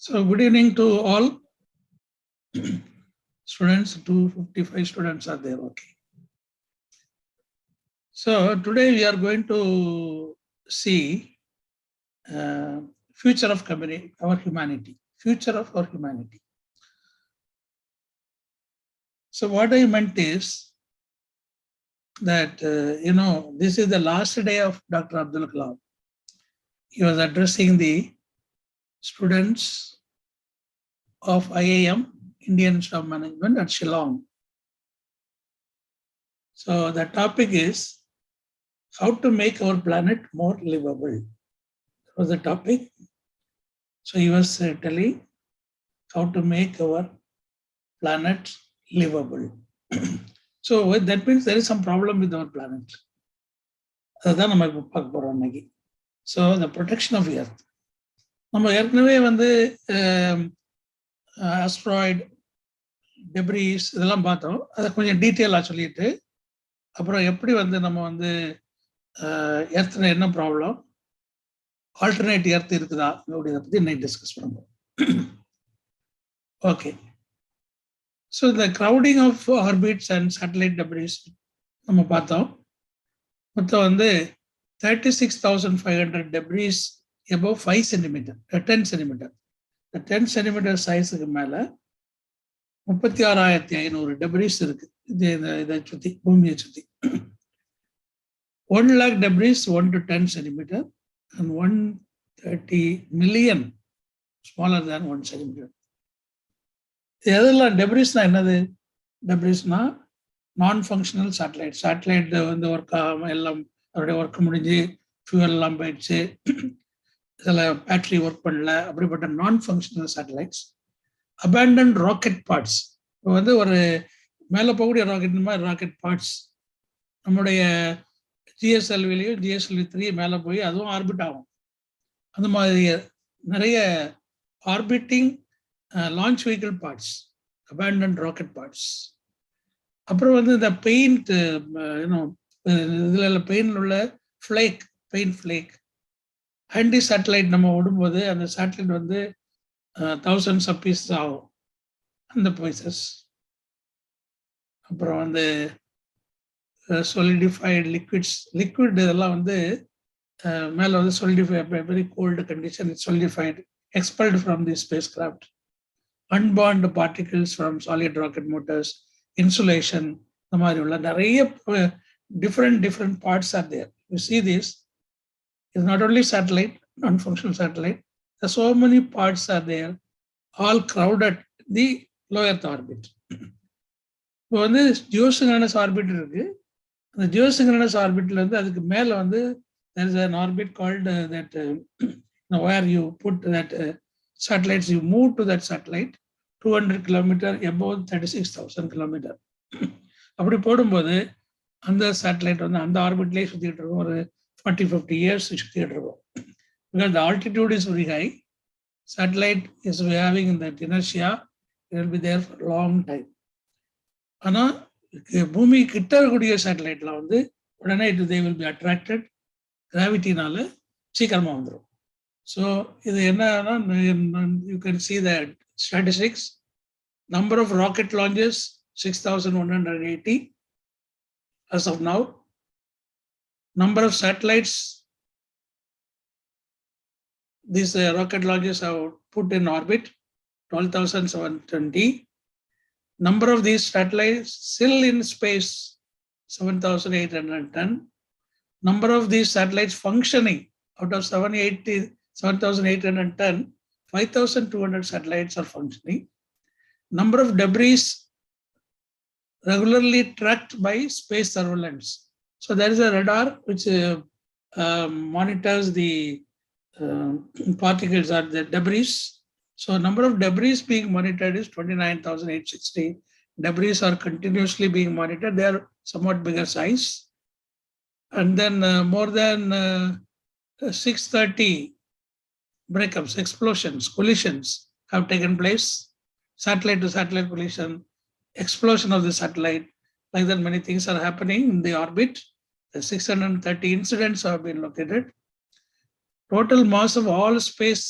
So good evening to all students. 255 students are there. Okay. So today we are going to see future of our humanity. Future of our humanity. So what I meant is that this is the last day of Dr. Abdul Kalam. He was addressing the students of IIM, Indian Institute of Management at Shillong. So the topic is how to make our planet more livable. That was the topic. So he was telling how to make our planet livable. So that means there is some problem with our planet. So the protection of the earth. நம்ம ஏற்கனவே asteroid, debris இதெல்லாம் பார்த்தோம். அதை கொஞ்சம் டீட்டெயிலாக சொல்லிட்டு அப்புறம் எப்படி நம்ம எர்த்ல என்ன ப்ராப்ளம், ஆல்டர்னேட் எர்த் இருக்குதா அப்படின்றத பற்றி இன்னைக்கு டிஸ்கஸ் பண்ணுவோம். ஓகே. ஸோ இந்த crowding of orbits and satellite debris நம்ம பார்த்தோம். மொத்தம் 36,500 debris above 5 centimeter, 10 centimeter. The 10 centimeter சைஸுக்கு மேலே 36,500 டெப்ரிஸ் இருக்கு இதை சுற்றி, பூமியை சுற்றி. 1 lakh debris 1 to 10 centimeter and 130 million smaller than 1 centimeter. இதெல்லாம் டெப்ரிஸ்னா என்னது? டெப்ரிஸ்னா நான் ஃபங்க்ஷனல் சேட்டலைட். சேட்டலைட் ஒர்க் ஆகாமல் எல்லாம் அதோடைய ஒர்க் முடிஞ்சு ஃபியூவல் எல்லாம் போயிடுச்சு, இதில் பேட்டரி ஒர்க் பண்ணல, அப்படிப்பட்ட நான் functional satellites. Abandon rocket parts, இப்போ ஒரு மேலே போகக்கூடிய ராக்கெட் மாதிரி ராக்கெட் பார்ட்ஸ் நம்முடைய ஜிஎஸ்எல்விலையும் GSLV 3 மேலே போய் அதுவும் ஆர்பிட் ஆகும். அந்த மாதிரி நிறைய orbiting launch vehicle parts, abandon rocket parts. அப்புறம் இந்த பெயிண்ட், இதில் பெயிண்டில் உள்ள flake, paint flake. Anti satellite நம்ம விடும்போது அந்த சேட்டலைட் thousands of pieces ஆகும், அந்த பீசஸ். அப்புறம் solidified liquids, liquid இதெல்லாம் மேலே solidify, very cold condition, it's solidified, expelled from the spacecraft. Unbound particles from solid rocket motors, insulation, இந்த மாதிரி உள்ள நிறைய different parts are there. You see this, it's not only satellite, non-functional satellite, there's so many parts are there, all crowded the low Earth orbit. இப்போ geosynchronous orbit இருக்கு. அந்த geosynchronous orbitல அதுக்கு மேல there is an orbit called that where you put that satellites, you move to that satellite 200 kilometer above 36,000 kilometer. அப்படி போடும்போது அந்த satellite அந்த ஆர்பிட்லேயே சுற்றிட்டு இருக்கும், ஒரு 40-50 years சுற்றிட்டு இருக்கும். Because the altitude is very high, satellite is having that inertia, it will be there for a long time. ஆனால் பூமி கிட்ட இருக்கக்கூடிய சேட்டலைட்ல உடனே they will be attracted, கிராவிட்டினால சீக்கிரமா வந்துடும். ஸோ இது என்னன்னா, you can see the statistics. Number of rocket launches 6,180 as of now. Number of satellites these rocket launches have put in orbit 12,720. Number of these satellites still in space 7,810. Number of these satellites functioning, out of 7,810, 5,200 satellites are functioning. Number of debris regularly tracked by space surveillance. So there is a radar which monitors the particles or the debris. So number of debris being monitored is 29,860. Debris are continuously being monitored. They are somewhat bigger size. And then more than 630 breakups, explosions, collisions have taken place. Satellite to satellite collision, explosion of the satellite, like that many things are happening in the orbit. The 630 incidents have been located. Total mass of all space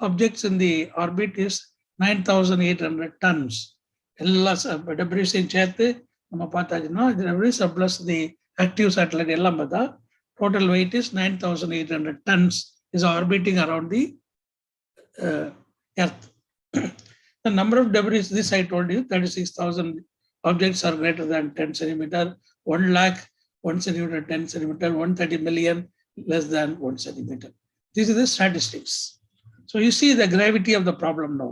objects in the orbit is 9,800 tons. Debris in சேர்த்து நம்ம பார்த்தாச்சுன்னா debris plus the active satellite எல்லாம் பார்த்தா total weight is 9,800 tons is orbiting around the Earth. The number of debris, this I told you, 36,000 objects are greater than 10 centimeter, 1 lakh, 1 centimeter, 10 centimeter, 130 million, less than 1 centimeter. These are the statistics. So you see the gravity of the problem now.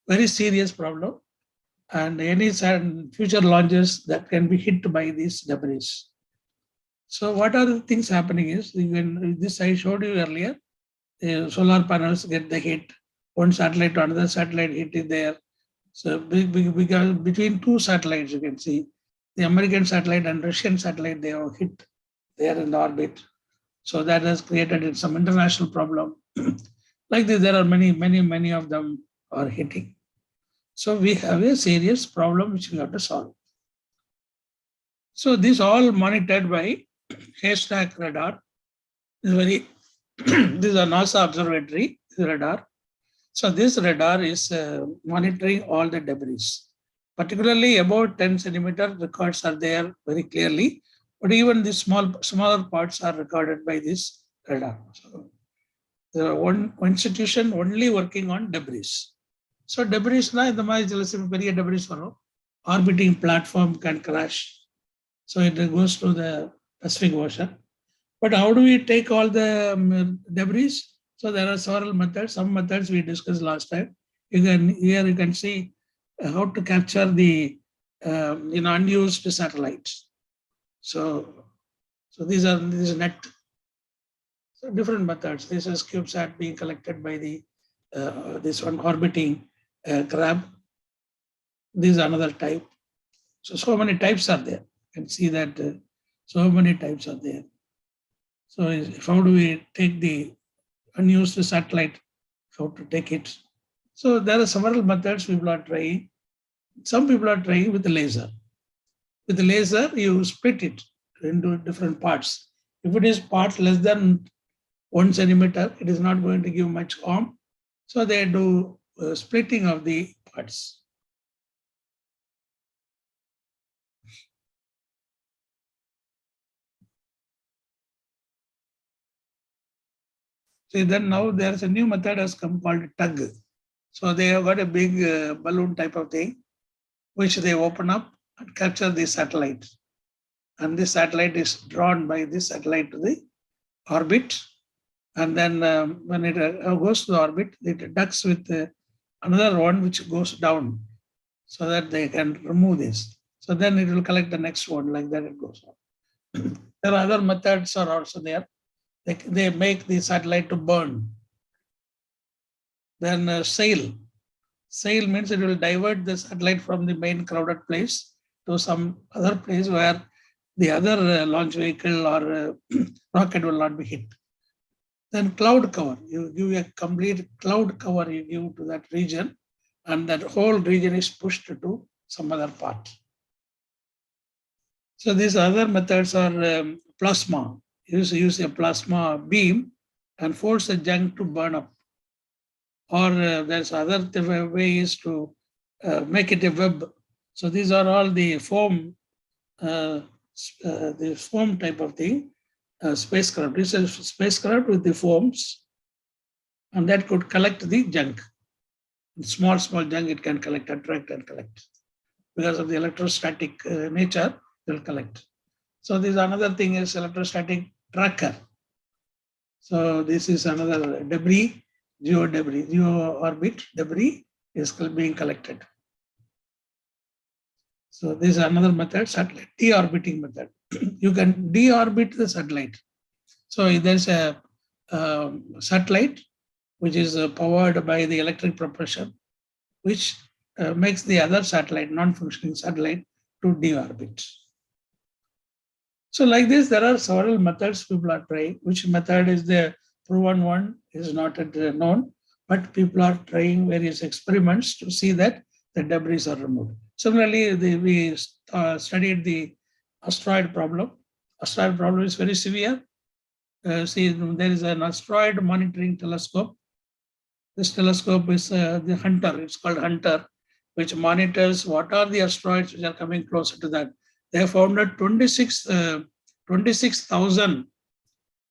Very serious problem. And any future launches that can be hit by these debris. So what are the things happening is, when this I showed you earlier, the solar panels get the hit, one satellite to another satellite hit it there. So because between two satellites, you can see the American satellite and Russian satellite, they are hit there in the orbit. So that has created some international problem. Like this, there are many of them are hitting. So we have a serious problem which we have to solve. So this all monitored by Haystack radar. This is a NASA observatory radar. So this radar is monitoring all the debris. Particularly about 10 centimeter records are there very clearly, but even the smaller parts are recorded by this radar. So the one institution only working on debris. So debris na இந்த மாதிரி பெரிய debris வரும். Orbiting platform can crash. So it goes to the Pacific Ocean. But how do we take all the debris? So there are several methods. Some methods we discussed last time. Here you can see how to capture the unused satellites. So this is net. So different methods. This is CubeSat being collected by the this one orbiting crab. This is another type. So many types are there. You can see that so many types are there. So how do we take the unused satellite? How to take it? So there are several methods people are trying. Some people are trying with the laser. With the laser, you split it into different parts. If it is parts less than 1 centimeter, it is not going to give much harm. So they do splitting of the parts. So then now there's a new method has come called tug. So they have got a big balloon type of thing, which they open up and capture the satellite. And this satellite is drawn by this satellite to the orbit. And then when it goes to the orbit, it ducks with another one which goes down so that they can remove this. So then it will collect the next one, like that it goes on. There are other methods are also there. They make the satellite to burn. Then sail. Sail means it will divert the satellite from the main crowded place to some other place where the other launch vehicle or rocket will not be hit. Then cloud cover. You give a complete cloud cover you give to that region, and that whole region is pushed to some other part. So these other methods are plasma. Use a plasma beam and force the junk to burn up. Or there's other ways to make it a web. So these are all the foam type of thing. Spacecraft. This is spacecraft with the foams, and that could collect the junk. Small junk it can collect, attract and collect. Because of the electrostatic nature, it will collect. So this another thing is electrostatic tracker. So this is another debris, geo orbit debris is being collected. So this is another method, satellite deorbiting method. You can deorbit the satellite. So there's a satellite which is powered by the electric propulsion, which makes the other satellite, non-functioning satellite, to deorbit. So like this, there are several methods people are trying. Which method is the proven one is not known, but people are trying various experiments to see that the debris are removed. Similarly, we studied the asteroid problem. Asteroid problem is very severe. See, there is an asteroid monitoring telescope This telescope is the Hunter. It's called Hunter, which monitors what are the asteroids which are coming closer to that. They have found that 26,000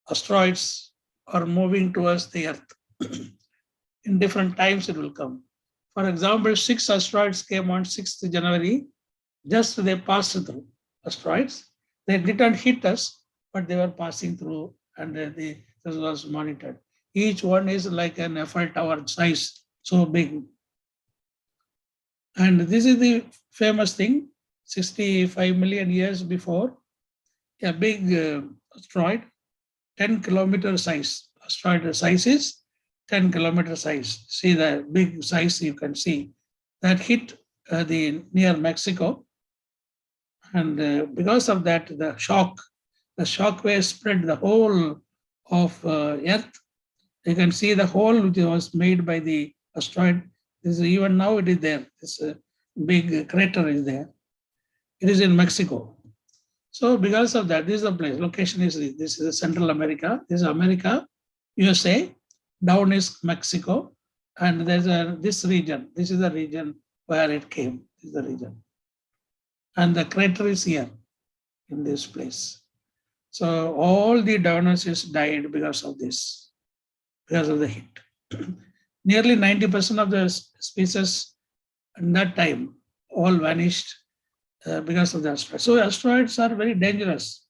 asteroids are moving towards the Earth. In different times it will come. For example, 6 asteroids came on 6th January. Just they passed through asteroids. They didn't hit us, but they were passing through, and this was monitored. Each one is like an Eiffel Tower size, so big. And this is the famous thing, 65 million years before, a big asteroid, 10-kilometer size. Asteroid size is 10-kilometer size. See the big size you can see. That hit the near Mexico. And because of that, the shock wave spread the whole of Earth. You can see the hole which was made by the asteroid. This is, even now it is there. This big crater is there. It is in Mexico. So because of that, this is the place. Location is this is Central America. This is America, USA. Down is Mexico, and there's this region. This is the region where it came. This is the region, and the crater is here in this place. So all the dinosaurs died because of this, because of the heat. Nearly 90% of the species at that time all vanished because of the asteroids. So asteroids are very dangerous.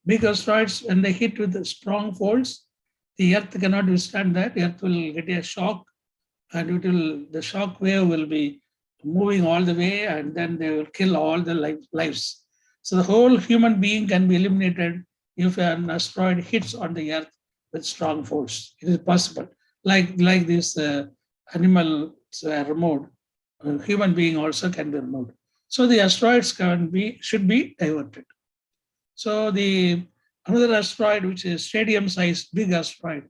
Big asteroids, when they hit with the strong force, the Earth cannot withstand that. The Earth will get a shock, and the shock wave will be moving all the way, and then they will kill all the lives. So the whole human being can be eliminated if an asteroid hits on the Earth with strong force. It is possible. Like this animals were removed, a human being also can be removed. So the asteroids should be diverted. So another asteroid, which is stadium-sized big asteroid,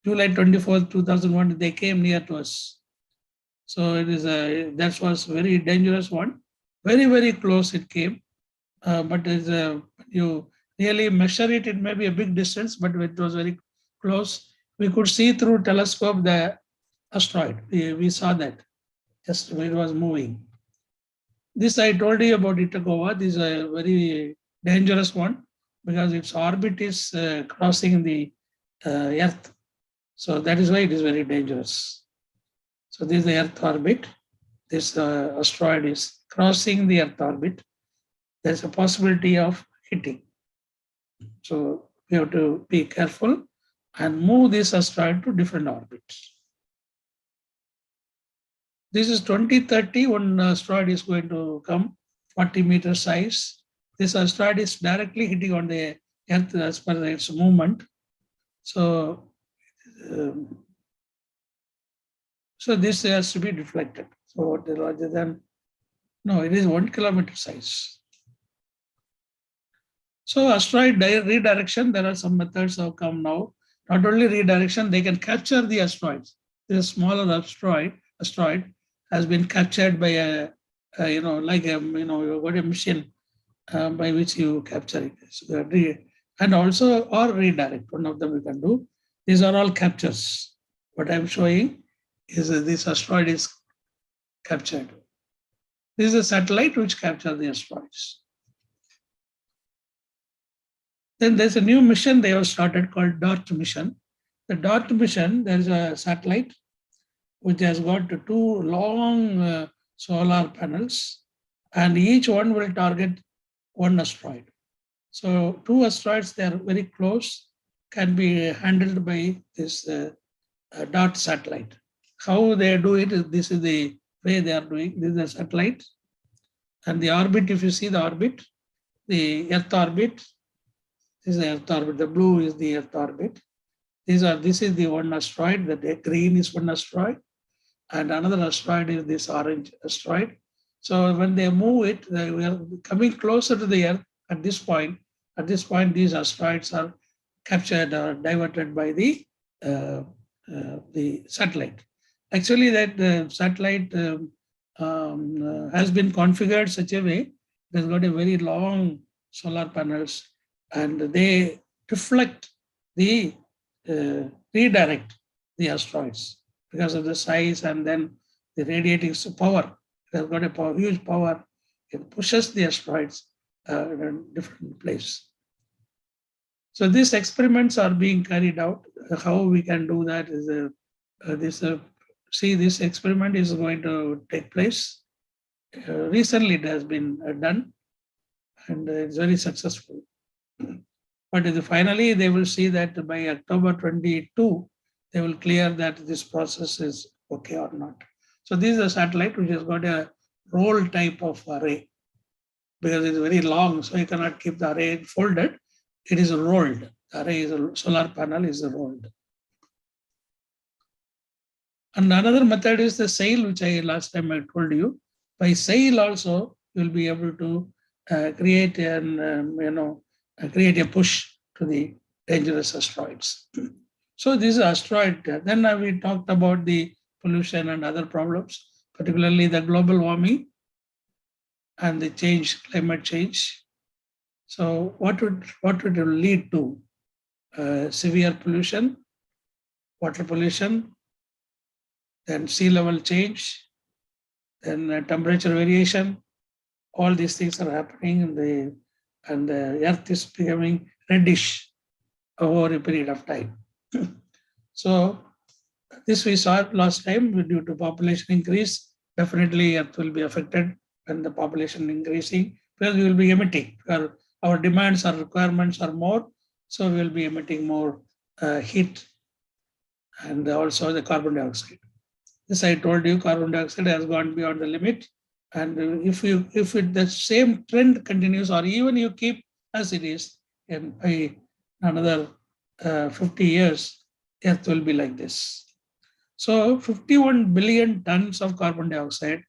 July 24th, 2001, they came near to us. So it is that was very dangerous one. Very, very close it came. But you really measure it, it may be a big distance, but it was very close. We could see through telescope the asteroid. We saw that just when it was moving. This I told you about Itacoa. This is a very dangerous one because its orbit is crossing the Earth. So that is why it is very dangerous. So this is the Earth orbit. This asteroid is crossing the Earth orbit. There's a possibility of hitting. So we have to be careful and move this asteroid to different orbits. This is 2030, one asteroid is going to come, 40-meter size. This asteroid is directly hitting on the Earth as per its movement. So this has to be deflected. So what is larger than, no, it is 1 kilometer size. So asteroid redirection, there are some methods have come now. Not only redirection, they can capture the asteroids. This smaller asteroid has been captured by a you've got a machine by which you capture it. So and also or redirect, one of them you can do. These are all captures. What I'm showing is this asteroid is captured. This is a satellite which captures the asteroids. Then there's a new mission they have started called DART mission. The DART mission, there's a satellite which has got 2 long solar panels, and each one will target 1 asteroid. So 2 asteroids, they are very close, can be handled by this DART satellite. How they do it, this is the way they are doing. This is the satellite. And the orbit, if you see the orbit, the Earth orbit, this is the Earth orbit, the blue is the Earth orbit. This is the 1 asteroid, the green is 1 asteroid, and another asteroid is this orange asteroid. So when they move it, we are coming closer to the Earth at this point. At this point, these asteroids are captured or diverted by the satellite. Actually, that satellite has been configured such a way, it has got a very long solar panels, and they deflect redirect the asteroids. because of the size and then the radiating power. It has got a huge power. It pushes the asteroids in a different place. So these experiments are being carried out. How we can do that is this experiment is going to take place. Recently, it has been done, and it's very successful. But finally, they will see that by October 22, they will clear that this process is okay or not. So this is a satellite which has got a roll type of array because it's very long, so you cannot keep the array folded. It is rolled. The array is a solar panel is rolled. And another method is the sail, which I last time I told you. By sail also, you will be able to create a push to the dangerous asteroids. So this is asteroid. Then we talked about the pollution and other problems, particularly the global warming and the climate change. So what would it lead to? Severe pollution, water pollution, then sea level change, then temperature variation. All these things are happening, and the Earth is becoming reddish over a period of time. So this we saw last time due to population increase. Definitely, Earth will be affected when the population increasing because we will be emitting. Our demands, our requirements are more, so we will be emitting more heat and also the carbon dioxide. This I told you, carbon dioxide has gone beyond the limit. And if the same trend continues, or even you keep as it is, and by another 50 years, Earth will be like this. So 51 billion tons of carbon dioxide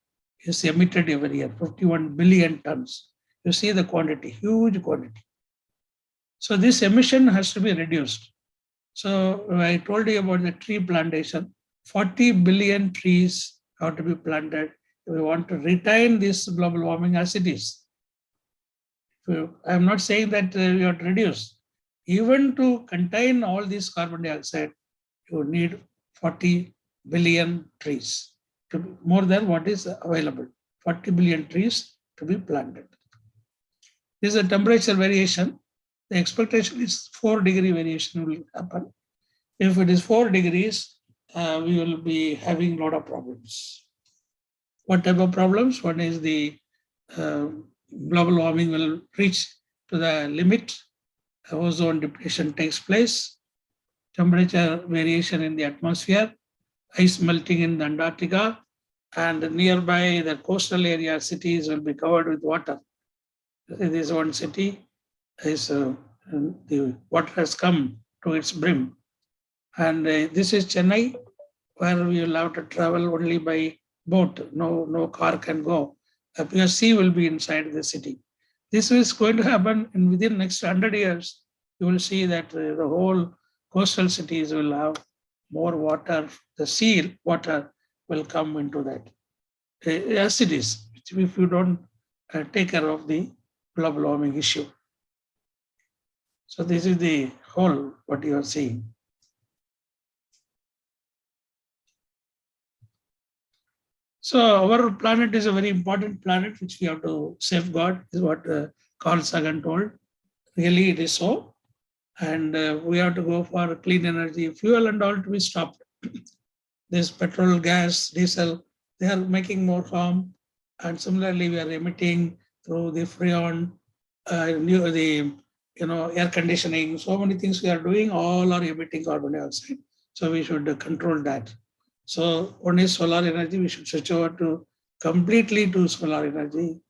is emitted every year, 51 billion tons. You see the quantity, huge quantity. So this emission has to be reduced. So I told you about the tree plantation. 40 billion trees have to be planted if we want to retain this global warming as it is. I'm not saying that we have to reduce. Even to contain all this carbon dioxide, you need 40 billion trees, more than what is available. 40 billion trees to be planted. This is a temperature variation. The expectation is 4-degree variation will happen. If it is 4 degrees, we will be having a lot of problems. What type of problems? One is the global warming will reach to the limit. Ozone depletion takes place. Temperature variation in the atmosphere. Ice melting in the Antarctica. And nearby the coastal area cities will be covered with water. This one city is the water has come to its brim. And this is Chennai, where we will have to travel only by boat. No car can go because sea will be inside the city. This is going to happen within next 100 years. You will see that the whole coastal cities will have more water. The sea water will come into that. As it is, if you don't take care of the global warming issue. So this is the whole what you are seeing. So our planet is a very important planet which we have to safeguard, is what Carl Sagan told. Really, it is so. And we have to go for clean energy, fuel and all to be stopped. This petrol, gas, diesel, they are making more harm. And similarly, we are emitting through the freon, air conditioning, so many things we are doing, all are emitting carbon dioxide. So we should control that. So one is solar energy, we should switch over completely to solar energy,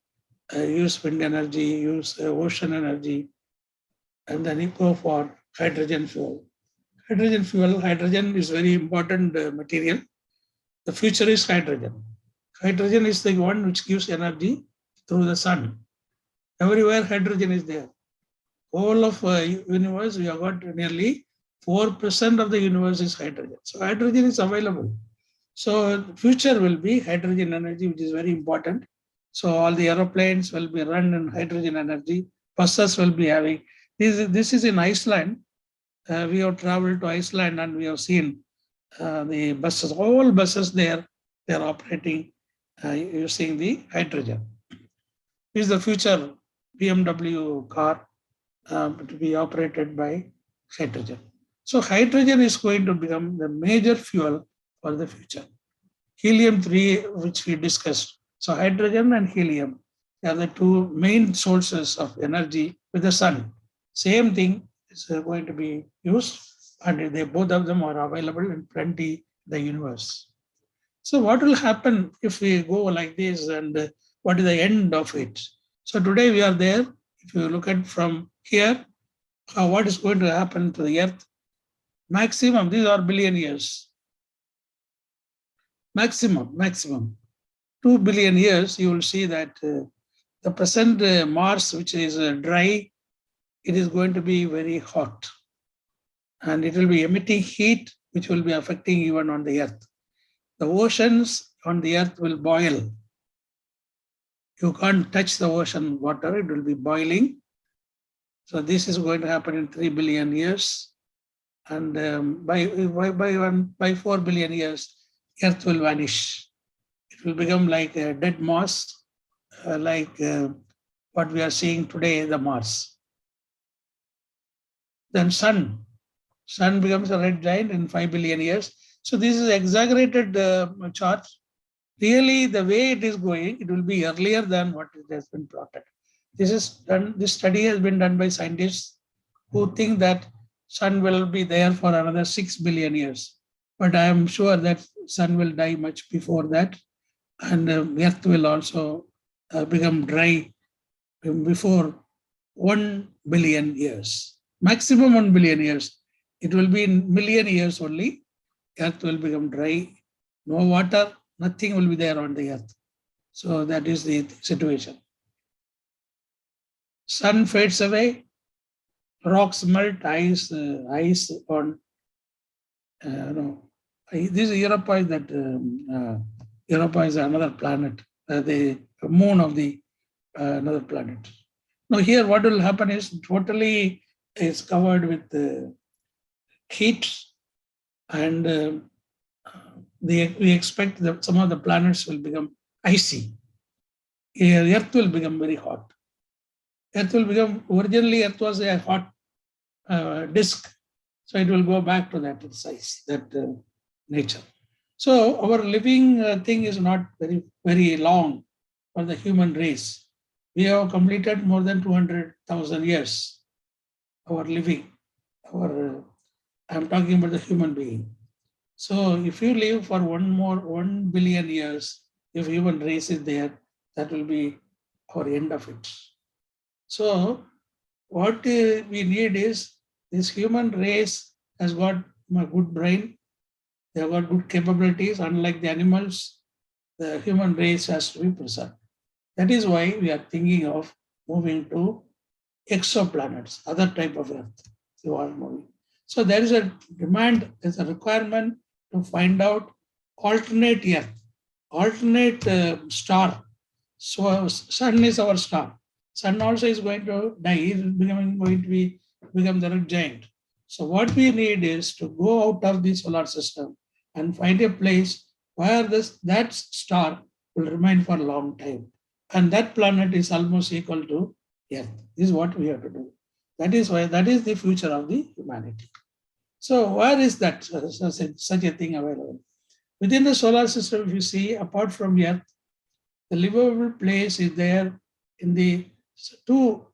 use wind energy, use ocean energy, and then you go for hydrogen fuel. Hydrogen is very important material. The future is hydrogen. Hydrogen is the one which gives energy through the sun. Everywhere hydrogen is there. All of universe, we have got nearly 4% of the universe is hydrogen. So hydrogen is available. So future will be hydrogen energy, which is very important. So all the aeroplanes will be run on hydrogen energy. Buses will be having. This is in Iceland. We have traveled to Iceland and we have seen the buses, all buses there, they are operating using the hydrogen. This is the future BMW car to be operated by hydrogen. So hydrogen is going to become the major fuel for the future. Helium-3, which we discussed. So hydrogen and helium are the two main sources of energy with the sun. Same thing is going to be used, and they both of them are available in plenty in the universe. So what will happen if we go like this, and what is the end of it? So today we are there. If you look at from here, what is going to happen to the earth? Maximum, these are billion years. Maximum. 2 billion years, you will see that the present Mars, which is dry, it is going to be very hot. And it will be emitting heat, which will be affecting even on the earth. The oceans on the earth will boil. You can't touch the ocean water, it will be boiling. So this is going to happen in 3 billion years. And by 4 billion years, earth will vanish. It will become like a dead moss, like what we are seeing today, the Mars. Then sun becomes a red giant in 5 billion years. So this is exaggerated chart. Really, the way it is going, it will be earlier than what it has been plotted. This study has been done by scientists who think that sun will be there for another 6 billion years. But I am sure that sun will die much before that, and earth will also become dry before 1 billion years. Maximum 1 billion years. It will be in million years only. Earth will become dry, no water, nothing will be there on the earth. So that is the situation. Sun fades away, rocks melt, ice on, this is Europa is that Europa is another planet, the moon of the another planet. Now here what will happen is totally is covered with heat, and we expect that some of the planets will become icy. Earth will become very hot. Originally Earth was a hot disk, so it will go back to that size, that nature. So our living thing is not very, very long for the human race. We have completed more than 200,000 years, our living, I'm talking about the human being. So if you live for 1 billion years, if human race is there, that will be our end of it. So what we need is this human race has got a good brain, they have got good capabilities. Unlike the animals, the human race has to be preserved. That is why we are thinking of moving to exoplanets, other type of Earth. You are moving. So there is a demand, there's a requirement to find out alternate Earth, alternate star. So sun is our star. Sun also is going to die, is going to become the red giant. So what we need is to go out of the solar system and find a place where that star will remain for a long time. And that planet is almost equal to Earth. This is what we have to do. That is why that is the future of the humanity. So where is that such a thing available? Within the solar system, if you see, apart from Earth, the livable place is there in the two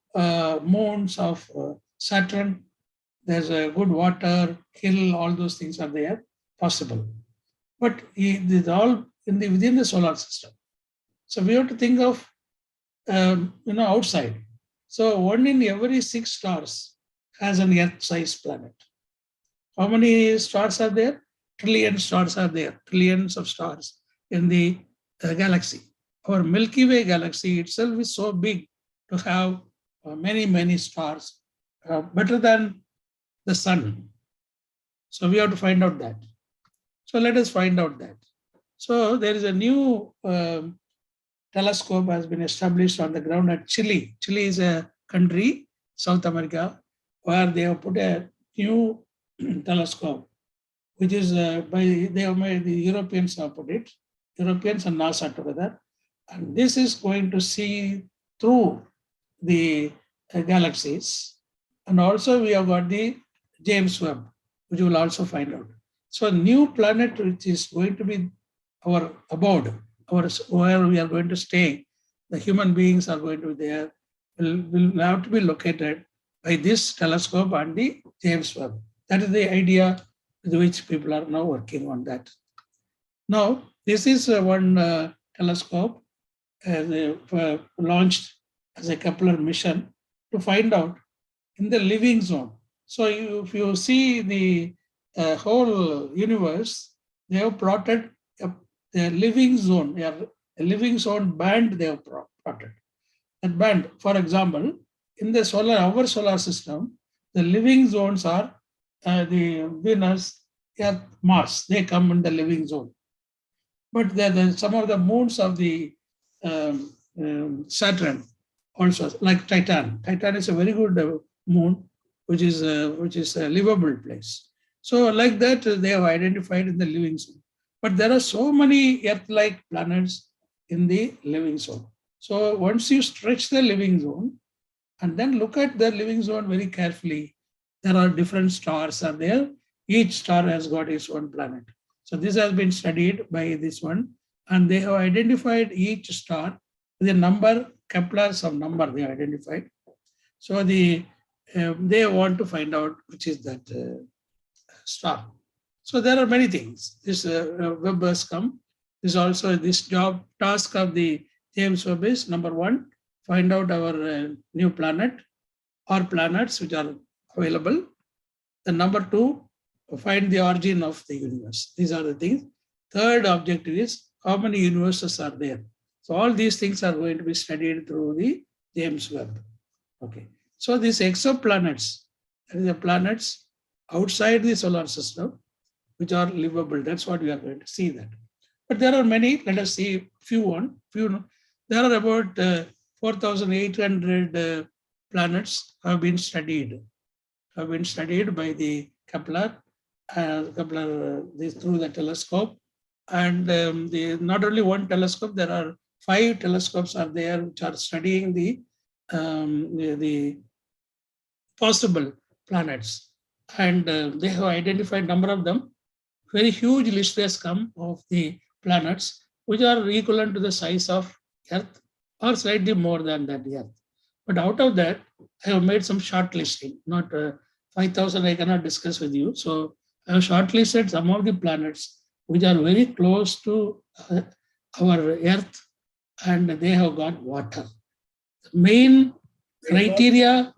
moons of Saturn. There's a good water, hill, all those things are there, possible. But it is all within the solar system. So we have to think of outside. So 1 in every 6 stars has an Earth-sized planet. How many stars are there? Trillion stars are there, trillions of stars in the galaxy. Our Milky Way galaxy itself is so big to have many, many stars, better than the sun. So we have to find out that. So let us find out that. So there is a new telescope has been established on the ground at Chile. Chile is a country, South America, where they have put a new telescope which is they have made, the Europeans have put it, Europeans and NASA together. And this is going to see through the galaxies. And also we have got the James Webb, which we will also find out. So a new planet, which is going to be our abode, where we are going to stay, the human beings are going to be there, will have to be located by this telescope and the James Webb. That is the idea with which people are now working on that. Now, this is one telescope launched as a Kepler mission to find out in the living zone. So if you see the whole universe, they have plotted the living zone, a living zone band they have plotted. That band, for example, in the our solar system, the living zones are the Venus, Earth, Mars. They come in the living zone. But some of the moons of the Saturn also, like Titan. Titan is a very good moon, which is a livable place. So like that, they have identified in the living zone. But there are so many Earth-like planets in the living zone. So once you stretch the living zone and then look at the living zone very carefully, there are different stars are there. Each star has got its own planet. So this has been studied by this one, and they have identified each star with a number, Kepler's of number they identified. So they want to find out which is that star. So there are many things. This Webb has come. This also this task of the James Webb is number one, find out our new planet or planets which are available. And number two, find the origin of the universe. These are the things. Third objective is how many universes are there. So all these things are going to be studied through the James Webb. Okay. So these exoplanets, that is the planets outside the solar system, which are livable. That's what we are going to see that. But there are many. Let us see few. There are about 4,800 planets have been studied by the Kepler through the telescope. And not only one telescope, there are 5 telescopes are there which are studying the possible planets. And they have identified number of them. Very huge list has come of the planets which are equivalent to the size of Earth or slightly more than that Earth. But out of that, I have made some short listing, not 5,000 I cannot discuss with you. So I have shortlisted some of the planets which are very close to our Earth and they have got water. The main criteria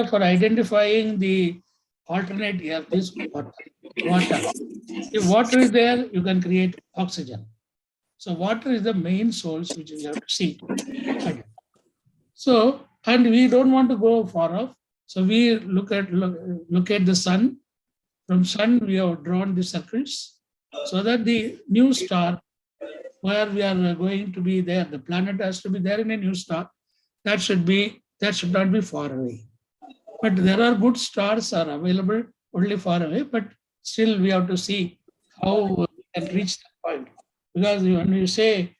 for identifying the alternate Earth is water. If water is there, you can create oxygen. So water is the main source which we have to see. So, and we don't want to go far off. So we look at the sun. From sun, we have drawn the circles so that the new star where we are going to be there, the planet has to be there in a new star. That should not be far away. But there are good stars are available only far away, but still we have to see how we can reach that point. Because when you say,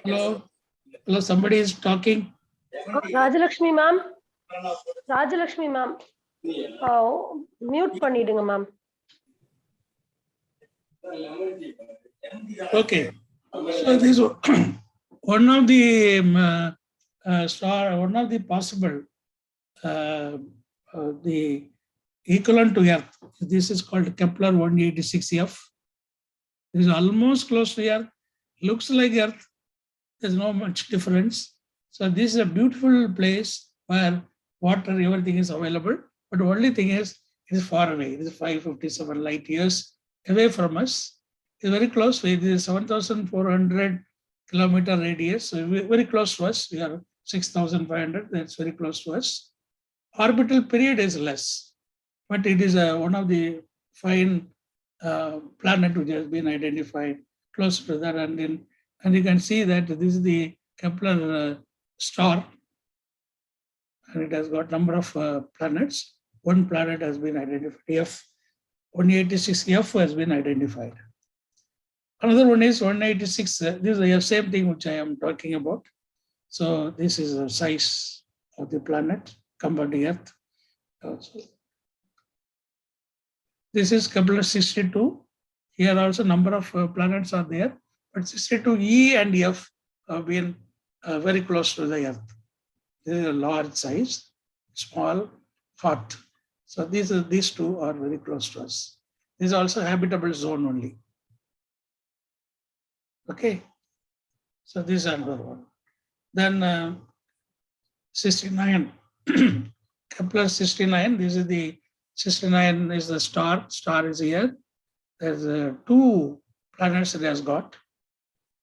hello, somebody is talking. Rajalakshmi ma'am. Mute பண்ணிடுங்க ma'am. Okay. So this one of the one of the possible the equivalent to Earth. This is called Kepler 186f. It is almost close to Earth. Looks like Earth. There's no much difference. So this is a beautiful place where water, everything is available. But the only thing is, it is far away. It is 557 light years away from us. It's very close. It is 7,400 kilometer radius. So very close to us. We are 6,500. That's very close to us. Orbital period is less, but it is one of the fine planet which has been identified close to that. And you can see that this is the Kepler star. and it has got number of planets. One planet has been identified, F. 186F has been identified. Another one is 186. This is the same thing which I am talking about. So this is the size of the planet compared to Earth. This is Kepler 62. Here also number of planets are there, but 62E and F have been very close to the Earth. This is a large size, small, hot. So these two are very close to us. This is also habitable zone only. Okay. So this is another one. Then 69, Kepler 69. This is the 69 is the star. Star is here. There's 2 planets it has got.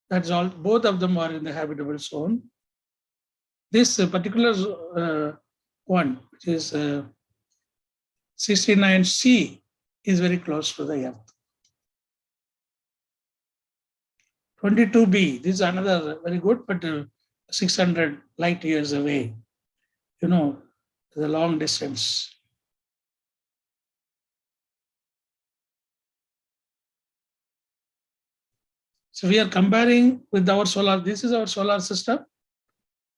That's all. Both of them are in the habitable zone. This particular one, which is 69C, is very close to the Earth. 22B, this is another very good, but 600 light years away. You know, the long distance. So we are comparing with our solar. This is our solar system.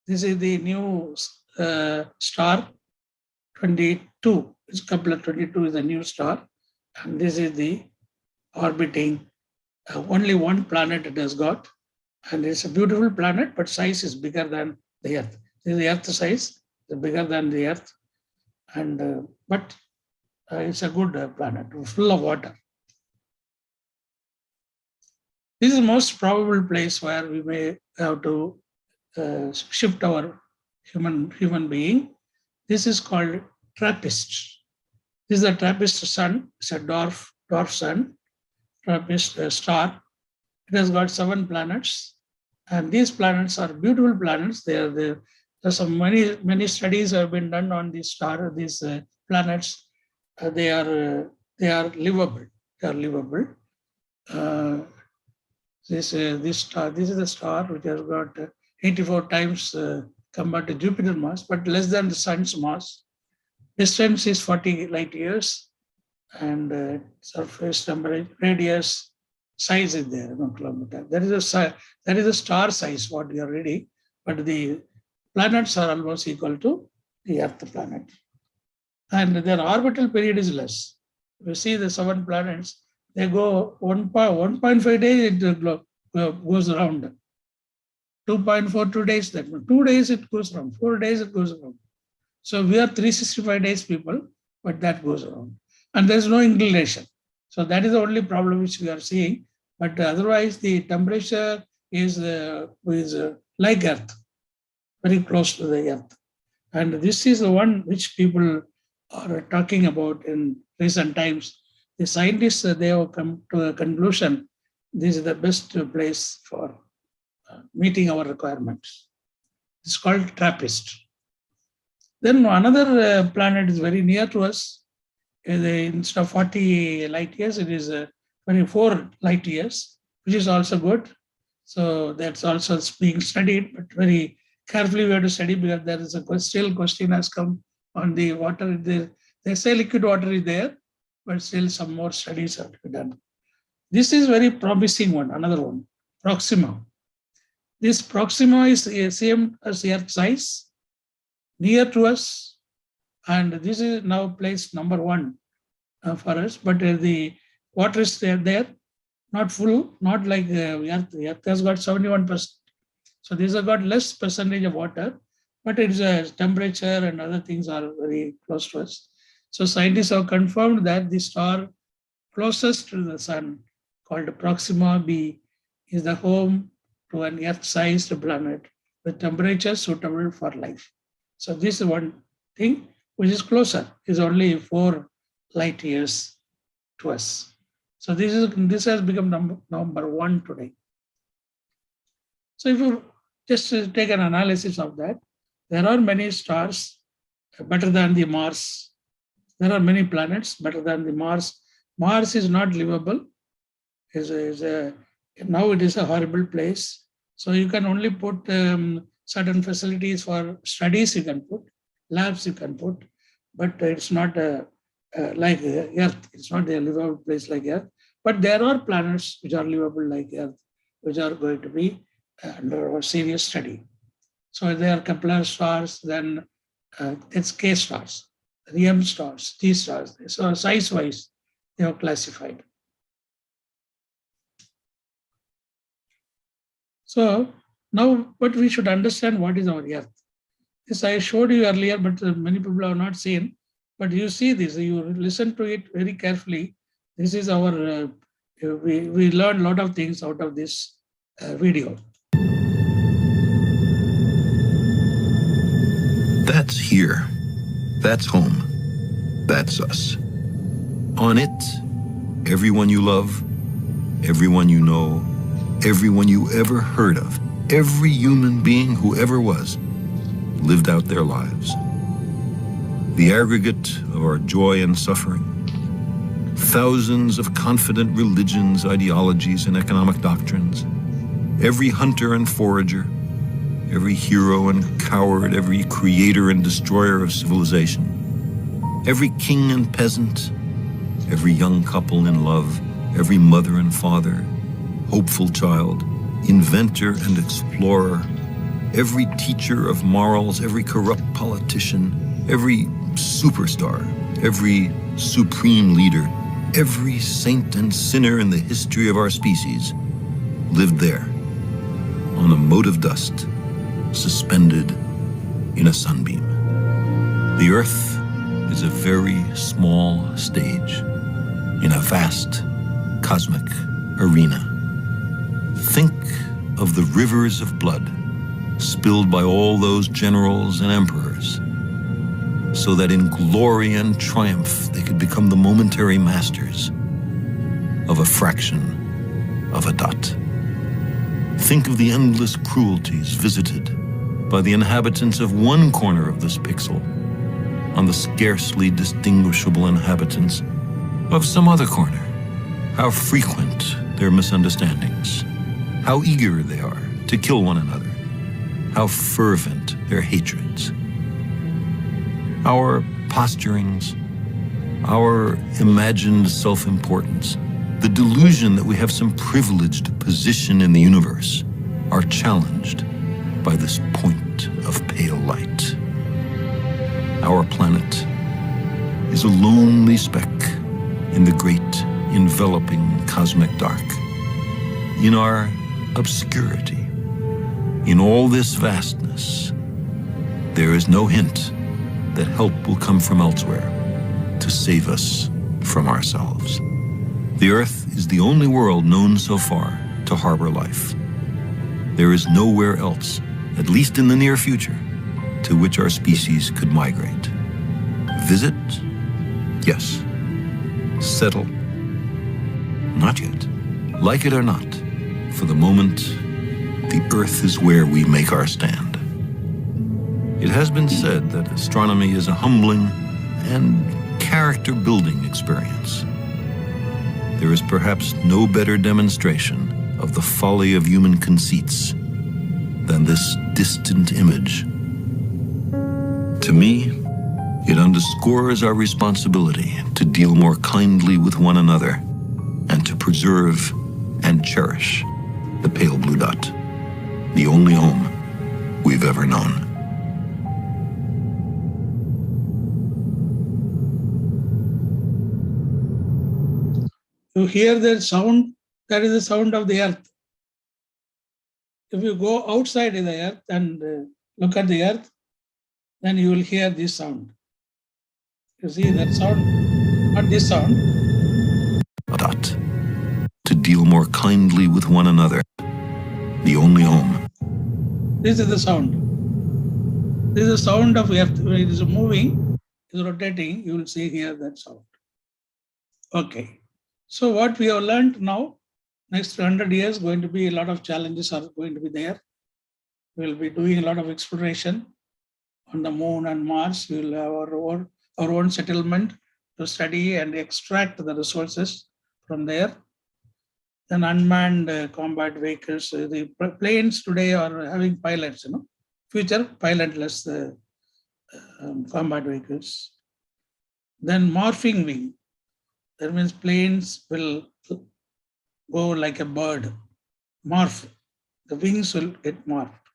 This is the new star 22. It's Kepler 22 is the new star, and this is the orbiting. Only one planet it has got, and it's a beautiful planet, but size is bigger than the Earth. This is the Earth size, it's bigger than the Earth, and but it's a good planet, full of water. This is the most probable place where we may have to shift our human being. This is called TRAPPIST. This is the TRAPPIST sun. It's a dwarf sun, TRAPPIST star. It has got 7 planets, and these planets are beautiful planets. There's some many studies have been done on this star. These planets, they are livable. They are livable. This star. This is the star which has got 84 times compared to Jupiter mass, but less than the sun's mass. Distance is 40 light years, and surface temperature, radius, size is there, 1 kilometer. That is a star size what we are reading, but the planets are almost equal to the Earth planet, and their orbital period is less. You see the 7 planets. They go 1.5 days, it goes around. 2.42 days, that means 2 days it goes around, 4 days it goes around. So we are 365 days people, but that goes around. And there's no inclination. So that is the only problem which we are seeing. But otherwise, the temperature is like Earth, very close to the Earth. And this is the one which people are talking about in recent times. The scientists, they have come to a conclusion, this is the best place for meeting our requirements. It's called TRAPPIST. Then another planet is very near to us. Instead of 40 light years, it is 24 light years, which is also good. So that's also being studied, but very carefully we have to study, because there is a still question has come on the water. They say liquid water is there, but still some more studies have to be done. This is very promising one, another one, Proxima. This Proxima is the same as Earth size, near to us, and this is now placed number 1 for us, but the water is there, not full, not like Earth. Earth has got 71%. So these have got less percentage of water, but it's temperature and other things are very close to us. So scientists have confirmed that the star closest to the sun, called Proxima b, is the home to an Earth-sized planet with temperature suitable for life. So this is one thing which is closer, is only 4 light years to us. So this has become number 1 today. So if you just take an analysis of that, there are many stars better than the Mars. There are many planets better than the Mars. Mars is not livable. Now it is a horrible place. So you can only put certain facilities for studies you can put, labs you can put, but it's not like Earth. It's not a livable place like Earth. But there are planets which are livable like Earth, which are going to be under our serious study. So there are Kepler stars, then it's K stars, M stars, T stars. So size-wise, they are classified. So now, but we should understand what is our Earth. This I showed you earlier, but many people have not seen. But you see this, you listen to it very carefully. This is our, we learned a lot of things out of this video. That's here. That's home. That's us. On it, everyone you love, everyone you know, everyone you ever heard of, every human being who ever was, lived out their lives. The aggregate of our joy and suffering, thousands of confident religions, ideologies, and economic doctrines, every hunter and forager, every hero and coward, every creator and destroyer of civilization, every king and peasant, every young couple in love, every mother and father, hopeful child, inventor and explorer, every teacher of morals, every corrupt politician, every superstar, every supreme leader, every saint and sinner in the history of our species lived there, on a mote of dust, suspended in a sunbeam. The Earth is a very small stage in a vast cosmic arena. Think of the rivers of blood spilled by all those generals and emperors, so that in glory and triumph they could become the momentary masters of a fraction of a dot. Think of the endless cruelties visited by the inhabitants of one corner of this pixel on the scarcely distinguishable inhabitants of some other corner. How frequent their misunderstandings, how eager they are to kill one another, how fervent their hatreds. Our posturings, our imagined self-importance, the delusion that we have some privileged position in the universe are challenged by this point of pale light. Our planet is a lonely speck in the great enveloping cosmic dark. In our obscurity, in all this vastness, there is no hint that help will come from elsewhere to save us from ourselves. The Earth is the only world known so far to harbor life. There is nowhere else, at least in the near future, to which our species could migrate. Visit? Yes. Settle? Not yet. Like it or not, for the moment, the Earth is where we make our stand. It has been said that astronomy is a humbling and character-building experience. There is perhaps no better demonstration of the folly of human conceits than this distant image. To me, it underscores our responsibility to deal more kindly with one another and to preserve and cherish the pale blue dot, the only home we've ever known. You hear that sound, that is the sound of the Earth. If you go outside in the Earth and look at the Earth, then you will hear this sound. You see that sound, not this sound. Dot. To deal more kindly with one another, the only home. This is the sound. This is the sound of Earth. When it is moving, it is rotating, you will see here that sound. Okay. So what we have learned now, next 100 years, going to be a lot of challenges are going to be there. We'll be doing a lot of exploration on the moon and Mars. We will have our own settlement to study and extract the resources from there. Then unmanned combat vehicles. The planes today are having pilots, future pilotless combat vehicles. Then morphing wing. That means planes will go like a bird, morph. The wings will get morphed.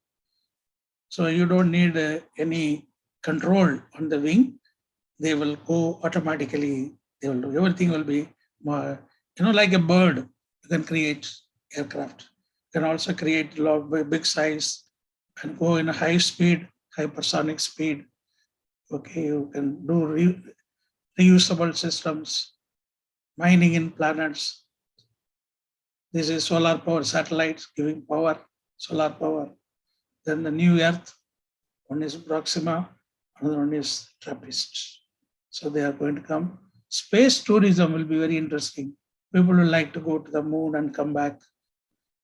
So you don't need any control on the wing. They will go automatically. They will do everything will be more, like a bird. You can create aircraft. You can also create big size and go in a high speed, hypersonic speed. Okay, you can do reusable systems, mining in planets. This is solar power satellites giving power, solar power. Then the new Earth, one is Proxima, another one is TRAPPIST. So they are going to come. Space tourism will be very interesting. People will like to go to the moon and come back.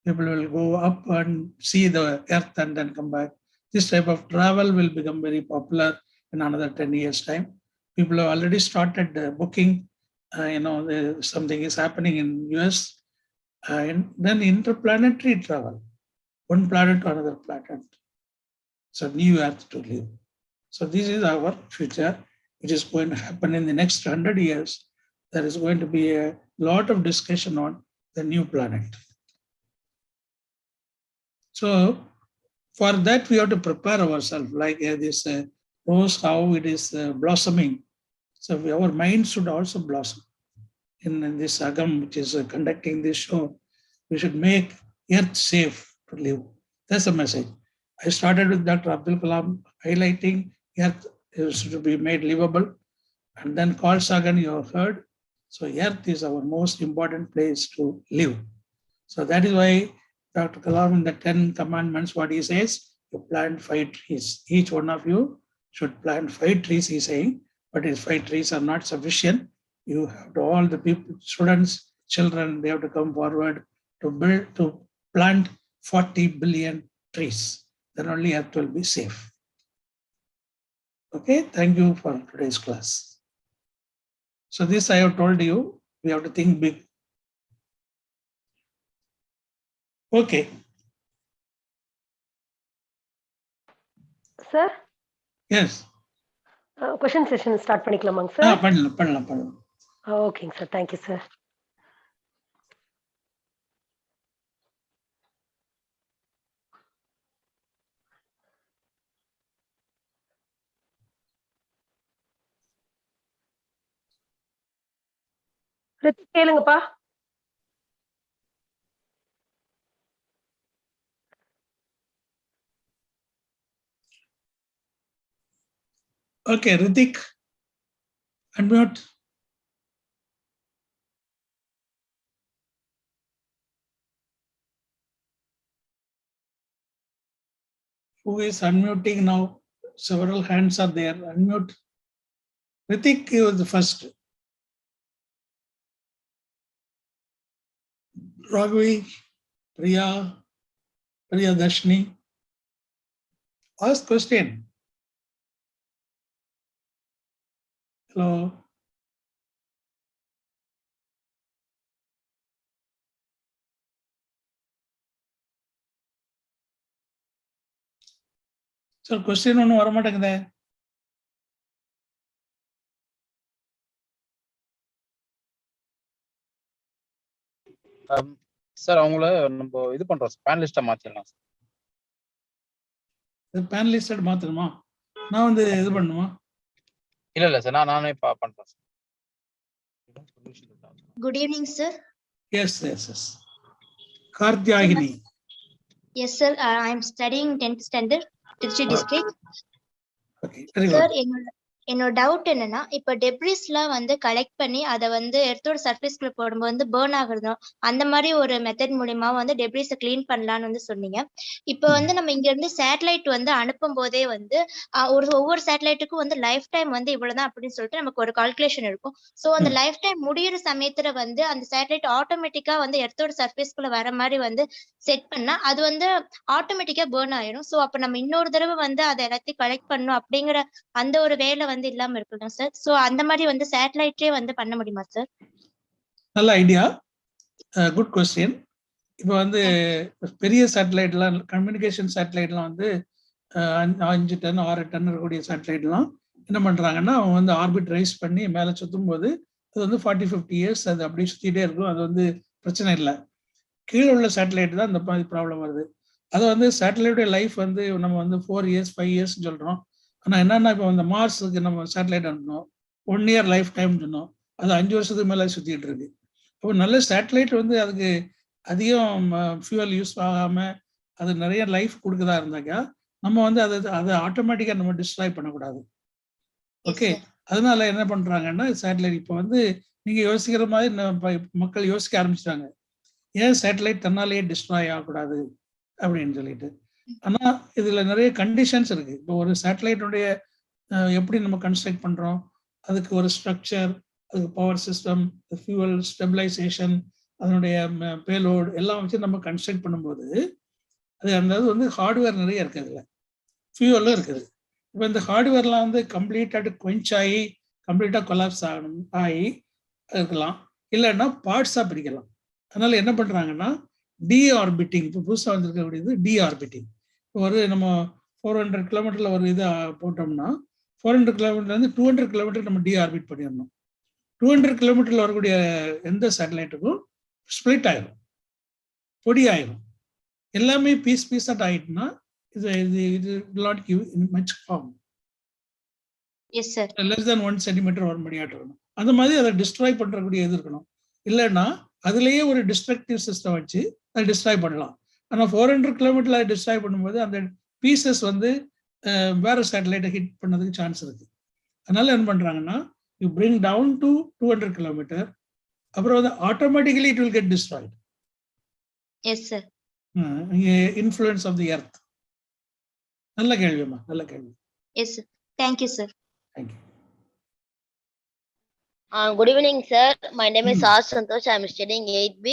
People will go up and see the Earth and then come back. This type of travel will become very popular in another 10 years' time. People have already started booking. Something is happening in US. And then interplanetary travel, one planet to another planet. So new Earth to live. So this is our future, which is going to happen in the next 100 years. There is going to be a lot of discussion on the new planet. So for that, we have to prepare ourselves, like this rose, how it is blossoming. So our mind should also blossom. In this Agam, which is conducting this show, we should make Earth safe to live. That's the message. I started with Dr. Abdul Kalam highlighting Earth is to be made livable. And then Carl Sagan, you have heard. So Earth is our most important place to live. So that is why Dr. Kalam in the 10 commandments, what he says, you plant 5 trees. Each one of you should plant 5 trees, he's saying, but his 5 trees are not sufficient. You have to, all the people, students, children, they have to come forward to plant 40 billion trees. Then only Earth will be safe. Okay, thank you for today's class. So this I have told you, we have to think big. Okay. Sir, Yes. question session start பண்ணிக்கலாமாங்க sir? பண்ணலாம். ஓகேங்க sir, thank you sir. கேளுங்கப்பா. Okay, Ritik, unmute. Who is unmuting now? Several hands are there. Unmute. Ritik, you was the first. Raghavi, Priya Dashni. Ask question. Hello. Sir, question ஒன்றும் வர மாட்டேங்குதே. Sir அவங்கள நம்ம இது பண்றோம், பேனலிஸ்டா மாத்திடலாம். பேனலிஸ்ட் மாத்தணுமா? நான் வந்து இது பண்ணுமா? இல்ல சார், நானே பண்றேன். Good evening, sir. Yes. Kartyagini. Yes, sir. I am studying 10th standard, Trichy district. Okay, very Sir, good. என்னோட டவுட் என்னன்னா, இப்ப டெப்ரிஸ்லாம் வந்து கலெக்ட் பண்ணி அதை வந்து எர்த்தோட சர்ஃபேஸ்க்குள்ள போடும்போது வந்து பேர்ன் ஆகுறதும் அந்த மாதிரி ஒரு மெத்தட் மூலியமா வந்து டெப்ரிஸை கிளீன் பண்ணலாம்னு வந்து சொன்னீங்க. இப்ப வந்து நம்ம இங்க இருந்து சேட்டலைட் வந்து அனுப்பும் போதே வந்து ஒவ்வொரு சேட்டலைட்டுக்கும் வந்து லைஃப் டைம் வந்து இவ்வளவுதான் அப்படின்னு சொல்லிட்டு நமக்கு ஒரு கால்குலேஷன் இருக்கும். சோ அந்த லைஃப் டைம் முடியிற சமயத்துல வந்து அந்த சேட்டலைட் ஆட்டோமேட்டிக்கா வந்து எர்த்தோட சர்ஃபேஸ்க்குள்ள வர மாதிரி வந்து செட் பண்ணா அது வந்து ஆட்டோமேட்டிக்கா பேர்ன் ஆயிரும். சோ அப்ப நம்ம இன்னொரு தடவை வந்து அதை எல்லாத்தையும் கலெக்ட் பண்ணணும் அப்படிங்கிற அந்த ஒரு வேலை வந்து இல்லாம இருக்குங்க சார். சோ அந்த மாதிரி வந்து சேட்டலைட்லயே வந்து பண்ண முடியுமா சார்? நல்ல ஐடியா, குட் கொஸ்டின். இப்போ வந்து பெரிய சேட்டலைட்லாம், கம்யூனிகேஷன் சேட்டலைட்லாம் வந்து 5 டன் 6 டன் இருக்கக்கூடிய சேட்டலைட்லாம் என்ன பண்ணுறாங்கன்னா அவங்க வந்து ஆர்பிட் ரைஸ் பண்ணி மேலே சுற்றும் போது அது வந்து 40-50 இயர்ஸ் அது அப்படியே சுற்றிட்டே இருக்கும். அது வந்து பிரச்சனை இல்லை. கீழே உள்ள சேட்டலைட் தான் இந்த மாதிரி ப்ராப்ளம் வருது. அது வந்து சேட்டலைட்டுடைய லைஃப் வந்து நம்ம வந்து 4 இயர்ஸ் 5 இயர்ஸ் சொல்கிறோம். ஆனால் என்னென்னா இப்போ இந்த மார்ஸுக்கு நம்ம சேட்டலைட் அனுப்பணும், 1 இயர் லைஃப் டைம் சொன்னோம், அது 5 வருஷத்துக்கு மேலே சுற்றிட்டு இருக்கு. அப்போ நல்ல சேட்டலைட் வந்து அதுக்கு அதிகம் ஃபியூவல் யூஸ் ஆகாமல் அது நிறைய லைஃப் கொடுக்குதா இருந்தாக்கா நம்ம வந்து அதை ஆட்டோமேட்டிக்காக நம்ம டிஸ்ட்ராய் பண்ணக்கூடாது. ஓகே, அதனால என்ன பண்ணுறாங்கன்னா சேட்டலைட் இப்போ வந்து நீங்கள் யோசிக்கிற மாதிரி மக்கள் யோசிக்க ஆரம்பிச்சிட்டாங்க, ஏன் சேட்டலைட் தன்னாலேயே டிஸ்ட்ராய் ஆகக்கூடாது அப்படின்னு சொல்லிட்டு. ஆனால் இதில் நிறைய கண்டிஷன்ஸ் இருக்குது. இப்போ ஒரு சேட்டலைட்டுடைய எப்படி நம்ம கன்ஸ்ட்ரக்ட் பண்ணுறோம், அதுக்கு ஒரு ஸ்ட்ரக்சர், அதுக்கு பவர் சிஸ்டம், ஃபியூவல் ஸ்டெபிலைசேஷன், அதனுடைய பேலோடு எல்லாம் வச்சு நம்ம கன்ஸ்ட்ரக்ட் பண்ணும்போது அது அந்த வந்து ஹார்ட்வேர் நிறைய இருக்குது, அதில் ஃபியூவலும் இருக்குது. இப்போ இந்த ஹார்ட்வேர்லாம் வந்து கம்ப்ளீட்டாக குவென்ச் ஆகி கம்ப்ளீட்டாக கொலாப்ஸ் ஆகி இருக்கலாம், இல்லைன்னா பார்ட்ஸாக பிரிக்கலாம். அதனால என்ன பண்ணுறாங்கன்னா டிஆர்பிட்டிங், இப்போ புதுசாக வந்துருக்கக்கூடியது டிஆர்பிட்டிங். ஒரு நம்ம 400 கிலோமீட்டரில் ஒரு இது போட்டோம்னா 400 கிலோமீட்டர்லேருந்து 200 கிலோமீட்டர் நம்ம டிஆர்பிட் பண்ணிடணும். 200 கிலோமீட்டரில் வரக்கூடிய எந்த சேட்டலைட்டுக்கும் ஸ்ப்ளிட் ஆயிடும், பொடி ஆயிடும், எல்லாமே பீஸாக ஆகிட்டுனா இது not give in much form. Yes sir. Less than 1 centimetre வரும்படியாட்டு இருக்கணும். அந்த மாதிரி அதை டிஸ்ட்ராய் பண்ணுறக்கூடிய இது இருக்கணும். இல்லைன்னா அதுலேயே ஒரு டிஸ்ட்ரக்டிவ் சிஸ்டம் வச்சு அதை டிஸ்ட்ராய் பண்ணலாம். ஆனால் 400 கிலோமீட்டரில் டிஸ்ட்ராய் பண்ணும்போது அந்த பீசஸ் வந்து வேற சேட்டலைட்டை ஹிட் பண்ணதுக்கு சான்ஸ் இருக்கு. அதனால என்ன பண்ணுறாங்கன்னா you bring down to 200 kilometre, அப்புறம் வந்து automatically it will get destroyed. Yes sir. Influence of the earth. நல்ல கேள்விம்மா, நல்ல கேள்வி. Yes sir. Thank you sir. Thank you. Good evening, sir. My name is R. Santosh. I am studying 8B.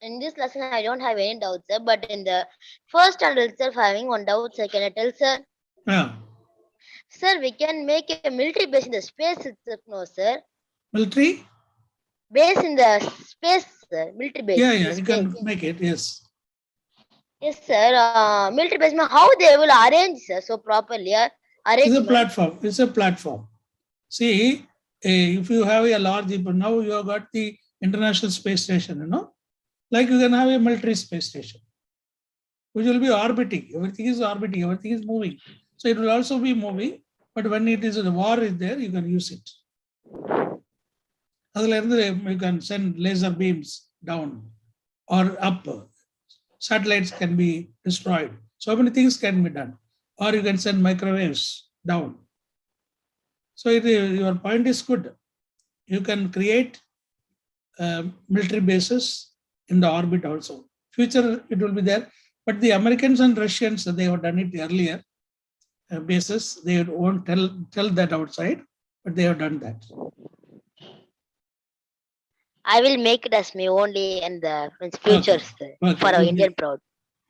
In this lesson, I don't have any doubts, sir. But in the first standard itself, having one doubt, sir. Can I tell, sir? Yeah. Sir, we can make a military base in the space itself, no, sir? Military? Base in the space, sir. Military base. Yeah, you can make it, yes. Yes, sir. Military base, how they will arrange, sir, so properly? It's a platform. It's a platform. See, if you have a large, now you have got the International Space Station, like you can have a military space station, which will be orbiting. Everything is orbiting, everything is moving. So it will also be moving, but when it is the war is there, you can use it. You can send laser beams down or up. Satellites can be destroyed. So many things can be done. Or you can send microwaves down. So your point is good. You can create military bases in the orbit also. Future it will be there, but the Americans and Russians, they have done it earlier. Bases, they won't tell that outside, but they have done that. I will make it as me only in the future, sir, for our Indian proud.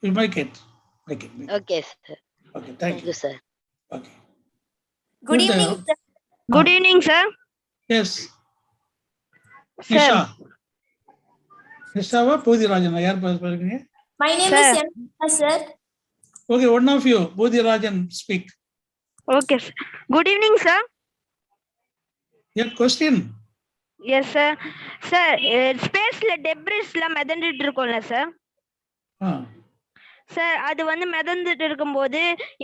You make it. Make it. Okay, sir. Okay, thank you, sir. Okay. Good evening, sir. Good evening, sir. Yes. Sir. Nisha, Budhirajan, yaar parikringa? My name Sir. is Yamina, sir. Okay, one of you, Budhirajan, speak. Okay, sir. Good evening, sir. Your question? Yes, sir. Sir, space la debris la மிதந்துட்டு இருக்கும்ல sir. Sir அது வந்து மிதந்துட்டு இருக்கும்போது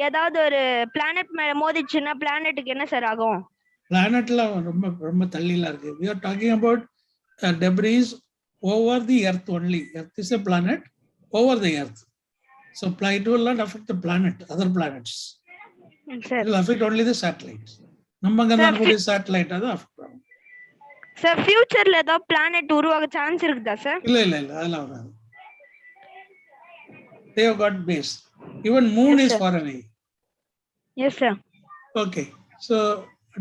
ஏதாவது ஒரு planet மேல மோதிச்சுன்னா பிளானட்டுக்கு என்ன sir ஆகும்? பிளானட்லாம் ரொம்ப ரொம்ப தள்ளிலாம் இருக்கு. We are talking about debris over the earth only. Earth is a planet over the earth. So it will not affect the planet, other planets. Sir. It will affect only the satellites. நம்ம satellite அது affect ஆகும். Sir ஃபியூச்சர்ல ஏதாவது planet உருவாக chance இருக்குதா sir? இல்ல அதெல்லாம் வராது. They have got base. Even moon is far away. Yes, sir. Okay. So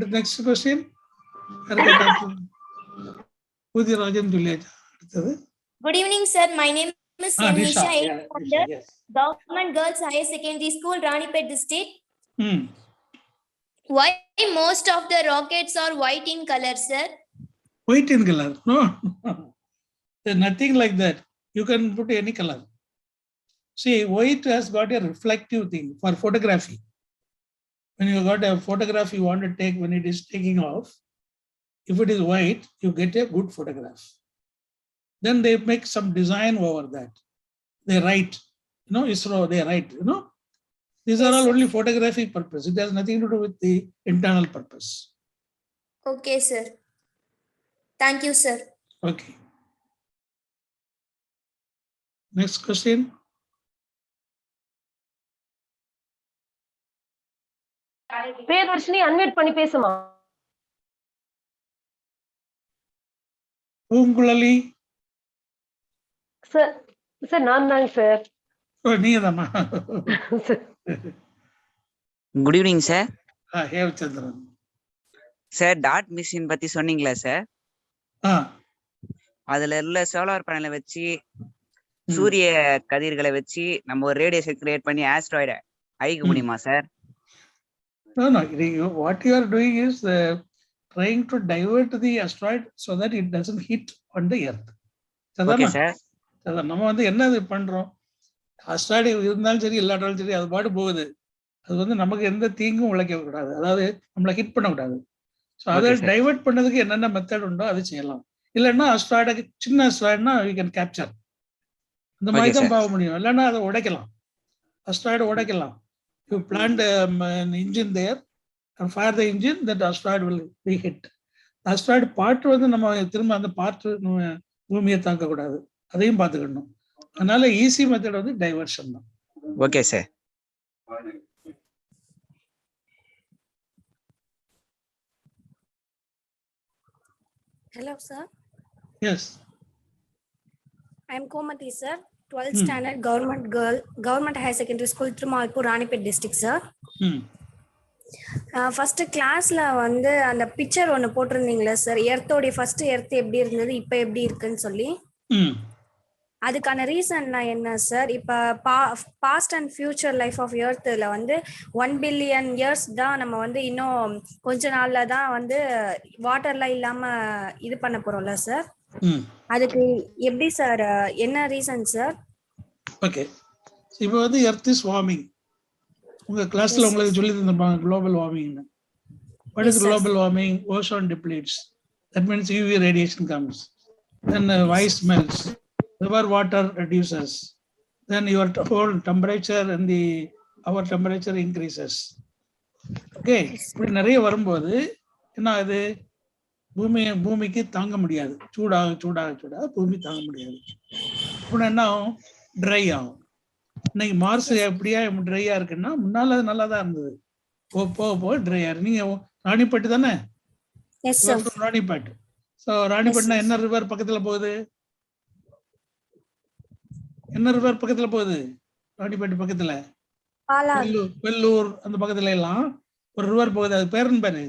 the next question. Budhirajan Juliaja. Good evening, sir. My name is Nisha. Yes. Government Girls Higher Secondary School, Ranipet District. Hmm. Why most of the rockets are white in color, sir? White in color? No. There's nothing like that. You can put any color. See, white has got a reflective thing for photography. When you got a photograph you want to take, when it is taking off, if it is white, you get a good photograph. Then they make some design over that. They write, ISRO, they write, These are all only photographic purpose. It has nothing to do with the internal purpose. Okay, sir. Thank you, sir. Okay. Next question. Priyadarshini unmute பண்ணி பேசுமா? Poonguzhali. Sir நான் தாங்க sir. நீங்கதாம்மா. Good evening sir. Hemachandran. Sir dot machine பத்தி சொன்னீங்களா sir? அதுல உள்ள solar பேனலை வச்சு சூரிய கதிர்களை வச்சு நம்ம ஒரு ரேடியேஷன் கிரியேட் பண்ணி ஆஸ்ட்ராய்ட அழிக்க முடியுமா sir? No. What you are doing is trying to divert the asteroid so that it doesn't hit on the earth. Okay, sir. நம்ம வந்து என்ன பண்றோம், அஸ்ட்ராய்டு இருந்தாலும் சரி இல்லாட்டாலும் சரி அது பாட்டு போகுது. அது வந்து நமக்கு எந்த தீங்கும் விளைக்க கூடாது, அதாவது நம்மளை ஹிட் பண்ணக்கூடாது. ஸோ அதை டைவெர்ட் பண்ணதுக்கு என்னென்ன மெத்தட் உண்டோ அது செய்யலாம். இல்லைன்னா அஸ்ட்ராய்டு சின்ன அஸ்ட்ராய்டுனா வி கேன் கேப்சர், அந்த மாதிரி தான் பார்க்க முடியும். இல்லைன்னா அதை உடைக்கலாம், asteroid உடைக்கலாம். You plant an engine there and fire the engine, that asteroid will be hit. Asteroid part வந்து நம்ம திரும்ப அந்த பார்ட் பூமியை தாக்க கூடாது, அதையும் பார்த்துக்கணும். அதனால ஈஸி மெத்தட் வந்து டைவர்ஷன் தான். Okay sir. Hello, sir. Yes. I am Komati, sir. 12th standard government higher secondary school Thirumalpur Ranipet district, sir. First கிளாஸ்ல வந்து அந்த பிக்சர் ஒன்று போட்டிருந்தீங்களா சார், எர்த்தோடைய ஃபர்ஸ்ட் எர்த் எப்படி இருந்தது இப்போ எப்படி இருக்குன்னு சொல்லி. அதுக்கான ரீசன்னா என்ன சார்? இப்போ past and future life of எர்த்தில் வந்து 1 பில்லியன் இயர்ஸ் தான் நம்ம வந்து இன்னும் கொஞ்ச நாள்ல தான் வந்து வாட்டர்லாம் இல்லாம இது பண்ண போறோம்ல சார். அதுக்கு எப்படி சார், என்ன ரீசன் சார்? ஓகே, இப்போ வந்து எர்த் இஸ் வார்மிங். உங்க கிளாஸ்ல உங்களுக்கு சொல்லி தந்திருப்பாங்க குளோபல் வார்மிங்னு. What is global warming? Ozone depletes, that means UV radiation comes, then ice melts, river water reduces, then your whole temperature and our temperature increases. Okay, இப்படி நிறைய வரும்போது என்ன ஆகுது, பூமிக்கு தாங்க முடியாது, சூடாக பூமி தாங்க முடியாது. அப்புறம் என்ன ஆகும், ட்ரை ஆகும். இன்னைக்கு மார்ஸ் எப்படியா ட்ரையா இருக்குன்னா முன்னால அது நல்லா தான் இருந்தது, போக ட்ரை ஆயிரு. நீங்க ராணிப்பேட்டு தானே? ராணிப்பேட்டு. ஸோ ராணிப்பேட்னா என்ன ரிவர் பக்கத்துல போகுது? என்ன ரிவர் பக்கத்துல போகுது? ராணிப்பேட்டு பக்கத்துல வெள்ளூர் அந்த பக்கத்துல எல்லாம் ஒரு ரிவர் போகுது, அது பேருன்னு பாரு,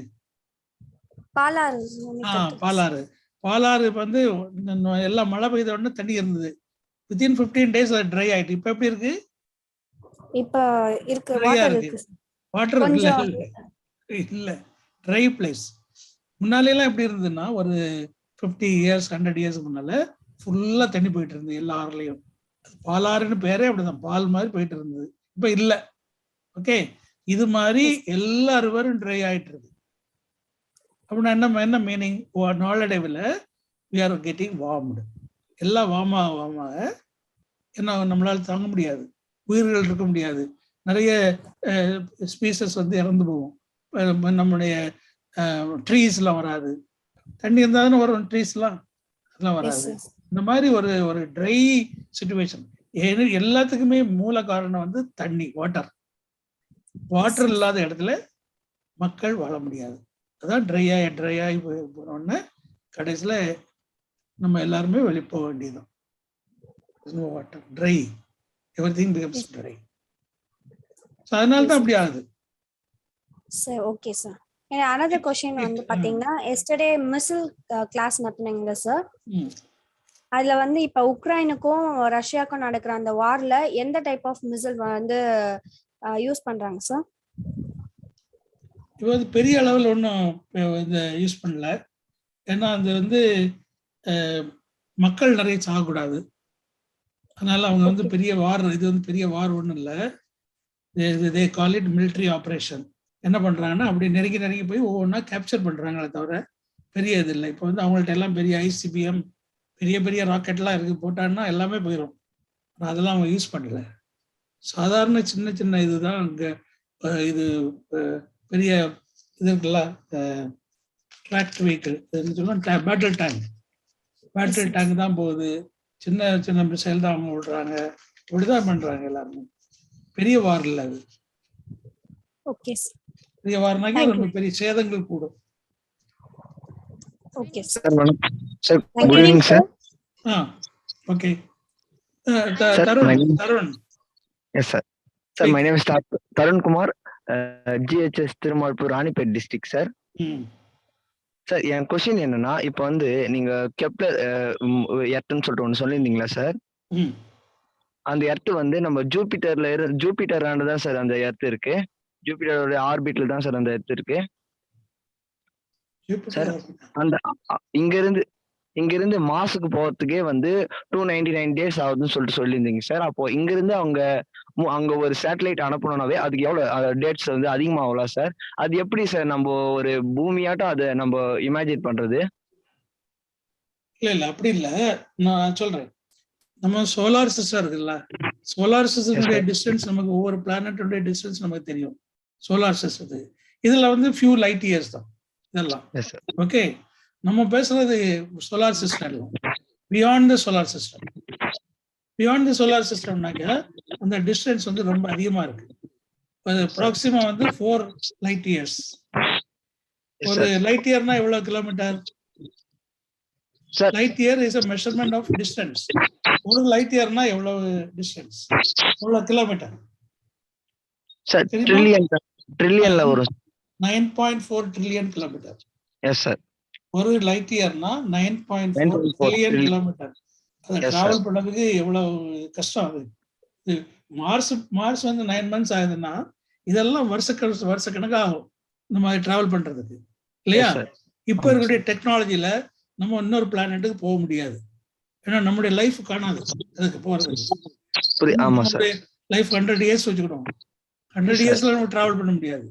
பாலாறு. பாலாறு வந்து எல்லாம் மழை பெய்த உடனே தண்ணி இருந்தது, within 15 days அது ட்ரை ஆயிட்டு. இப்ப எப்படி இருக்கு? இப்ப இருக்கு, வாட்டர் இல்ல, ட்ரை பிளேஸ். முன்னால எல்லாம் எப்படி இருந்ததுன்னா ஒரு 50 years 100 years முன்னால ஃபுல்லா தண்ணி போயிட்டு இருந்தது எல்லா ஆறுலயும். பாலாறுன்னு பேரே அப்படிதான், பால் மாதிரி போயிட்டு இருந்தது. இப்ப இல்ல. ஓகே, இது மாதிரி எல்லா ரிவரும் ட்ரை ஆயிட்டு இருக்கு. அப்படின்னா என்ன மீனிங்? நாளடைவில் we are getting warmed. எல்லாம் வாமாக என்ன நம்மளால தாங்க முடியாது, உயிர்கள் இருக்க முடியாது, நிறைய ஸ்பீசஸ் வந்து இறந்து போகும். நம்முடைய ட்ரீஸ்லாம் வராது, தண்ணி இருந்தால் தானே வரும் ட்ரீஸ்லாம், அதெல்லாம் வராது. இந்த மாதிரி ஒரு ட்ரை சுச்சுவேஷன். எல்லாத்துக்குமே மூல காரணம் வந்து தண்ணி, வாட்டர் இல்லாத இடத்துல மக்கள் வாழ முடியாது. அதான் ட்ரையாகி போனோடனே கடைசியில நம்ம எல்லாருமே வெளியே போக வேண்டியதுதான். Water try, everything becomes try. அதனால தான் அப்படி ஆகுது. Sir okay sir. another question வந்து பாத்தீங்கன்னா எஸ்டர்டே மிசைல் கிளாஸ் நடத்துனீங்க சார். அதுல வந்து இப்ப உக்ரைனுக்கும் ரஷ்யாவுக்கும் நடக்கிற அந்த வார்ல எந்த டைப் ஆஃப் மிசைல் வந்து யூஸ் பண்றாங்க சார்? இப்போ வந்து பெரிய அளவில் ஒன்றும் இந்த யூஸ் பண்ணல. ஏன்னா அது வந்து மக்கள் நிறைய சாகக்கூடாது. அதனால அவங்க வந்து பெரிய வார், இது வந்து பெரிய வார் ஒன்றும் இல்லை. தே கால் இட் மிலிட்ரி ஆப்ரேஷன். என்ன பண்றாங்கன்னா அப்படி நெருங்கி நெருங்கி போய் ஒவ்வொன்றா கேப்சர் பண்றாங்களே தவிர பெரிய இது இல்லை. இப்போ வந்து அவங்கள்ட்ட எல்லாம் பெரிய ஐசிபிஎம் பெரிய பெரிய ராக்கெட்லாம் இருக்கு, போட்டாங்கன்னா எல்லாமே போயிடும். அதெல்லாம் அவங்க யூஸ் பண்ணல. சாதாரண சின்ன சின்ன இதுதான் அங்கே இது பெரிய இது இருக்குல்ல, ட்ராக்ட் வெஹிக்கிள் பேட்டில் டேங்க் தான் போகுது. சின்ன சின்ன மிசைல் தான் அவங்க விடுறாங்க. இப்படிதான் பண்றாங்க எல்லாருமே. பெரிய வார் இல்லை அது. ஓகே பெரிய வார்னாக்கி ரொம்ப பெரிய சேதங்கள் கூடும். ஓகே சார் வணக்கம் sir. Good evening sir. Okay Tarun. Yes sir. Sir my name is Tarun Kumar, GHS Thirumalpur, Ranipet district sir. Sir N question என்னன்னா, இப்போ வந்து நீங்க கெப்லர் எர்த்துன்னு சொல்லிட்டு ஒன்று சொல்லியிருந்தீங்களா சார்? அந்த எர்த்து வந்து நம்ம ஜூபிட்டர் தான் சார் அந்த எர்த்து இருக்கு. ஜூபிட்டரோட ஆர்பிட்ல தான் சார் அந்த எர்த்து இருக்கு சார். அந்த இங்க இருந்து மாசுக்கு போறதுக்கே வந்து 299 days ஆகுதுன்னு சொல்லிட்டு சொல்லியிருந்தீங்க சார். அப்போ இங்க இருந்து அங்க ஒரு சேட்டலைட் அனுப்பணும்னாவே அதுக்கு எவ்வளவு டேட்ஸ் வந்து அதிகமாகல சார்? அது எப்படி சார் நம்ம ஒரு பூமியாட்டம் அதை நம்ம இமேஜின் பண்றது? இல்ல அப்படி இல்ல, நான் சொல்றேன். நம்ம சோலார் சிஸ்டம் இருக்குல்ல, சோலார் சிஸ்டத்துடைய டிஸ்டன்ஸ் நமக்கு ஒவ்வொரு பிளானட்டுடைய டிஸ்டன்ஸ் நமக்கு தெரியும். சோலார் சிஸ்டத்துக்கு இதுல வந்து ஃபியூ லைட் இயர்ஸ் தான் இதெல்லாம். ஓகே, நம்ம பேசுறது சோலார் சிஸ்டம் இல்லை, beyond the solar system. Beyond the solar சிஸ்டம்னாக்க அந்த டிஸ்டன்ஸ் வந்து ரொம்ப அதிகமா இருக்கு. ப்ராக்சிமா வந்து 4 light years. ஒரு லைட் இயர்னா எவ்வளவு kilometre? Light year is a measurement of distance. ஒரு லைட் இயர்னா எவ்வளவு டிஸ்டன்ஸ், எவ்வளவு கிலோமீட்டர்? சார் ட்ரில்லியன்ல வரும். 9.4 trillion கிலோமீட்டர். Yes sir. ஒரு லைட் இயர்னா 9.4 trillion கிலோமீட்டர். அதை டிராவல் பண்ணதுக்கு எவ்வளவு கஷ்டம் அது. மார்ஸ் வந்து 9 months ஆகுதுன்னா இதெல்லாம் வருஷக்கணக்காக ஆகும் இந்த மாதிரி டிராவல் பண்றதுக்கு, இல்லையா? இப்ப இருக்கக்கூடிய டெக்னாலஜில நம்ம இன்னொரு பிளானட்டுக்கு போக முடியாது. ஏன்னா நம்முடைய லைஃப் காணாது அதுக்கு போறதுக்கு. லைஃப் 100 years வச்சுக்கிட்டோம். 100 yearsல நம்ம டிராவல் பண்ண முடியாது.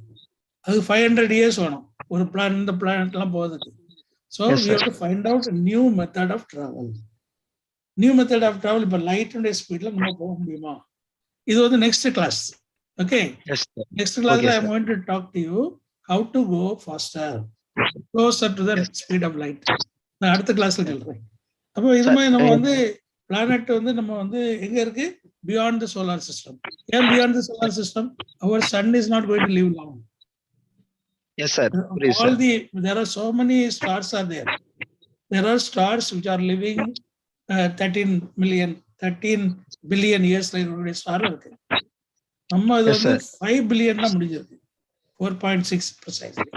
அது 500 years வேணும் ஒரு இந்த பிளானட்லாம் போகிறதுக்கு. So we have to find out a new method of travel. New method of travel. இப்போ லைட்டுடைய ஸ்பீட்ல நம்ம போக முடியுமா? இது வந்து நெக்ஸ்ட் கிளாஸ். ஓகே, நெக்ஸ்ட் கிளாஸ்ல I am going to talk to you have to go faster, closer to the speed of light. நான் அடுத்த கிளாஸ்ல சொல்றேன். அப்போ இது மாதிரி நம்ம வந்து பிளானட் வந்து நம்ம வந்து எங்க இருக்கு? Beyond the solar system. ஏன் beyond the solar system? Our sun is not going to live long. Yes sir. There are so many stars are there. There are stars which are living 13 billion years ல star இருக்கு. நம்ம இது வந்து 5 billion தான் முடிஞ்சிருக்கு. 4.6 precisely.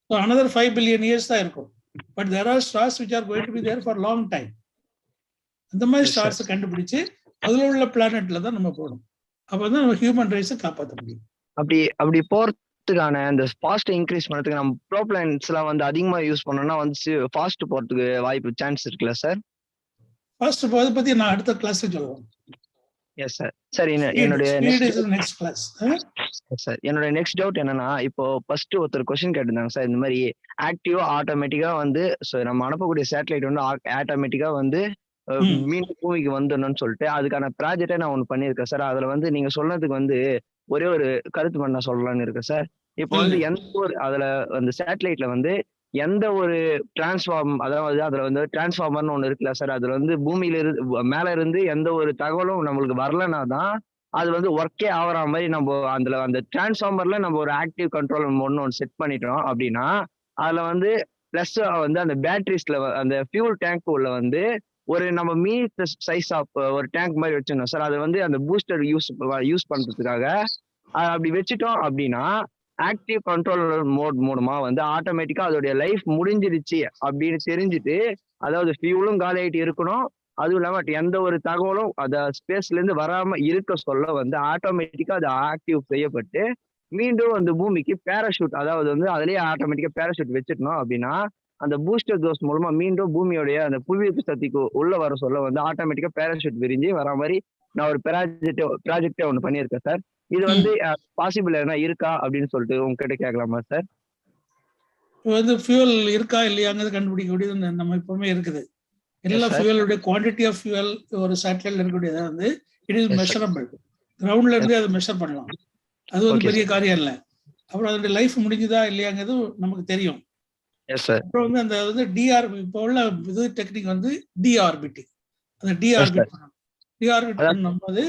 So another 5 billion years தான் இருக்கும். But there are stars which are going to be there for long time. அந்த மாதிரி ஸ்டார்ஸ் கண்டுபிடிச்சு அதுல உள்ள பிளானட்ல தான் நம்ம போகணும். அப்பதான் நம்ம ஹியூமன் ரைஸை காப்பாற்ற முடியும். அப்படி போறதுக்கான அந்த ஃபாஸ்ட் இன்க்ரீஸ் பண்ணதுக்கு நம்ம ப்ரோப்ளான்ஸ் எல்லாம் வந்து அதிகமா யூஸ் பண்ணோம்னா வந்து ஃபாஸ்ட் போறதுக்கு வாய்ப்பு சான்ஸ் இருக்குல்ல சார்? ஃபாஸ்ட் போறத பத்தி நான் அடுத்த கிளாஸ்ல சொல்றேன். Yes sir. சார் என்னுடைய நெக்ஸ்ட் கிளாஸ். சார் என்னோட நெக்ஸ்ட் டவுட் என்னன்னா, இப்போ ஃபர்ஸ்ட் ஒருத்தர் கொஸ்டின் கேட்டிருந்தாங்க சார், இந்த மாதிரி ஆக்டிவா ஆட்டோமேட்டிக்கா வந்து நம்ம அனுப்பக்கூடிய சேட்டலைட் வந்து ஆட்டோமேட்டிக்கா வந்து மீண்டும் பூமிக்கு வந்துடணும்னு சொல்லிட்டு அதுக்கான ப்ராஜெக்டை நான் ஒன்று பண்ணியிருக்கேன் சார். அதுல வந்து நீங்க சொன்னதுக்கு வந்து ஒரே ஒரு கருத்து பண்ண சொல்லலாம்னு இருக்கேன் சார். இப்போ வந்து அதுல அந்த சேட்டலைட்ல வந்து எந்த ஒரு அதாவது அதுல வந்து டிரான்ஸ்ஃபார்மர்னு ஒண்ணு இருக்குல்ல சார், அதுல வந்து பூமியில மேல இருந்து எந்த ஒரு தகவலும் நம்மளுக்கு வரலன்னா தான் அது வந்து ஒர்க்கே ஆகிற மாதிரி நம்ம அந்த டிரான்ஸ்ஃபார்மர்ல நம்ம ஒரு ஆக்டிவ் கண்ட்ரோல் ஒன்று செட் பண்ணிட்டோம் அப்படின்னா அதுல வந்து பிளஸ் வந்து அந்த பேட்டரிஸ்ல அந்த ஃபியூல் டேங்க் உள்ள வந்து ஒரு நம்ம சைஸ் ஆஃப் ஒரு டேங்க் மாதிரி வச்சிருந்தோம் சார். அது வந்து அந்த பூஸ்டர் யூஸ் பண்றதுக்காக அப்படி வச்சுட்டோம் அப்படின்னா ஆக்டிவ் கண்ட்ரோல் மோட் மூலமா வந்து ஆட்டோமேட்டிக்கா அதோடைய லைஃப் முடிஞ்சிருச்சு அப்படின்னு தெரிஞ்சுட்டு, அதாவது ஃபியூலும் காலி ஆகிட்டு இருக்கணும், அதுவும் இல்லாம எந்த ஒரு தகவலும் அத ஸ்பேஸ்ல இருந்து வராம இருக்க சொல்ல வந்து ஆட்டோமேட்டிக்கா அது ஆக்டிவ் செய்யப்பட்டு மீண்டும் அந்த பூமிக்கு பேராஷூட், அதாவது வந்து அதுலயே ஆட்டோமேட்டிக்கா பேராஷூட் வச்சிடணும் அப்படின்னா அந்த பூஸ்டர் டோஸ் மூலமா மீண்டும் பூமியோடைய அந்த புவியீர்ப்பு சக்திக்கு உள்ள வர சொல்ல வந்து ஆட்டோமேட்டிக்கா பேராஷூட் விரிஞ்சு வர மாதிரி நான் ஒரு ப்ராஜெக்டே ஒன்று பண்ணியிருக்கேன் சார். இது வந்து பாசிபிள் எதனா இருக்கா அப்படின்னு சொல்லிட்டு உங்ககிட்ட கேட்கலாமா சார்? வந்து ஃபியூல் இருக்கா இல்லையாங்கிறது கண்டுபிடிக்கக்கூடியது நம்ம எப்பவுமே இருக்குது. எல்லா ஃபியூலுடைய குவான்டிட்டி ஆஃப் ஃபியூல் ஒரு சேட்டலைட்ல இருக்கக்கூடியது வந்து இட் இஸ் மெஷரபிள். கிரவுண்ட்ல இருந்து அதை மெஷர் பண்ணலாம். அது வந்து பெரிய காரியம் இல்லை. அப்புறம் அதோட லைஃப் முடிஞ்சுதா இல்லையாங்கிறது நமக்கு தெரியும். அப்புறம் வந்து அந்த வந்து டிஆர்பி இப்போ உள்ள இது டெக்னிக் வந்து டிஆர்பிட்டிங். அந்த டிஆர்பிட் பண்ணணும். டிஆர்பிட் பண்ணும்போது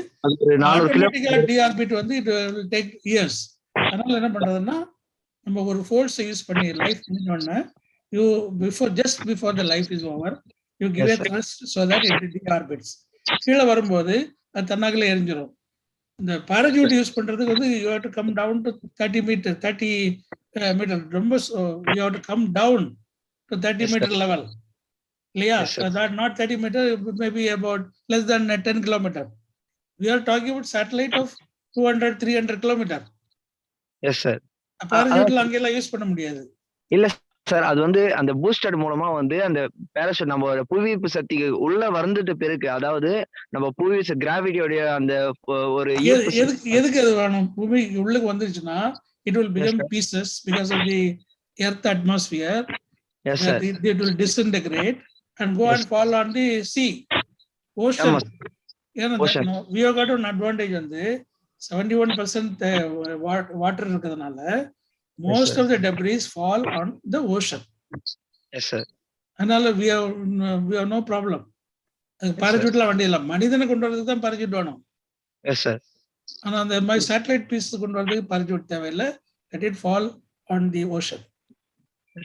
ஆட்டோமேட்டிக்கா டிஆர்பிட் வந்து இட் வில் டேக் இயர்ஸ். அதனால என்ன பண்றதுன்னா நம்ம ஒரு ஃபோர்ஸை யூஸ் பண்ணி லைஃப் முடிஞ்ச உடனே just before the life is over you give a thrust so that it deorbits. கீழே வரும்போது அது தன்னாகலே எரிஞ்சிடும். இந்த பாராசூட் யூஸ் பண்றதுக்கு வந்து you have to come down to 30 metre ரொம்ப you have to come down to 30 metre level இல்லையா? Not 30 metre, maybe about less than 10 kilometre. we are talking about satellite of 200-300 kilometre. Yes sir. பாராசூட்ல அங்கெல்லாம் use பண்ண முடியாது. இல்ல sir, அது வந்து அந்த பூஸ்டர் மூலமா வந்து அந்த பேராசூட் நம்ம புவியீர்ப்பு சக்திக்கு உள்ள வந்துட்டு பிறகு, அதாவது நம்ம புவி கிராவிட்டியோடைய அந்த ஒரு எதுக்கு அது வேணும்? பூமி உள்ளுக்கு வந்துருச்சுன்னா it will become pieces because of the earth atmosphere. It will disintegrate and go and fall on the sea, ocean. We have got an advantage வந்து 71% water இருக்கிறதுனால most of the debris fall on the ocean. Yes sir. அதனால we have no problem. பாராசூட்ல வண்டி இல்ல, மனிதனை கொண்டு வரதுக்கு தான் parachute வேணும். Yes sir. ஆனா அந்த மாதிரி சேட்டலைட் பீஸ் கொண்டு வரதுக்கு பாராசூட் தேவையில்லை. let it fall on the ocean.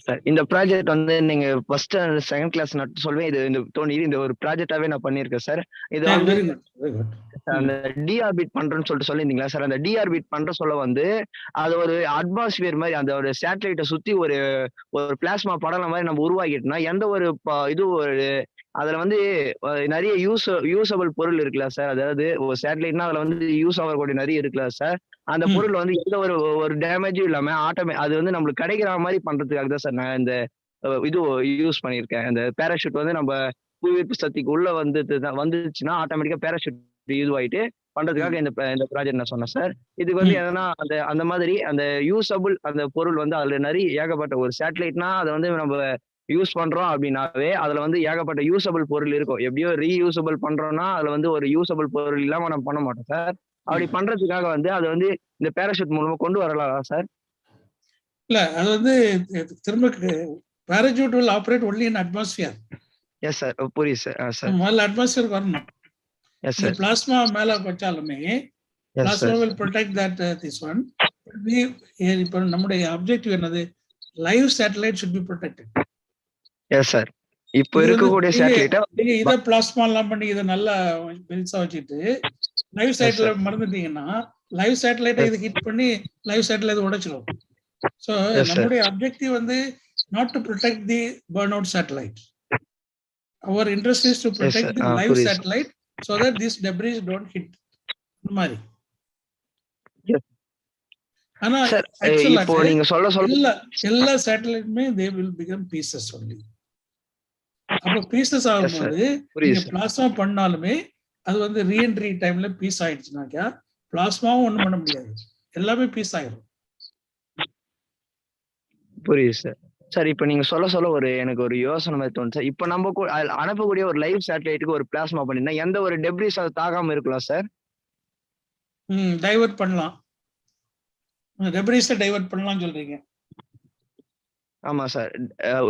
Sir, இந்த ப்ராஜெக்ட் வந்து நீங்க ஃபர்ஸ்ட் அண்ட் செகண்ட் கிளாஸ் நான் சொல்வேன், இது இந்த தோணி இந்த ஒரு ப்ராஜெக்டாவே நான் பண்ணியிருக்கேன் சார். இது வந்து அந்த டிஆர்பிட் பண்றேன்னு சொல்லியிருந்தீங்களா சார்? அந்த டிஆர்பிட் பண்ற சொல்ல வந்து அது ஒரு அட்மாஸ்பியர் மாதிரி அந்த ஒரு சேட்டலைட்டை சுத்தி ஒரு பிளாஸ்மா படலம் மாதிரி நம்ம உருவாக்கிட்டோம்னா எந்த ஒரு இது ஒரு அதுல வந்து நிறைய யூசபிள் பொருள் இருக்குல்ல சார்? அதாவது ஒரு சேட்டலைட்னா அதுல வந்து யூஸ் ஆகக்கூடிய நிறைய இருக்குல்ல சார்? அந்த பொருள் வந்து எந்த ஒரு டேமேஜும் இல்லாம அது வந்து நம்மளுக்கு கிடைக்கிற மாதிரி பண்றதுக்காக தான் சார் நான் இந்த இது யூஸ் பண்ணியிருக்கேன். அந்த பேராஷூட் வந்து நம்ம புவியீர்ப்பு சக்திக்கு உள்ள வந்துச்சுன்னா ஆட்டோமேட்டிக்கா பேராஷூட் இதுவாயிட்டு பண்றதுக்காக இந்த ப்ராஜெக்ட் நான் சொன்னேன் சார். இதுக்கு வந்து எதனா அந்த மாதிரி அந்த யூசபிள் அந்த பொருள் வந்து அதுல நிறைய ஏகப்பட்ட ஒரு சேட்டலைட்னா அதை வந்து நம்ம யூஸ் பண்றோம் அப்படின்னாவே அதுல வந்து ஏகப்பட்ட யூசபிள் பொருள் இருக்கும். எப்படியோ ரீயூசபிள் பண்றோம்னா அதுல வந்து ஒரு யூசபிள் பொருள் இல்லாம நம்ம பண்ண மாட்டோம் சார். அப்படி பண்றதுக்காக வந்து அது வந்து இந்த பேராசூட் மூலமா கொண்டு வரலாம் சார்? இல்ல, அது வந்து திரும்ப parachute will operate only in atmosphere. Yes sir, புரியுது சார். சார் முதல்ல அட்மாஸ்பியர் வரணும். Yes sir. பிளாஸ்மா மேல வச்சாலுமே plasma will protect that this one. இப்போ நம்முடைய ஆப்ஜெக்டிவ் என்னது? Live satellite should be protected. Yes sir. இப்போ இருக்கக்கூடிய சேட்டலைட் இத பிளாஸ்மா எல்லாம் பண்ணி இத நல்லா பெருசா வச்சிட்டு லைவ் சேட்டலைட் மறந்துட்டீங்கன்னா லைவ் சேட்டலைட்டை இது ஹிட் பண்ணி லைவ் சேட்டலைட் உடைச்சிடும். சோ நம்முடைய ஆப்ஜெக்டிவ் வந்து not to protect the burnout satellite. Our interest is to protect the live satellite so that these debris don't hit the மாதிரி. ஆனா இப்போ நீங்க சொல்ல எல்லா சேட்டலைட்டுமே they will become pieces only. அப்ப பீசஸ் ஆகும்போது நீங்க பிளாஸ்மா பண்ணாலுமே அது வந்து ரீஎன்ட்ரி டைம்ல பீஸ் ஆயிடுச்சுனாக்கா பிளாஸ்மாவும் ஒண்ணும் பண்ண முடியாது, எல்லாமே பீஸ் ஆயிடும். புரியுது சார். சார், இப்போ நீங்க சொல்ல ஒரு எனக்கு ஒரு யோசனை மாதிரி தோணுது சார். இப்போ நம்ம அனுப்பக்கூடிய ஒரு லைவ் சேட்டலைட்டுக்கு ஒரு பிளாஸ்மா பண்ணினா எந்த ஒரு டெப்ரிஸ் அது தாகாம இருக்கலாம் சார்? டைவர்ட் பண்ணலாம், டெப்ரிஸை டைவர்ட் பண்ணலாம் சொல்றீங்க? ஆமா சார்.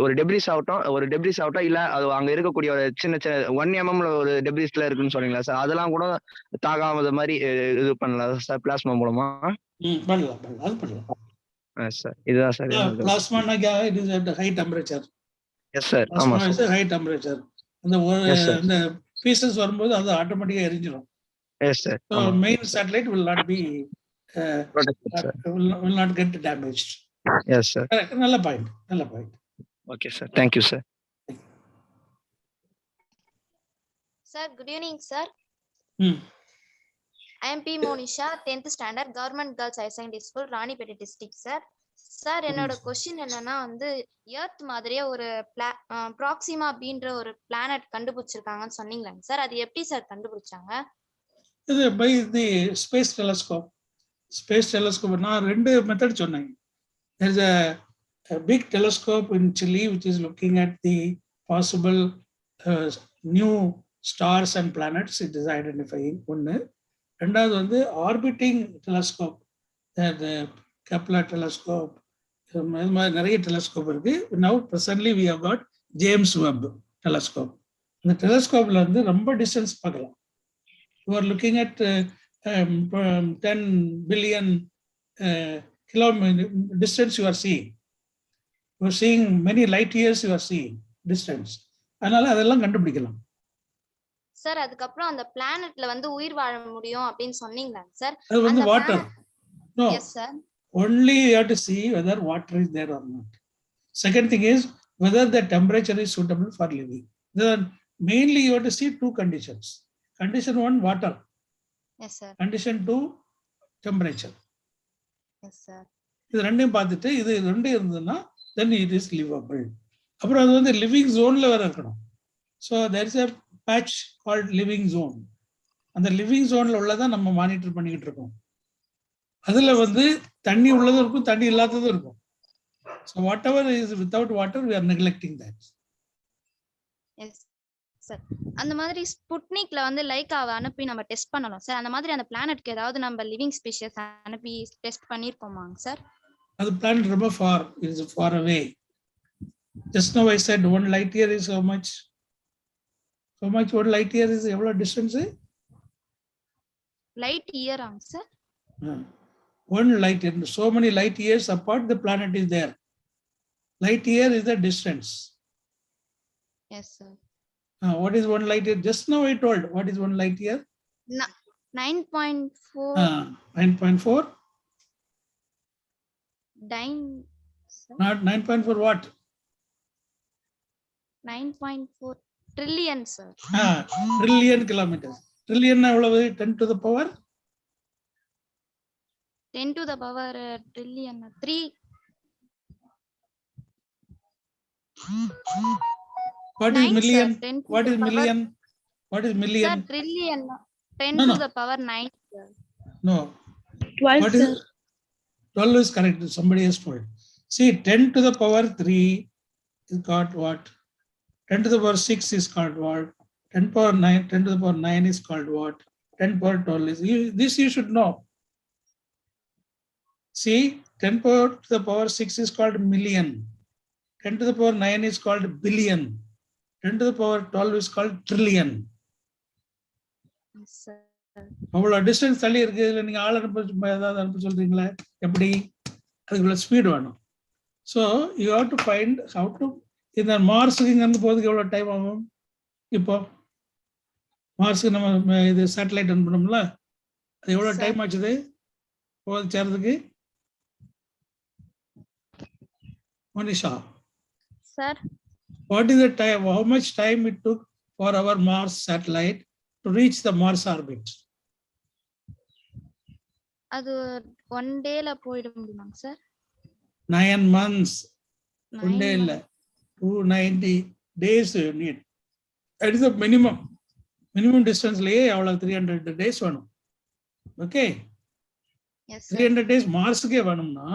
ஒரு டெப்ரிஸ் ஆகட்டும் இல்ல அது அங்க இருக்கக்கூடிய ஒரு சின்ன 1 mm ஒரு டெப்ரிஸ்ல இருக்குன்னு சொல்றீங்களா சார்? அதெல்லாம் கூட தாகாத மாதிரி இது பண்ணலாம் சார் பிளாஸ்மா மூலமா? பண்ணலாம். சார், இதுதான் சார். பிளாஸ்மானா it is at high temperature. Yes sir. ஆமா சார். high temperature. அந்த பீசஸ் வரும்போது அது ஆட்டோமேட்டிக்கா எரிஞ்சிடும். Yes sir. So main satellite will not be will not get damaged. Yes sir. நல்ல point. Okay sir, thank you sir. Sir, good evening sir. I am P Monisha, 10th standard, Government Girls Higher Secondary School, Ranipet district sir. Sir என்னோட question என்னன்னா வந்து earth மாதிரியே ஒரு Proxima அப்படின்ற ஒரு planet கண்டுபிடிச்சிருக்காங்கன்னு சொன்னீங்களாங்க sir, அது எப்படி சார் கண்டுபிடிச்சாங்க? இது by the space telescope. Space telescope நான் 2 மெத்தட் சொன்னேன். there is a big telescope in Chile which is looking at the possible new stars and planets. It is identifying one. ரெண்டாவது வந்து orbiting telescope, Kepler telescope, இது மாதிரி நிறைய telescope இருக்கு. Now presently we have got James Webb telescope. இந்த டெலஸ்கோப்ல வந்து ரொம்ப டிஸ்டன்ஸ் பார்க்கலாம். You are looking at 10 billion kilometer distance you are seeing. You are seeing many light years you are seeing distance. அதனால அதெல்லாம் கண்டுபிடிக்கலாம். சார் அதுக்கப்புறம் அந்த பிளானட்ல வந்து உயிர் வாழ முடியும் அப்படின்னு சொன்னீங்களா சார்? அது வந்து water. No. Yes sir. Only you have to see whether water is there or not. Second thing is whether the temperature is suitable for living. Then mainly you have to see 2 conditions. Condition 1, water. Yes sir. Condition 2, temperature. Yes sir. இது ரெண்டையும் பார்த்துட்டு இது ரெண்டும் இருந்ததுன்னா then it is livable. அப்புறம் அது வந்து living ஜோன்ல வேற இருக்கணும். So there is a patch called living zone. அந்த லிவிங் ஜோன்ல உள்ளதான் நம்ம மானிட்டர் பண்ணிக்கிட்டு இருக்கோம். அதுல வந்து தண்ணி உள்ளதும் இருக்கும், தண்ணி இல்லாததும் இருக்கும். So whatever is without water we are neglecting that. Yes sir. அந்த மாதிரி ஸ்புட்னிக்ல வந்து லைக்காவை அனுப்பி நம்ம டெஸ்ட் பண்ணலாம் சார். அந்த மாதிரி அந்த பிளானட்க்கு ஏதாவது நம்ம லிவிங் ஸ்பீஷியஸ் அனுப்பி டெஸ்ட் பண்ணிருக்கோமாங்க சார்? அது பிளானட் ரொம்ப for, it is far away. Just now I said 1 light year is how much? How much 1 light year is எவ்வளவு distance? Light year ஆங்க sir? 1 light year. So many light years apart the planet is there. Light year is the distance. Yes sir. What is 1 light year? Just now I told what is 1 light year? 9.4. 9.4. Not 9.4 what? 9.4 trillion sir. Trillion kilometers. Trillion எவ்வளவு? 10 to the power? 10 to the power trillion 3. What is million? What is million? What is million? Sir trillion 10 No, to no. the power 9 sir. No. 12 What is sir. 12 is correct. Somebody has told. See, 10 to the power 3 is called what? 10 to the power 6 is called what? 10 power 9, 10 to the power 9 is called what? 10 power 12 is, this you should know. See, 10 power to the power 6 is called million. 10 to the power 9 is called billion. 10 to the power 12 is called trillion. Yes sir. அவ்வளோ distance தள்ளி இருக்கு. இதில் நீங்கள் ஆள் அனுப்ப ஏதாவது அனுப்ப சொல்றீங்களா? எப்படி? அதுக்குள்ள ஸ்பீடு வேணும். So you have to find how to, இந்த மார்ஸுக்கு இங்கேருந்து போகிறதுக்கு எவ்வளோ டைம் ஆகும்? இப்போ மார்ஸுக்கு நம்ம இது சேட்டலைட் அனுப்பணும்ல, அது எவ்வளோ டைம் ஆச்சுது போகிறது சேர்றதுக்கு? Manisha, Sir, what is the time, how much time it took for our Mars satellite to reach the Mars orbit? அது 1 டேல போயிட முடியுமாங்க சார்? 9 months. 1 day இல்ல, 290 days you need. That is the minimum. Minimum distance லயே அவ்வளவு 300 days வேணும். Okay? Yes sir. 300 days மார்ஸ்க்கே வேணும்னா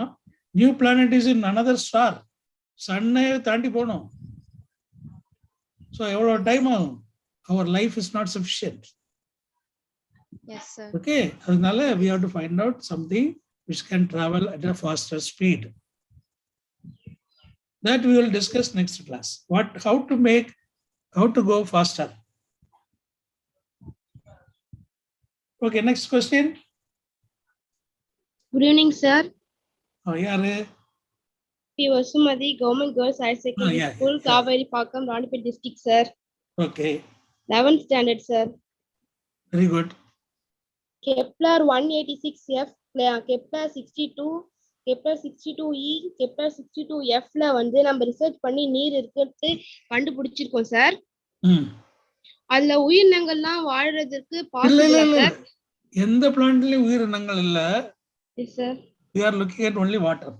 new planet is in another star. சன்னை தாண்டி போகணும். So எவ்வளவு டைம் ஆகும்? Our life is not sufficient. Yes sir. Okay, அதனால we have to find out something which can travel at a faster speed. That we will discuss next class. How to go faster. Okay, next question. Good evening, sir. யாரு? P. Vasumati, Government Girls Higher Secondary yeah, School, yeah. Kaveri Pakam, Ranipet District, sir. Okay, 11th standard, sir. very good. Kepler 186F, Kepler 62, Kepler 62E, Kepler 62F ல வந்து நம்ம research பண்ணி நீர் இருக்கிறது கண்டுபிடிச்சிருக்கோம் sir. அதுல உயிரினங்கள்லாம் வாழறதுக்கு இல்ல பாசிபிளா இல்ல சார்? எந்த பிளான்ட்லயும் உயிரினங்கள் இல்ல. Yes sir. We are looking at only water.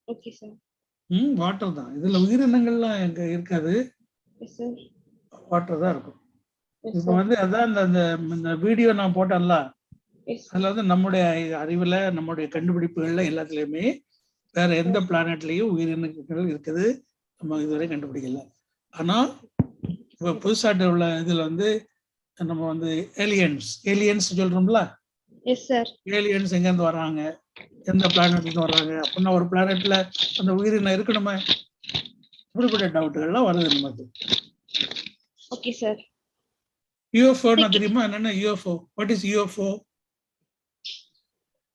Okay, sir. Water தான். இதுல உயிரினங்கள்லாம் எங்க இருக்காது, Yes, sir. வாட்டர் தான் இருக்கும். Yes, இப்போ sir. வந்து அதான் இந்த வீடியோ நான் போட்டேன்ல, Yes. அதுல வந்து நம்முடைய அறிவுல, நம்முடைய கண்டுபிடிப்புகள்ல எல்லாத்துலயுமே வேற எந்த பிளானட்லயும் உயிரினங்கள் இருக்குது நம்ம இதுவரை கண்டுபிடிக்கல. ஆனா இப்போ புதுசாட்டு உள்ள இதுல வந்து நம்ம வந்து ஏலியன்ஸ் சொல்றோம்ல, Yes, sir. ஏலியன்ஸ் எங்க இருந்து வர்றாங்க, எந்த பிளானட்ல இருந்து வர்றாங்க அப்படின்னா ஒரு பிளானட்ல அந்த உயிரினம் இருக்கணுமே, இப்படிப்பட்ட டவுட்டுகள்லாம் வருது நமக்கு. Okay, sir. யூஎஃப்ஓ தெரியுமா? என்னென்ன யூஎஃப்ஓ? What is UFO?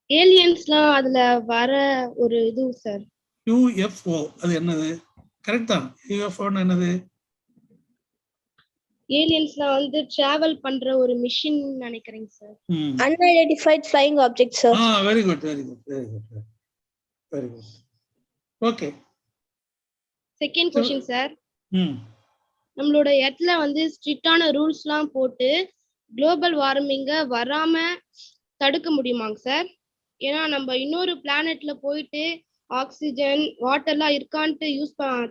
ஏலியன்ஸ்லாம் அதுல வர ஒரு இது சார். யூஎஃப்ஓ அது என்னது? கரெக்ட் தான். யூஎஃப்ஓன்னு என்னது? ஏலியன்ஸ்லாம் வந்து டிராவல் பண்ற ஒரு மிஷின் நினைக்கிறேங்க sir. Unidentified flying objects, sir. Very good. Okay. Second question sir. ம் நம்மளோட எர்த்ல வந்து ஸ்ட்ரிக்டான ரூல்ஸ்லாம் போட்டு குளோபல் வார்மிங்க வராம தடுக்க முடியுமாங்க சார்? ஏன்னா நம்ம இன்னொரு பிளானட்ல போயிட்டு ஆக்சிஜன் வாட்டர்லாம் இருக்கான்ட்டு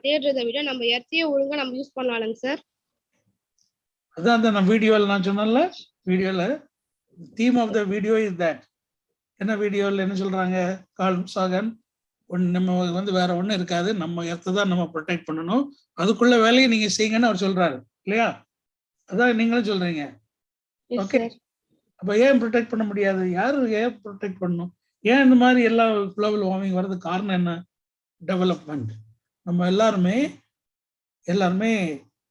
தேடுறதை விட நம்ம எர்த்தையே ஒழுங்கா நம்ம யூஸ் பண்ணலாம்ங்க சார். அதான் நான் வீடியோவில் நான் சொன்னேன்ல, வீடியோவில் theme of the video is that. என்ன வீடியோவில் என்ன சொல்றாங்க? கார்ல் சாகன் நம்ம வந்து வேற ஒன்றும் இருக்காது, நம்ம எர்த்தை தான் நம்ம ப்ரொடெக்ட் பண்ணணும், அதுக்குள்ள வேலையை நீங்க செய்யுங்கன்னு அவர் சொல்றாரு இல்லையா? அதான் நீங்களும் சொல்றீங்க. ஓகே. அப்ப ஏன் ப்ரொடெக்ட் பண்ண முடியாது? யாரு ஏன் ப்ரொடெக்ட் பண்ணணும்? ஏன் இந்த மாதிரி எல்லா குளோபல் வார்மிங் வர்றதுக்கு காரணம் என்ன? டெவலப்மெண்ட். நம்ம எல்லாருமே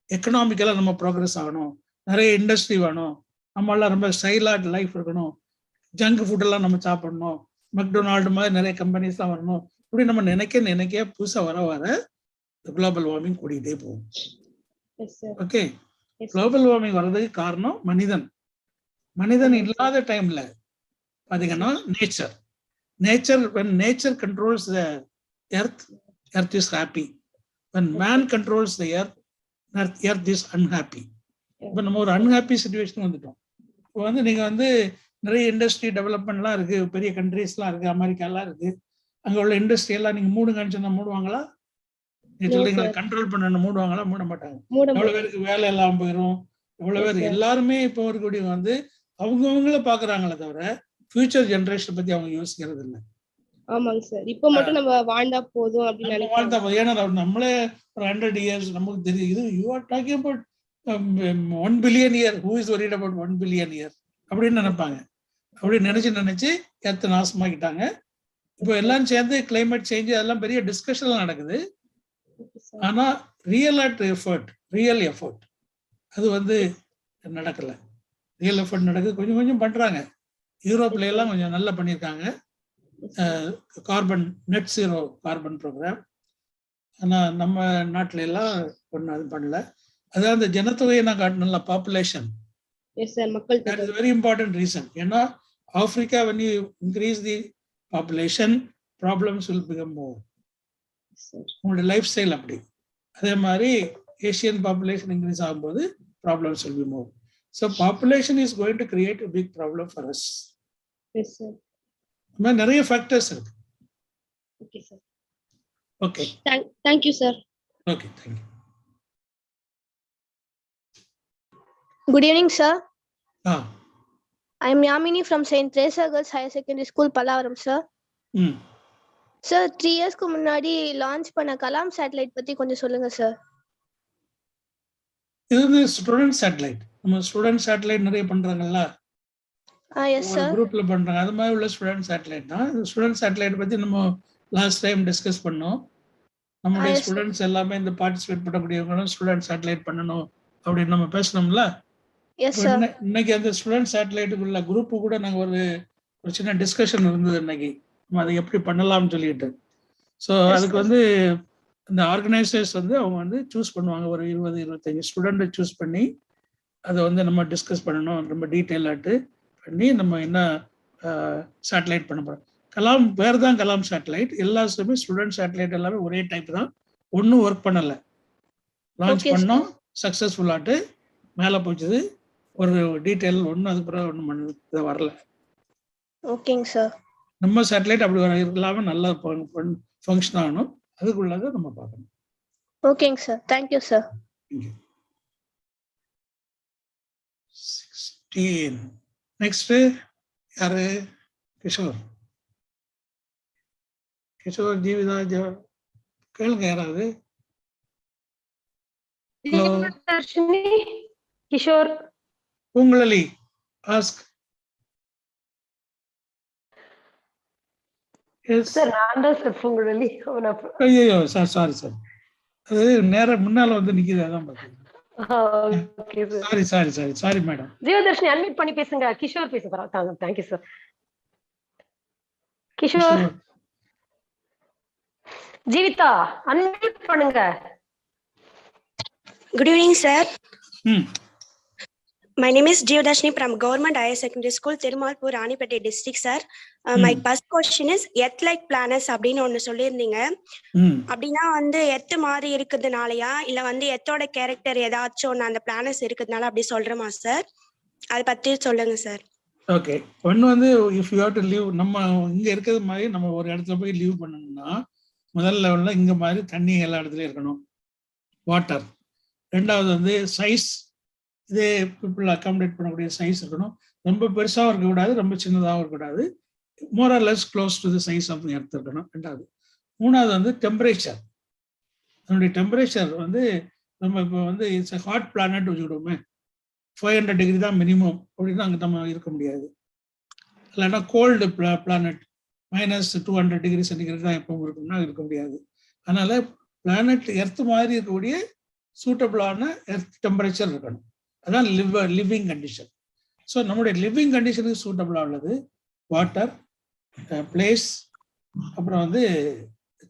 எக்கனாமிக்கலாக நம்ம ப்ரோக்ரஸ் ஆகணும், நிறைய இண்டஸ்ட்ரி வேணும், நம்மளாம் ரொம்ப ஸ்டைலாக லைஃப் இருக்கணும், ஜங்க் ஃபுட்டெல்லாம் நம்ம சாப்பிடணும், மெக்டொனால்டு மாதிரி நிறைய கம்பெனிஸ்லாம் வரணும். இப்படி நம்ம நினைக்க புதுசாக வர குளோபல் வார்மிங் கூடிக்கிட்டே போகும். ஓகே. குளோபல் வார்மிங் வர்றதுக்கு காரணம் மனிதன் இல்லாத டைம்ல பாத்தீங்கன்னா nature when nature controls the earth is happy. When man controls the earth is unhappy. இப்போ நம்ம ஒரு அன்ஹாப்பி சிச்சுவேஷன் வந்துட்டோம். இப்போ வந்து நீங்க வந்து நிறைய இண்டஸ்ட்ரி டெவலப்மெண்ட்லாம் இருக்கு, பெரிய கண்ட்ரீஸ்லாம் இருக்கு, அமெரிக்காலாம் இருக்கு. அங்க உள்ள இண்டஸ்ட்ரி எல்லாம் நீங்க மூடுங்கன்னு சொன்னா மூடுவாங்களா? நீங்க சொல்றீங்களா கண்ட்ரோல் பண்ணணும், மூடுவாங்களா? மூட மாட்டாங்க. எவ்வளவு பேருக்கு வேலை எல்லாம் போயிடும், எவ்வளவு பேர் எல்லாருமே இப்போ இருக்கக்கூடிய வந்து அவங்கவுங்கள பாக்குறாங்களே தவிர ஃபியூச்சர் ஜெனரேஷன் பத்தி அவங்க யோசிக்கிறது இல்லை. ஆமாங்க சார். இப்போ மட்டும் நம்ம வாழ்ந்தா போதும் அப்படின்னு நினைக்கிறாங்க. ஏன்னா நம்மளே ஒரு 100 years நமக்கு தெரியுது. You are talking about 1 billion year. Who is worried about 1 billion year அப்படின்னு நினைப்பாங்க. அப்படி நினைச்சு எர்த் நாசமாக்கிட்டாங்க. இப்போ எல்லாம் சேர்ந்து கிளைமேட் சேஞ்ச் அதெல்லாம் பெரிய டிஸ்கஷன் நடக்குது. ஆனா ரியல் எஃபர்ட் அது வந்து நடக்கல. ரியல் எஃபர்ட் நடக்குது, கொஞ்சம் பண்றாங்க. யூரோப்ல எல்லாம் கொஞ்சம் நல்லா பண்ணியிருக்காங்க நெட் ஜீரோ கார்பன் ப்ரோக்ராம். ஆனா நம்ம நாட்டுல எல்லாம் ஒன்றும் அது பண்ணல. அதாவது அந்த ஜனத்தொகையை நான் காட்டணும்ல, population. That is a very important reason. ஏன்னா Africa when you increase the population, problems will become more. உங்களுடைய லைஃப் ஸ்டைல் அப்படி. அதே மாதிரி ஏசியன் பாப்புலேஷன் இன்க்ரீஸ் ஆகும்போது problems will be more. So population is going to create a big problem for us. Yes, sir. நிறைய factors இருக்கு. Okay, sir. Okay. Thank you, sir. Okay, thank you. Good evening, sir. I am Yamini from St. Teresa Girls Higher Secondary School, Pallavaram, sir. Sir, 3 years முன்னாடி launch பண்ண Kalam satellite பத்தி கொஞ்சம் சொல்லுங்க sir. இது student satellite. நம்ம student satellite நிறைய பண்றாங்கல்ல, yes sir, குரூப்ல பண்றாங்க. அது மாதிரி உள்ள ஸ்டூடெண்ட் சேட்டலைட் தான். ஸ்டூடெண்ட் சேட்டலைட் பத்தி நம்ம லாஸ்ட் டைம் டிஸ்கஸ் பண்ணோம். நம்முடைய ஸ்டூடெண்ட்ஸ் எல்லாமே இந்த பார்ட்டிசிபேட் பண்ணக்கூடியவங்களும் ஸ்டூடெண்ட் சேட்டலைட் பண்ணணும் அப்படின்னு நம்ம பேசணும்ல. இன்னைக்கு அந்த ஸ்டூடெண்ட் சேட்டலைட்டுக்குள்ள குரூப்பு கூட நாங்கள் ஒரு சின்ன டிஸ்கஷன் இருந்தது இன்னைக்கு, நம்ம அதை எப்படி பண்ணலாம்னு சொல்லிட்டு. ஸோ அதுக்கு வந்து இந்த ஆர்கனைசர்ஸ் வந்து அவங்க வந்து சூஸ் பண்ணுவாங்க. ஒரு 20-25 ஸ்டூடெண்ட்டை சூஸ் பண்ணி அதை வந்து நம்ம டிஸ்கஸ் பண்ணணும். ரொம்ப டீட்டெயிலாட்டு பண்ணி நம்ம என்ன சேட்டலைட் பண்ண போகிறோம். கலாம் பேர் தான் கலாம் சேட்டலைட். எல்லாருமே ஸ்டூடெண்ட் சேட்டலைட் எல்லாமே ஒரே டைப் தான். ஒன்றும் ஒர்க் பண்ணலை. லான்ச் பண்ணோம், சக்ஸஸ்ஃபுல்லாட்டு மேலே போச்சுது. ஒரு டீட்டெயில் ஒன்றும் அதுக்கு பிறகு ஒன்றும் பண்ண வரல. ஓகேங்க சார். நம்ம சேட்டலைட் அப்படி இல்லாமல் நல்லா ஃபங்க்ஷன் ஆகணும். அதுக்குள்ளதை நம்ம பார்க்கணும். ஓகேங்க சார். Thank you sir. 16. நெக்ஸ்ட் யாரு? கிஷோர். கிஷோர், ஜீவிதா, கேளுங்க யாராவது. Hello Dharshini, Kishore, Poonguzhali, ask. Sir நான் தான் சார் பூங்குழலி. ஐயோ சார், சாரி சார், அது நேரம் முன்னால வந்து நிக்குது, அதான் பார்த்தேன். Sorry madam. ஜீவதர்ஷினி அன்மியூட் பண்ணி பேசுங்க. கிஷோர் பேச போறாங்க. Thank you sir. Kishore, Jeevitha unmute பண்ணுங்க. Good evening, sir. Hmm. My name is Jivadashini from Government Higher Secondary School, Thirumalpur, Ranipet district, sir. My first question is Earth-like planets அப்படின்னு ஒன்னு சொல்லியிருந்தீங்க. அப்படின்னா வந்து எர்த் மாதிரி இருக்கிறதுனாலயா இல்ல வந்து எர்த்தோட கேரக்டர் ஏதாச்சும் ஒன்று அந்த பிளானட்ஸ் இருக்கிறதுனால அப்படி சொல்றோமா சார்? அதை பத்தி சொல்லுங்க சார். ஓகே, ஒன்று வந்து if you have to leave, நம்ம இங்கே இருக்கிறது மாதிரி நம்ம ஒரு இடத்துல போய் லீவ் பண்ணணும்னா முதல் லெவலில் இங்கே மாதிரி தண்ணி எல்லா இடத்துலையும் இருக்கணும், வாட்டர். ரெண்டாவது வந்து சைஸ், இதே பீப்புள் அக்காமடேட் பண்ணக்கூடிய சைஸ் இருக்கணும். ரொம்ப பெருசாகவும் இருக்கக்கூடாது, ரொம்ப சின்னதாகவும் இருக்கக்கூடாது. More or less close to the size of the earth இருக்கணும். ரெண்டாவது. மூணாவது வந்து டெம்பரேச்சர். அதனுடைய டெம்பரேச்சர் வந்து நம்ம இப்போ வந்து இட்ஸ் எ ஹாட் பிளானட் வச்சுக்கிடுவோமே, 500 டிகிரி தான் மினிமம், அப்படின்னா அங்கே நம்ம இருக்க முடியாது. இல்லைன்னா கோல்டு பிளானட் -200 டிகிரி சென்டிகிரேட் தான் எப்பவும் இருக்கும்னா இருக்க முடியாது. அதனால பிளானட் எர்த் மாதிரி இருக்கக்கூடிய சூட்டபிளான எர்த் டெம்பரேச்சர் இருக்கணும். அதான் லிவிங் கண்டிஷன். ஸோ நம்முடைய லிவிங் கண்டிஷனுக்கு சூட்டபிளாக உள்ளது வாட்டர், பிளேஸ், அப்புறம் வந்து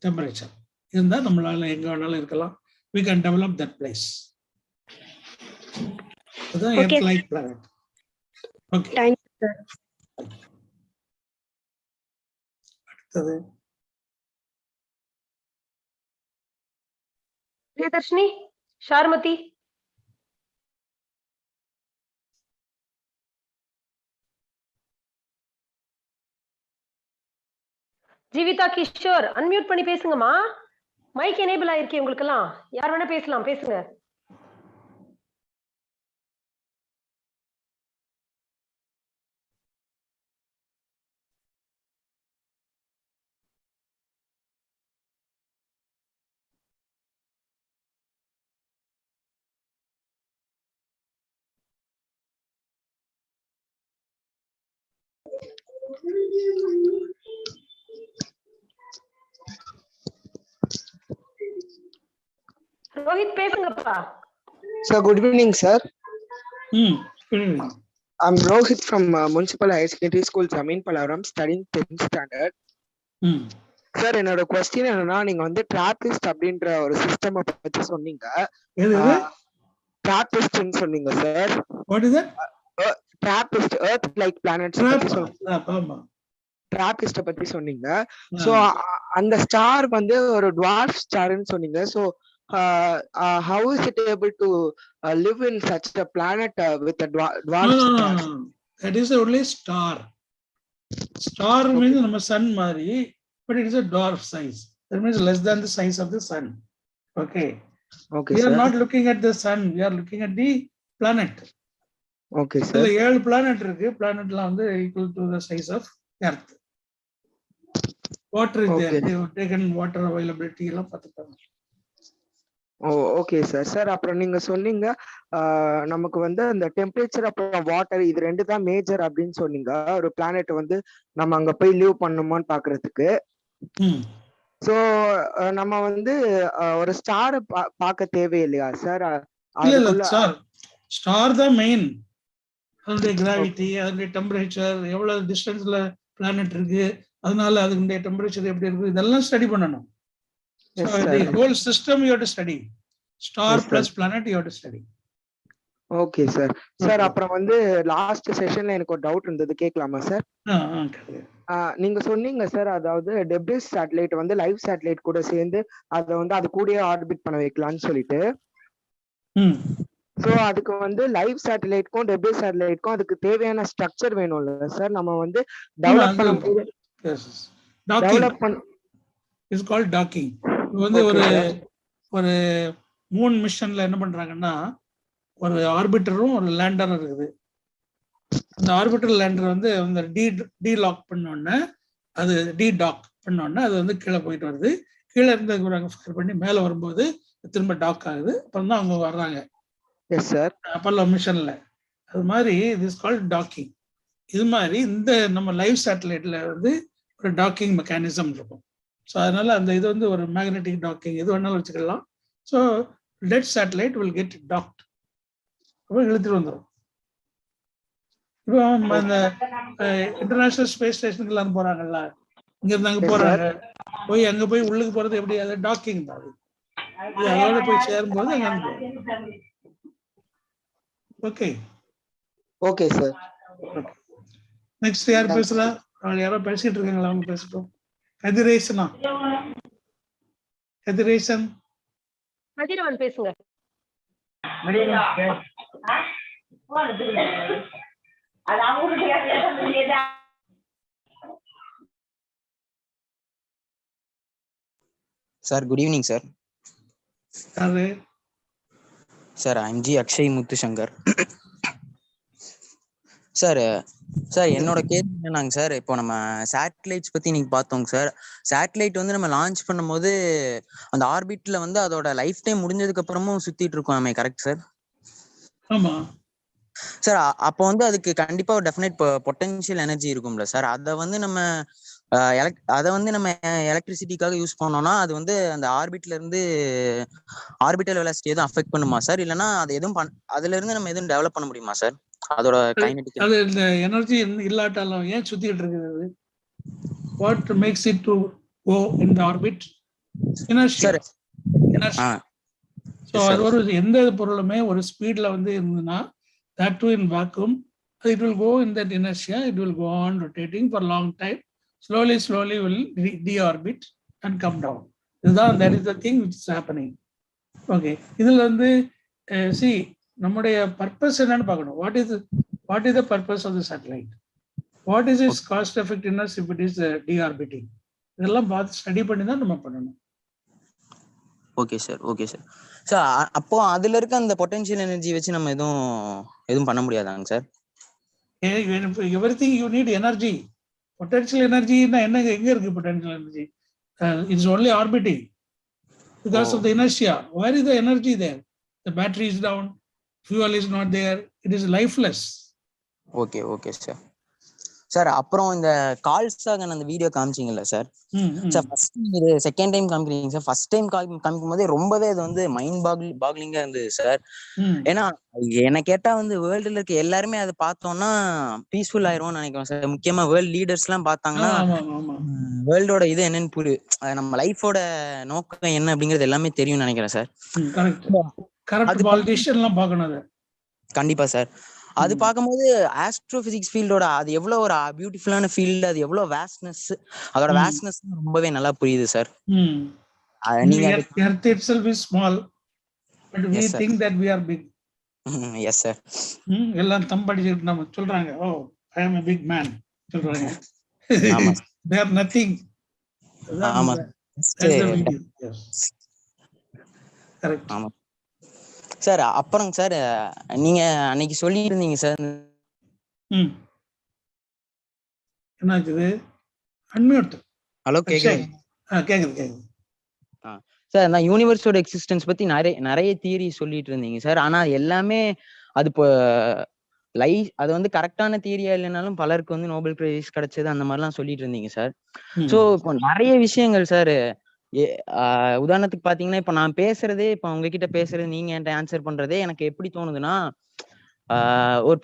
டெம்பரேச்சர் இருந்தால் நம்மளால எங்கே வேணாலும் இருக்கலாம். we can develop that place. அதுதான் எர்த்-லைக் பிளானட். ஓகே, அடுத்தது பிரியதர்ஷினி, ஷார்மதி. ஜீவிதா, கிஷோர் அன்மியூட் பண்ணி பேசுங்கம்மா. மைக் எனேபிள் ஆயிருக்கு உங்களுக்கு எல்லாம். யார் வேணா பேசலாம், பேசுங்க. Rohit பேசுங்கப்பா. Sir, good evening, sir. Good I'm Rohit from Municipal Higher Secondary School, Jamin Palavaram, studying 10th standard. Sir, என்னோட கொஸ்டின் என்னன்னா, நீங்க வந்து ட்ராபிஸ்ட் அப்படின்ற ஒரு சிஸ்டம் பத்தி சொன்னீங்க. ட்ராபிஸ்ட்னு சொன்னீங்க sir. What is that? TRAPPIST, earth like planets பத்தி சொன்னீங்க. ட்ராபிஸ்ட பத்தி சொன்னீங்க. சோ அந்த ஸ்டார் வந்து ஒரு டுவார்ஃப் ஸ்டார்னு சொன்னீங்க. So how is it able to live in such a planet with a dwarf star? That is only star. Star means நம்ம sun மாதிரி, but it is a dwarf size. That means less than the size of the sun. Okay, we are not looking at the sun, we are looking at the planet. Okay sir. So 7 planet இருக்கு. பிளானட்லாம் வந்து equal to the size of earth. Water is there. They have taken water availability எல்லாம் பார்த்துட்டாங்க. Okay sir. Sir அப்புறம் நீங்க சொன்னீங்க நமக்கு வந்து அந்த டெம்பரேச்சர் அப்புறம் வாட்டர் இது ரெண்டு தான் மேஜர் அப்படின்னு சொன்னீங்க. ஒரு பிளானட் வந்து நம்ம அங்க போய் லீவ் பண்ணுமான்னு பாக்குறதுக்கு. சோ நம்ம வந்து ஒரு ஸ்டார் பார்க்க தேவையில்லையா சார்? ஸ்டார் தான் மெயின். அதனுடைய கிராவிட்டி, அதனுடைய டெம்பரேச்சர், எவ்வளவு டிஸ்டன்ஸ்ல பிளானட் இருக்கு, அதனால அதனுடைய டெம்பரேச்சர் எப்படி இருக்கு, இதெல்லாம் ஸ்டடி பண்ணணும். So the whole system you have to study. Star plus planet you have to study. Okay sir. Sir அப்புறம் வந்து லாஸ்ட் செஷன்ல எனக்கு ஒரு டவுட் இருந்தது, கேட்கலாமா சார்? நீங்க சொன்னீங்க சார், அதாவது டெப்ரிஸ் சேட்டலைட் வந்து லைவ் சேட்டலைட் கூட சேர்ந்து அதை வந்து அது கூடயே ஆர்பிட் பண்ண வைக்கலாம்னு சொல்லிட்டு. சோ அதுக்கு வந்து லைவ் சேட்டலைட்க்கும் டெப்ரிஸ் சேட்டலைட்க்கும் அதுக்கு தேவையான ஸ்ட்ரக்சர் வேணும்ல சார்? நம்ம வந்து டெவலப் பண்ண இட்ஸ் கால்ட் டாக்கிங். இது வந்து ஒரு மூன் மிஷன்ல என்ன பண்றாங்கன்னா, ஒரு ஆர்பிட்டரும் ஒரு லேண்டரும் இருக்குது. அந்த ஆர்பிட்டர் லேண்டர் வந்து அந்த லாக் பண்ணோடனே, அது டாக் பண்ணோடனே அது வந்து கீழே போயிட்டு வருது. கீழே இருந்து ஃபயர் பண்ணி மேலே வரும்போது திரும்ப டாக் ஆகுது. அப்புறம் தான் அவங்க வர்றாங்க. Yes sir. அப்போலோ மிஷன்ல அது மாதிரி இஸ் கால்ட் டாக்கிங். இது மாதிரி இந்த நம்ம லைவ் சேட்டலைட்ல வந்து ஒரு டாக்கிங் மெக்கானிசம் இருக்கும். ஸோ அதனால அந்த இது வந்து ஒரு மேக்னெட்டிக் டாக்கிங் எது வேணாலும் வச்சுக்கலாம். So that satellite will get docked, அப்போ இழுத்துட்டு வந்துடும். இப்போ இந்த இன்டர்நேஷனல் ஸ்பேஸ் ஸ்டேஷனுக்கு போறாங்கல்ல, இங்க இருந்து அங்க போறாங்க, போய் அங்க போய் உள்ளுக்கு போறது எப்படி? அது டாக்கிங் தான். அது அதோட போய் சேரும்போது அங்க ஓகே. Okay sir. நெக்ஸ்ட் யார் பேசுறா? யாரோ பேசிட்டு இருக்காங்களா? அவங்க பேசட்டும். கதிரேசனா? கதிரேசன் கதிரவன் பேசுங்க. Sir good evening sir. Sir I'm G Akshay Muthusankar. Sir என்னோட கேள்வி என்னன்னாங்க சார், இப்போ நம்ம சேட்டலைட்ஸ் பத்தி நீங்க பார்த்தோங்க சார். சேட்டலைட் வந்து நம்ம லான்ச் பண்ணும்போது அந்த ஆர்பிட்ல வந்து அதோட லைஃப் டைம் முடிஞ்சதுக்கு அப்புறமும் சுத்திட்டு இருக்கோம், கரெக்ட் சார்? ஆமா சார். அப்போ வந்து அதுக்கு கண்டிப்பா ஒரு டெஃபினைட் பொட்டன்ஷியல் எனர்ஜி இருக்கும்ல சார். அதை வந்து நம்ம எலக்ட்ரிசிட்டிக்காக யூஸ் பண்ணோம்னா அது வந்து அந்த ஆர்பிட்டல் வெலாசிட்டி எதுவும் அஃபெக்ட் பண்ணுமா சார்? இல்லைன்னா அது எதுவும் அதுல இருந்து நம்ம எதுவும் டெவலப் பண்ண முடியுமா சார்? அதோட கைனடிக் அது இந்த எனர்ஜி இல்லாட்டாலும் ஏன் சுத்திட்டு இருக்குது? What makes it to go in the orbit? Energy. So அது ஒரு எந்த பொருளுமே ஒரு ஸ்பீட்ல வந்து இருந்ததுன்னா, that too in vacuum, it will go in that inertia, it will go on rotating for long time, slowly will deorbit and come down. That is the thing which is happening. Okay, இதுல வந்து see நம்முடைய purpose என்னன்னு பார்க்கணும். What is the purpose of the satellite? What is its cost effectiveness if it is deorbiting? இதெல்லாம் பார்த்து study பண்ணி தான் நம்ம பண்ணணும். Okay sir. சார் அப்போ அதுல இருக்க அந்த பொட்டன்ஷியல் எனர்ஜி வச்சு நம்ம எதுவும் பண்ண முடியாதாங்க sir? Everything you need energy. Potential energy என்ன எங்க இருக்கு? Potential energy it's only orbiting because of the inertia. Where is the energy there? The battery is down, fuel is not there, it is lifeless. Okay sir. அப்புறம் இந்த கால்ஸாக அந்த video காமிச்சிங்கல்ல sir, first இது second time காமிக்கிறீங்க sir. First time காமிக்கும் போதே ரொம்பவே இது வந்து மைண்ட் பாக்லிங்கா இருந்தது சார். ஏன்னா என்ன கேட்டா வந்து வேர்ல்டுல இருக்க எல்லாருமே அதை பார்த்தோம்னா பீஸ்ஃபுல் ஆயிரும்னு நினைக்கிறோம் சார். முக்கியமா வேர்ல்ட் லீடர்ஸ் எல்லாம் பார்த்தாங்கன்னா வேர்ல்டோட இது என்னன்னு நம்ம லைஃபோட நோக்கம் என்ன அப்படிங்கறது எல்லாமே தெரியும்னு நினைக்கிறேன் சார். கண்டிப்பா சார். அது பார்க்கும்போது ஆஸ்ட்ரோபிசிக்ஸ் ஃபீல்டோட அது எவ்வளவு ஒரு பியூட்டிஃபுல்லான ஃபீல்டு, அது எவ்வளவு வேஸ்ட்னஸ், அதோட வேஸ்ட்னஸ் ரொம்பவே நல்லா புரியுது சார். நீங்க earth itself is small but we think that we are big. Yes sir. எல்லாம் தம்படிச்சிட்டு நம்ம சொல்றாங்க, ஓ I am a big man சொல்றாங்க. They are nothing. ஆமா கரெக்ட். ஆமா சார். அப்புறம் சார் நீங்க அன்னைக்கு சொல்லியிருந்தீங்க சார், என்னாச்சு? அன்மியூட். ஹலோ கேக்குது? கேக்குது சார். நான் யூனிவர்ஸோட எக்ஸிஸ்டன்ஸ் பத்தி நிறைய தியரி சொல்லிட்டு இருந்தீங்க சார். ஆனா எல்லாமே அது இப்போ அது வந்து கரெக்டான தியரியா இல்லைனாலும் பலருக்கு வந்து நோபல் பிரைஸ் கிடைச்சது அந்த மாதிரிலாம் சொல்லிட்டு இருந்தீங்க சார். சோ இப்போ நிறைய விஷயங்கள் சார், உதாரணத்துக்கு பாத்தீங்கன்னா இப்ப நான் பேசுறதே, இப்ப உங்ககிட்ட பேசுறது, நீங்க என்கிட்ட ஆன்சர் பண்றதே எனக்கு எப்படி தோணுதுன்னா, ஒரு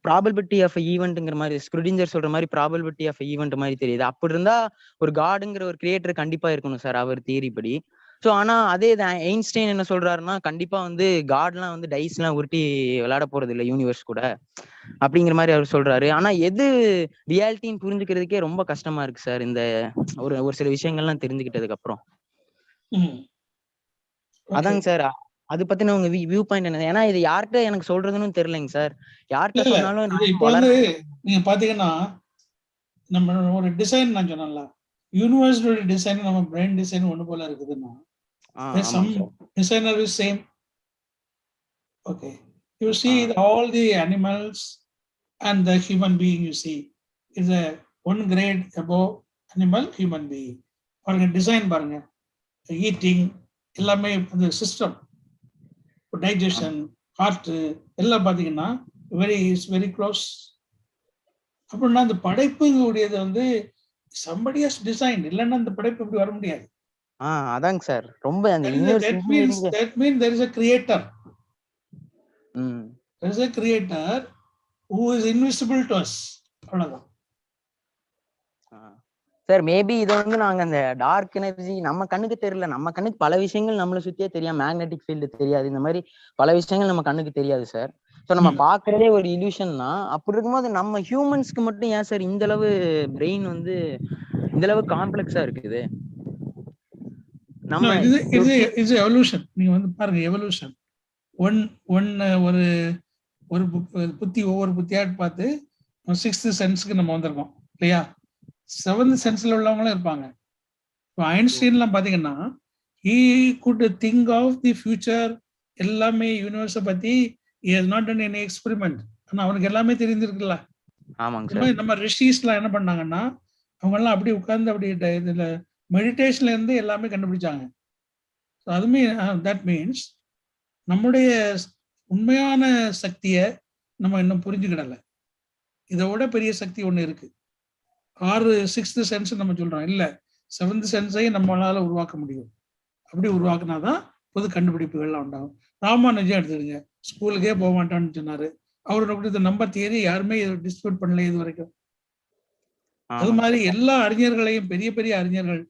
ப்ராபபிலிட்டி ஆஃப் ஈவெண்ட்ங்கிற மாதிரி, ஸ்க்ரூடிஞ்சர் சொல்ற மாதிரி ப்ராபபிலிட்டி ஆஃப் ஈவெண்ட் மாதிரி தெரியுது. அப்படி இருந்தா ஒரு காடுங்கிற ஒரு கிரியேட்டர் கண்டிப்பா இருக்கணும் சார் அவர் தியரி படி. ஸோ ஆனா அதே ஐன்ஸ்டைன் என்ன சொல்றாருன்னா, கண்டிப்பா வந்து காட்லாம் வந்து டைஸ் எல்லாம் உருட்டி விளையாட போறது இல்லை யூனிவர்ஸ் கூட அப்படிங்கிற மாதிரி அவர் சொல்றாரு. ஆனா எது ரியாலிட்டின்னு புரிஞ்சுக்கிறதுக்கே ரொம்ப கஷ்டமா இருக்கு சார் இந்த ஒரு சில விஷயங்கள்லாம் தெரிஞ்சுக்கிட்டதுக்கு அப்புறம். அதாங்க சார், அது பத்தின உங்க வியூ பாயிண்ட் என்ன? ஏன்னா இது யார்கிட்ட எனக்கு சொல்றதுன்னு தெரியலைங்க சார். யார்கிட்ட சொன்னாலும் இப்போ வந்து நீங்க பாத்தீங்கன்னா நம்ம ஒரு டிசைன் நான் சொன்னேன்ல, யூனிவர்ஸோட டிசைன் நம்ம பிரெயின் டிசைன் ஒன்று போல இருக்குதுன்னா some designer is same. Okay, you see all the animals and the human being, you see is a one grade above animal, human being. பாருங்க டிசைன் பாருங்க, ஈட்டிங் எல்லாமே அந்த சிஸ்டம், டைஜஷன், ஹார்ட் எல்லாம் பார்த்தீங்கன்னா very close. அப்படின்னா அந்த படைப்பு உடையது வந்து somebody has designed, இல்லைன்னா அந்த படைப்பு இப்படி வர முடியாது. அதாங்க சார் ரொம்ப அந்த that means there is a creator. There is a creator who is invisible to us. அவ்வளவுதான் சார். மேபி இது வந்து நாங்க அந்த டார்க் எனர்ஜி நம்ம கண்ணுக்கு தெரியல, நம்ம கண்ணுக்கு பல விஷயங்கள் நம்மளை சுத்தியே தெரியாது, மேக்னெட்டிக் ஃபீல்டு தெரியாது, இந்த மாதிரி பல விஷயங்கள் நம்ம கண்ணுக்கு தெரியாது சார். ஸோ நம்ம பாக்குறதே ஒரு இல்யூஷன் தான். அப்படி இருக்கும்போது நம்ம ஹியூமன்ஸ்க்கு மட்டும் ஏன் சார் இந்த அளவு பிரெயின் வந்து இந்த அளவு காம்ப்ளெக்ஸா இருக்குது? நம்ம இது எவல்யூஷன். நீங்க வந்து பாருங்க எவல்யூஷன் ஒரு புத்தி ஒவ்வொரு புத்தியாட்டு பார்த்து 6th சென்ஸ்க்கு நம்ம வந்திருக்கோம் இல்லையா? 7th சென்ஸ்ல உள்ளவங்களும் இருப்பாங்க. இப்போ ஐன்ஸ்டீன்லாம் பாத்தீங்கன்னா he could think of the future, எல்லாமே யூனிவர்ஸை பத்தி he has not done any experiment. ஆனா அவனுக்கு எல்லாமே தெரிஞ்சிருக்குல்ல. நம்ம ரிஷிஸ்லாம் என்ன பண்ணாங்கன்னா அவங்க எல்லாம் அப்படி உட்கார்ந்து அப்படி இதுல மெடிடேஷன்ல இருந்து எல்லாமே கண்டுபிடிச்சாங்க. அதுமே தட் மீன்ஸ் நம்முடைய உண்மையான சக்தியை நம்ம இன்னும் புரிஞ்சுக்கிடல. இதை விட பெரிய சக்தி ஒண்ணு இருக்கு. 6th சென்ஸ் நம்ம சொல்றோம் இல்ல, 7th சென்ஸையும் நம்மளால உருவாக்க முடியும். அப்படி உருவாக்குனாதான் புது கண்டுபிடிப்புகள்லாம் உண்டாகும். ராமானுஜம் எடுத்துடுங்க, ஸ்கூலுக்கே போக மாட்டான்னு சொன்னாரு. அவரோட இந்த நம்பர் தியரி யாருமே டிஸ்பியூட் பண்ணல இது வரைக்கும். அது மாதிரி எல்லா அறிஞர்களையும் பெரிய பெரிய அறிஞர்கள்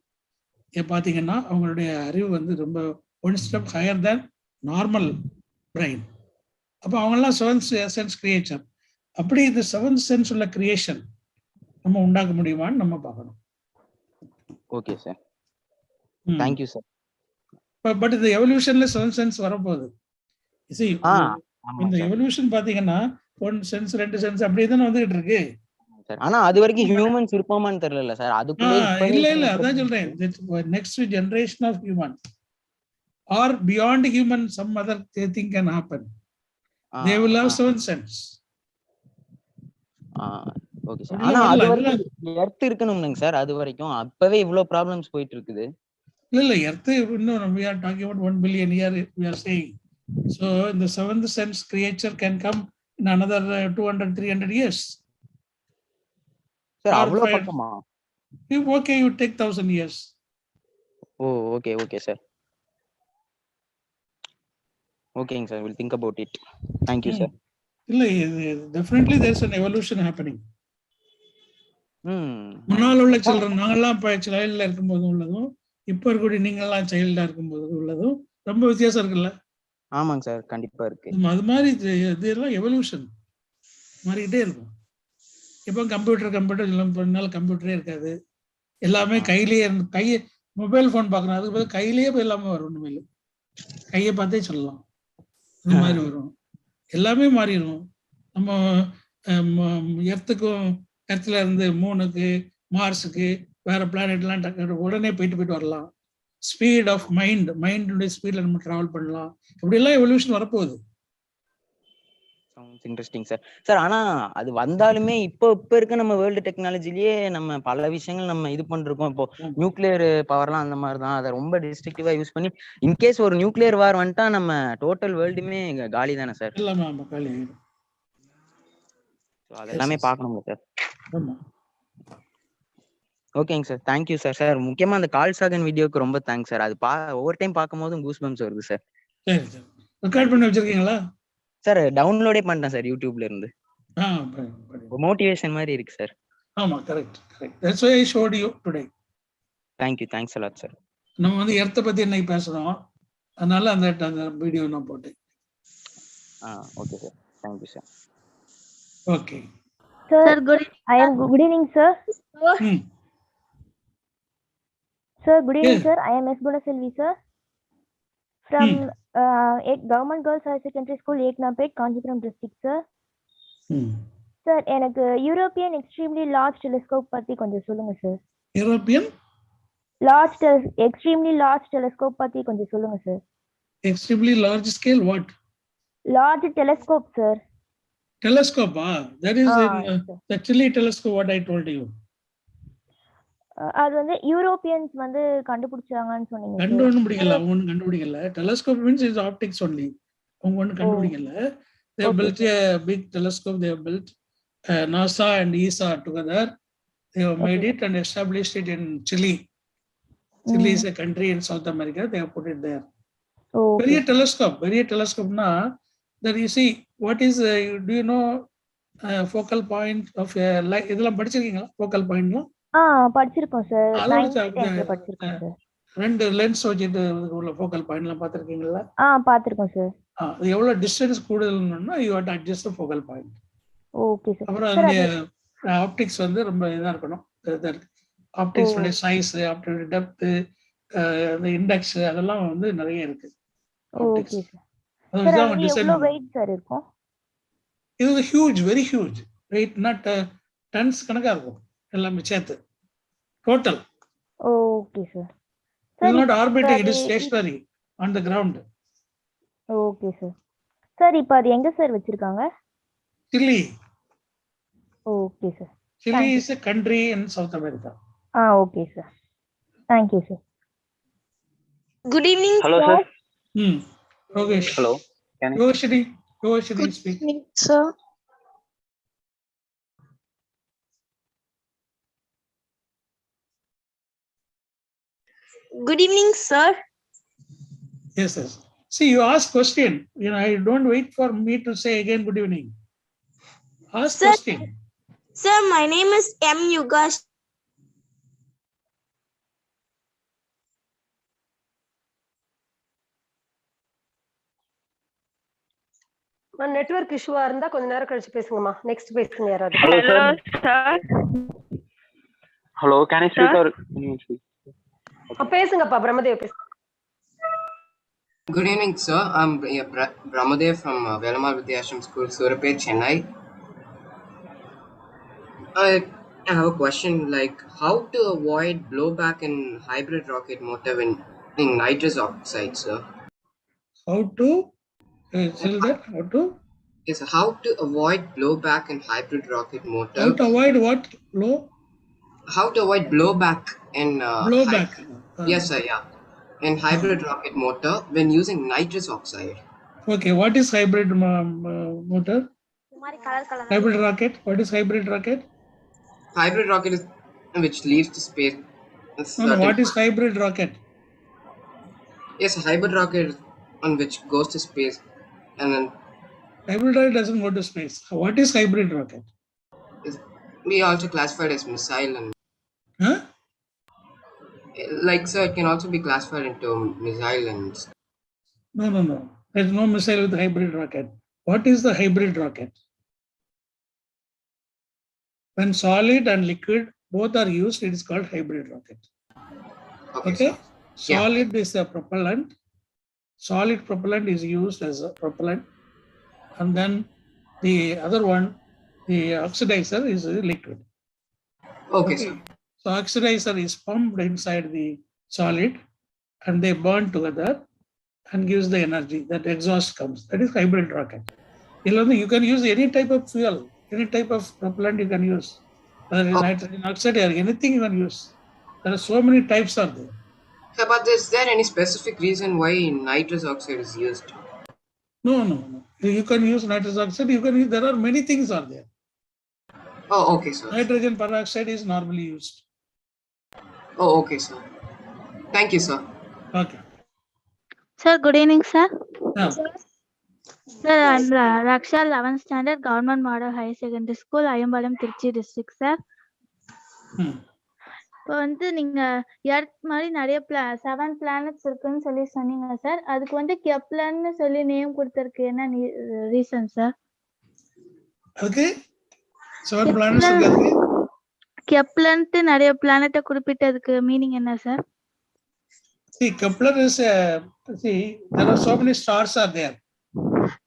பாத்தீங்கன்னா அவங்களுடைய அறிவு வந்து ரொம்ப one step higher than normal brain. அப்போ அவங்கெல்லாம் 7th சென்ஸ் கிரியேச்சர். அப்படி இந்த 7th சென்ஸ் உள்ள கிரியேஷன் நம்ம உண்டாக்க முடியுமான்னு நம்ம பார்க்கணும். Okay sir, thank you sir. But இந்த எவல்யூஷன்ல 7th சென்ஸ் வரப்போகுது. இந்த எவல்யூஷன் பாத்தீங்கன்னா 1 சென்ஸ் 2 சென்ஸ் அப்படியே தானே வந்துகிட்டு இருக்கு. ஆனா அது வரைக்கும் ஹியூமன்ஸ் இருப்போமான்னு தெரியல சார். அதுக்குள்ள இல்ல அதான் சொல்றேன். Next generation of humans are beyond human some other thing can happen. They will have 7th sense. Okay sir. ஆனா அது வரைக்கும் எர்த் இருக்கணும்ங்க சார். அது வரைக்கும் அப்பவே இவ்வளவு ப்ராப்ளம்ஸ் போயிட்டு இருக்குது. இல்ல எர்த் இன்னும் we are talking about 1 billion year we are saying. So the 7th sense creature can come in another 200-300 years. Sir, அவ்வளவு பக்கமா? Okay, you take 1000 years. Oh, okay sir. Okay sir, we'll think about it. Thank you sir. இல்ல definitely there is an evolution happening. முன்னால உள்ள children நாங்கெல்லாம் இப்போ சைல்ட்ல இருக்கும்போது உள்ளதும் இப்போ இருக்கக்கூடிய நீங்கெல்லாம் சைல்டா இருக்கும்போது உள்ளதும் ரொம்ப வித்தியாசம் இருக்குல்ல? ஆமாங்க சார், கண்டிப்பா இருக்கு. அது மாதிரி இதெல்லாம் எவல்யூஷன் மாறிக்கிட்டே இருக்கும். இப்போ கம்ப்யூட்டர் எல்லாம் கம்ப்யூட்டரே இருக்காது, எல்லாமே கையிலேயே மொபைல் ஃபோன் பார்க்கணும், அதுக்கு பதில் கையிலேயே போய் எல்லாமே வரும். ஒண்ணுமே இல்லை, கையை பார்த்தே சொல்லலாம். இது மாதிரி வரும், எல்லாமே மாறிடும். நம்ம எர்த்துல இருந்து மூணுக்கு, மார்ஸுக்கு, வேற பிளானெட்லாம் உடனே போயிட்டு வரலாம். ஸ்பீட் ஆஃப் மைண்டுடைய ஸ்பீட்ல நம்ம டிராவல் பண்ணலாம். இப்படி எல்லாம் எவல்யூஷன் வரப்போகுது. Interesting sir. சார் ஆனா அது வந்தாலுமே இப்போ இருக்க நம்ம வேர்ல்டு டெக்னாலஜிலேயே நம்ம பல விஷயங்கள் நம்ம இது பண்ணிருக்கோம். இப்போ நியூக்ளியர் பவர்லாம் அந்த மாதிரி தான், அதை ரொம்ப டிஸ்ட்ரக்டிவா யூஸ் பண்ணி இன்கேஸ் ஒரு நியூக்ளியர் வார் வந்துட்டா நம்ம டோட்டல் வேர்ல்டுமே காலி தானே சார்? அதெல்லாமே பார்க்கணுங்க சார். ஓகேங்க சார், தேங்க்யூ சார். சார் முக்கியமா அந்த கால் சாகன் வீடியோக்கு ரொம்ப தேங்க்ஸ் சார். அது ஒவ்வொரு டைம் பார்க்கும் போதும் கூஸ் பம்ப்ஸ் வருது சார். சரி சார், ரெக்கார்ட் பண்ணி வச்சிருக்கீங்களா? சார் டவுன்லோடே பண்ணிட்டேன் சார் யூடியூப்ல இருந்து. மோட்டிவேஷன் மாதிரி இருக்கு சார். ஆமா, correct. That's why I showed you today. Thanks a lot sir. நம்ம வந்து எர்த்த பத்தி இன்னைக்கு பேசுறோம், அதனால அந்த வீடியோ நான் போட்டேன். Okay sir, thank you sir. Okay. Sir, good evening, sir. Sir, good evening, sir. I am S. Gunaselvi, sir. From Government Girls Higher Secondary School, Eknampet, Kanchipuram district, sir. Sir, எனக்கு யூரோப்பியன் எக்ஸ்ட்ரீம்லி லார்ஜ் டெலிஸ்கோப் பத்தி கொஞ்சம் சொல்லுங்க sir. European extremely large telescope பத்தி கொஞ்சம் சொல்லுங்க sir. Extremely large scale what? Large telescope sir. Telescope, that is the Chile telescope what I told you. அது வந்து Europeans வந்து கண்டுபிடிச்சாங்கன்னு சொன்னீங்க. கண்டுபிடிக்கல. Telescope means is optics only. அவங்க ஒன்றும் கண்டுபிடிக்கல. They have built a big telescope. They have built NASA and ESA together. They have made it and established it in Chile. Chile is a country in South America. They have put it there. Very telescope na that you see what is do you know focal point of light? இதெல்லாம் படிச்சிருக்கீங்களா focal point ல? படிச்சிருக்கோம் sir. 9th படிச்சிருக்கோம் sir. ரெண்டு lens வச்சிட்டு உள்ள focal point எல்லாம் பாத்திருக்கீங்களா? பாத்திருக்கோம் சார். அது எவ்வளவு டிஸ்டன்ஸ் கூடுதல்னா you have to adjust the focal point. Okay sir. அப்புறம் அந்த ஆப்டிக்ஸ் வந்து ரொம்ப இதா இருக்கணும். ஆப்டிக்ஸ் உடைய சைஸ், ஆப்டிக் டெப்த், அந்த இண்டெக்ஸ் அதெல்லாம் வந்து நிறைய இருக்கு. Okay sir. அதுதான் டிசைன். எவ்வளவு weight சார் இருக்கும்? இது huge, very huge. weight not tons கணக்கா இருக்கும் எல்லாமே சேர்த்து. Total. Okay sir. It is not orbiting, it is stationary on the ground. Okay sir. Sir இப்போ அது எங்க சார் வச்சிருக்காங்க? Chile. Okay sir. Chile is a country in South America. Okay sir. Thank you sir. Good evening. Hello sir. Yogesh. Hello. Yogesh speak. Sir. Good evening, sir. Yes. See, you ask question. I don't wait for me to say again good evening. Ask question. Sir, my name is M. Yugash. Network இஷ்யூவா இருந்தா கொஞ்ச நேரம் கழிச்சு பேசுங்கம்மா. Next பேசுங்க யாராவது. Hello sir. Hello, can I speak or can you speak? பேசுங்கப்பா Brahmadev பேசுங்க. Good evening sir. I'm Brahmadev from Velamar Vidyashram School, Surapet, Chennai. I have a question like how to avoid blowback in hybrid rocket motor when in nitrous oxide, sir? How to tell that? How to? Yes, how to avoid blowback in hybrid rocket motor? How to avoid what? How to avoid blowback in blowback? Yes sir, yeah. In hybrid rocket motor when using nitrous oxide. Okay, what is hybrid motor? Hybrid rocket. What is hybrid rocket? Hybrid rocket is which leaves the space. No, what is hybrid rocket? Yes, hybrid rocket on which goes to space, and then hybrid rocket doesn't go to space. What is hybrid rocket? We also classified as missile and. Huh? Like sir, it can also be classified into missile and. No. There's no missile with hybrid rocket. What is the hybrid rocket? When solid and liquid both are used, it is called hybrid rocket. Okay? Solid is a propellant. Solid propellant is used as a propellant. And then the other one, the oxidizer, is a liquid. Okay, sir. So oxidizer is pumped inside the solid and they burn together and gives the energy. That exhaust comes. That is hybrid rocket. You can use any type of fuel, any type of propellant you can use. Whether nitrogen oxide or anything you can use. There are so many types are there. Yeah, but is there any specific reason why nitrous oxide is used? No. You can use nitrous oxide. You can use. There are many things are there. Oh, okay, sir. Nitrogen peroxide is normally used. Oh, okay, sir. Thank you, sir. Okay. Sir, good evening, sir. Yeah. Sir, I'm Raksha, 11th standard, Government Model Higher Secondary School, Ayambalam, Trichy district, sir. இப்போ வந்து நீங்க earth மாதிரி நிறைய 7 planets இருக்குன்னு சொல்லி சொன்னீங்க sir. அதுக்கு வந்து கெப்லர்னு சொல்லி நேம் கொடுத்திருக்கு. என்ன ரீசன் சார்? ஓகே. 7 planets இருக்கு. கெப்லர்ன்ட்டு நிறைய பிளானட்டை குறிப்பிட்டதுக்கு மீனிங் என்ன sir? See, Kepler is there are so many stars are there.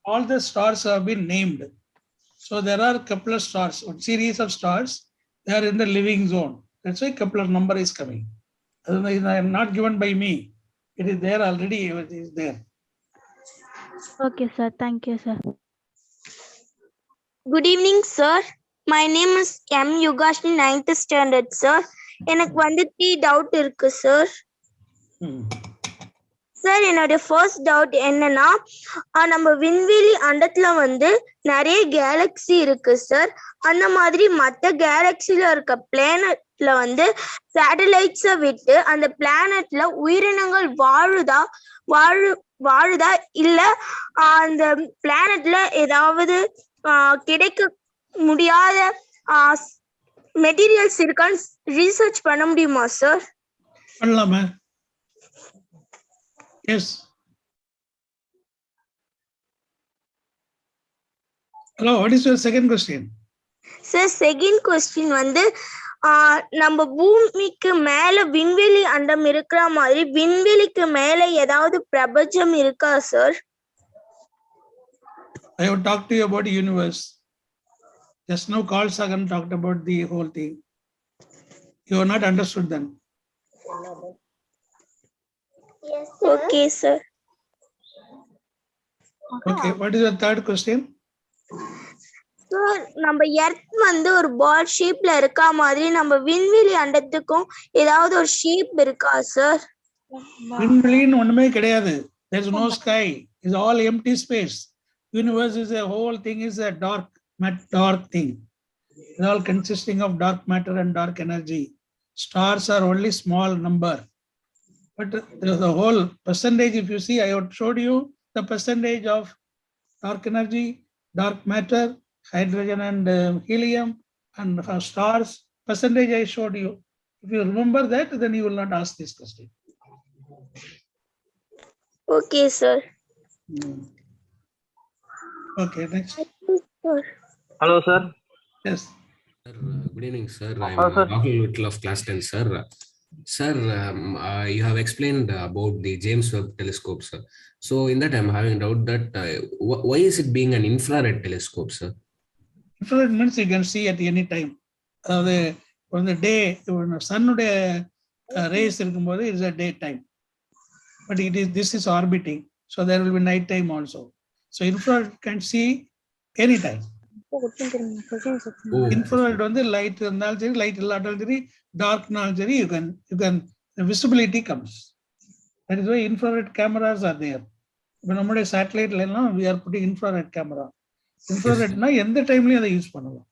All the stars have been named. So there are Kepler stars, a series of stars. They are in the living zone. That's why Kepler number is coming. Not given by me. It is there already. It is there. Okay, sir. Thank you, sir. Good evening, sir. My name is M. Yugashni, 9th standard, sir. எனக்கு வந்து 3 doubt இருக்கு sir. Sir என்னோட first doubt என்னன்னா, நம்ம விண்வெளி அண்டத்துல வந்து நிறைய Galaxy இருக்கு சார். அந்த மாதிரி மற்ற கேலக்சில இருக்க பிளானட்ல வந்து சேட்டலைட்ஸை விட்டு அந்த பிளானட்ல உயிரினங்கள் வாழுதா இல்ல அந்த பிளானட்ல ஏதாவது கிடைக்க முடியாத மெட்டீரியல்ஸ் இருக்கான்னு ரீசர்ச் பண்ண முடியுமா சார்? பண்ணலாமா? Yes. Hello, what is your second question? Sir, second question வந்து நம்ம பூமிக்கு மேல விண்வெளி அண்டம் இருக்கிற மாதிரி விண்வெளிக்கு மேல ஏதாவது பிரபஞ்சம் இருக்கா sir? I have talked to you about the universe. Just now Carl Sagan talked about the whole thing. You have not understood then. Yes, sir. Okay, sir. Okay, what is your third question? Sir, நம்ம earth வந்து ஒரு பால் ஷேப்ல இருக்கா மாதிரி நம்ம விண்வெளி அண்டத்துக்கும் ஏதாவது ஒரு ஷேப் இருக்கா சார்? விண்வெளின்னு ஒண்ணுமே கிடையாது. There is no sky. It's all empty space. Universe is a whole thing, is a dark thing. It's all consisting of dark matter and dark energy. Stars are only small number. But the whole percentage, if you see, I have showed you the percentage of dark energy, dark matter, hydrogen and helium, and stars. Percentage I showed you. If you remember that, then you will not ask this question. Okay, sir. Okay, next. Hello, sir. Yes. Sir, good evening, sir. I'm Rahul Whittle of class 10, sir. Sir, you have explained about the James Webb telescope, sir. So in that I'm having a doubt that why is it being an infrared telescope, sir? Infrared means you can see at any time. On the day, when the sun rays is a daytime. But this is orbiting, so there will be night time also. So infrared can see anytime. Infrared on the light dark you can the visibility comes. That is why infrared cameras are there. When we satellite we are putting infrared camera. Infrared na endha time la use pannalam.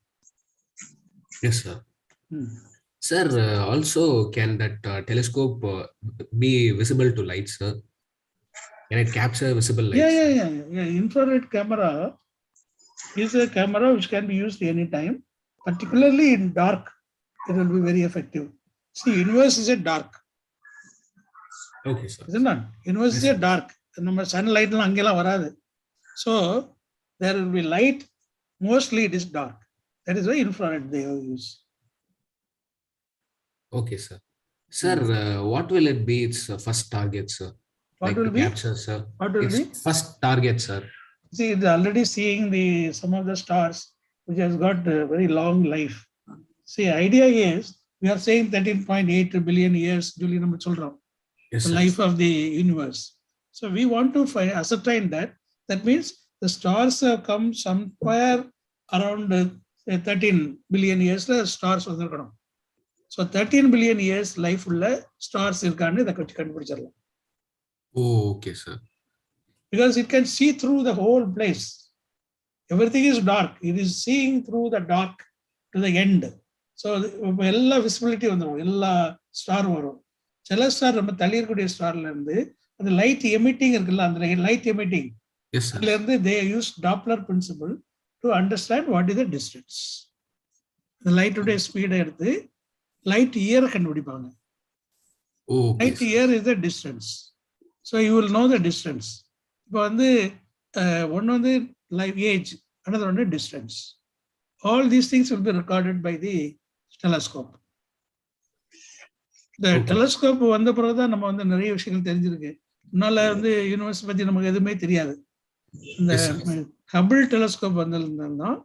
Yes, sir. Sir, also can that telescope be visible to light, sir? Can it capture visible light? Yeah. Infrared camera is a camera which can be used anytime, particularly in dark. It will be very effective. See, universe is a dark. Okay, sir. Isn't it? Universe is a dark. Number sunlight angela varadu. So there will be light. Mostly it is dark. That is why infrared they use. Okay, sir. Sir, what will it be its first target, sir? What like will to be? Capture, sir. What will its be? First target, sir. See, it's already seeing some of the stars which has got a very long life. See, idea is we are saying 13.8 billion years, Julie number children, the life of the universe. So we want to ascertain that. That means the stars have come somewhere around 13 billion years. The stars was there. So 13 billion years life ulla stars irukanu the kandupidichalam. Oh, okay, sir. Because it can see through the whole place. Everything is dark. It is seeing through the dark to the end. So ella visibility vandrum, ella star varum. Chela star நம்ம தள்ளி இருக்கக்கூடிய ஸ்டார்ல இருந்து அந்த light emitting இருக்குல்ல, அந்த light emitting அதுல இருந்து they use Doppler principle to understand what is the distance. the light உடைய ஸ்பீடை எடுத்து லைட் இயர் கண்டுபிடிப்பாங்க. Light year is the distance. So you will know the distance. இப்போ வந்து one வந்து life age, another one distance. All these things will be recorded by the telescope. The telescope வந்த பிறகுதான் நம்ம வந்து நிறைய விஷயங்கள் தெரிஞ்சிருக்கு. முன்னால வந்து யூனிவர்ஸ் பத்தி நமக்கு எதுவுமே தெரியாது. இந்த ஹபிள் டெலஸ்கோப் வந்ததுதான்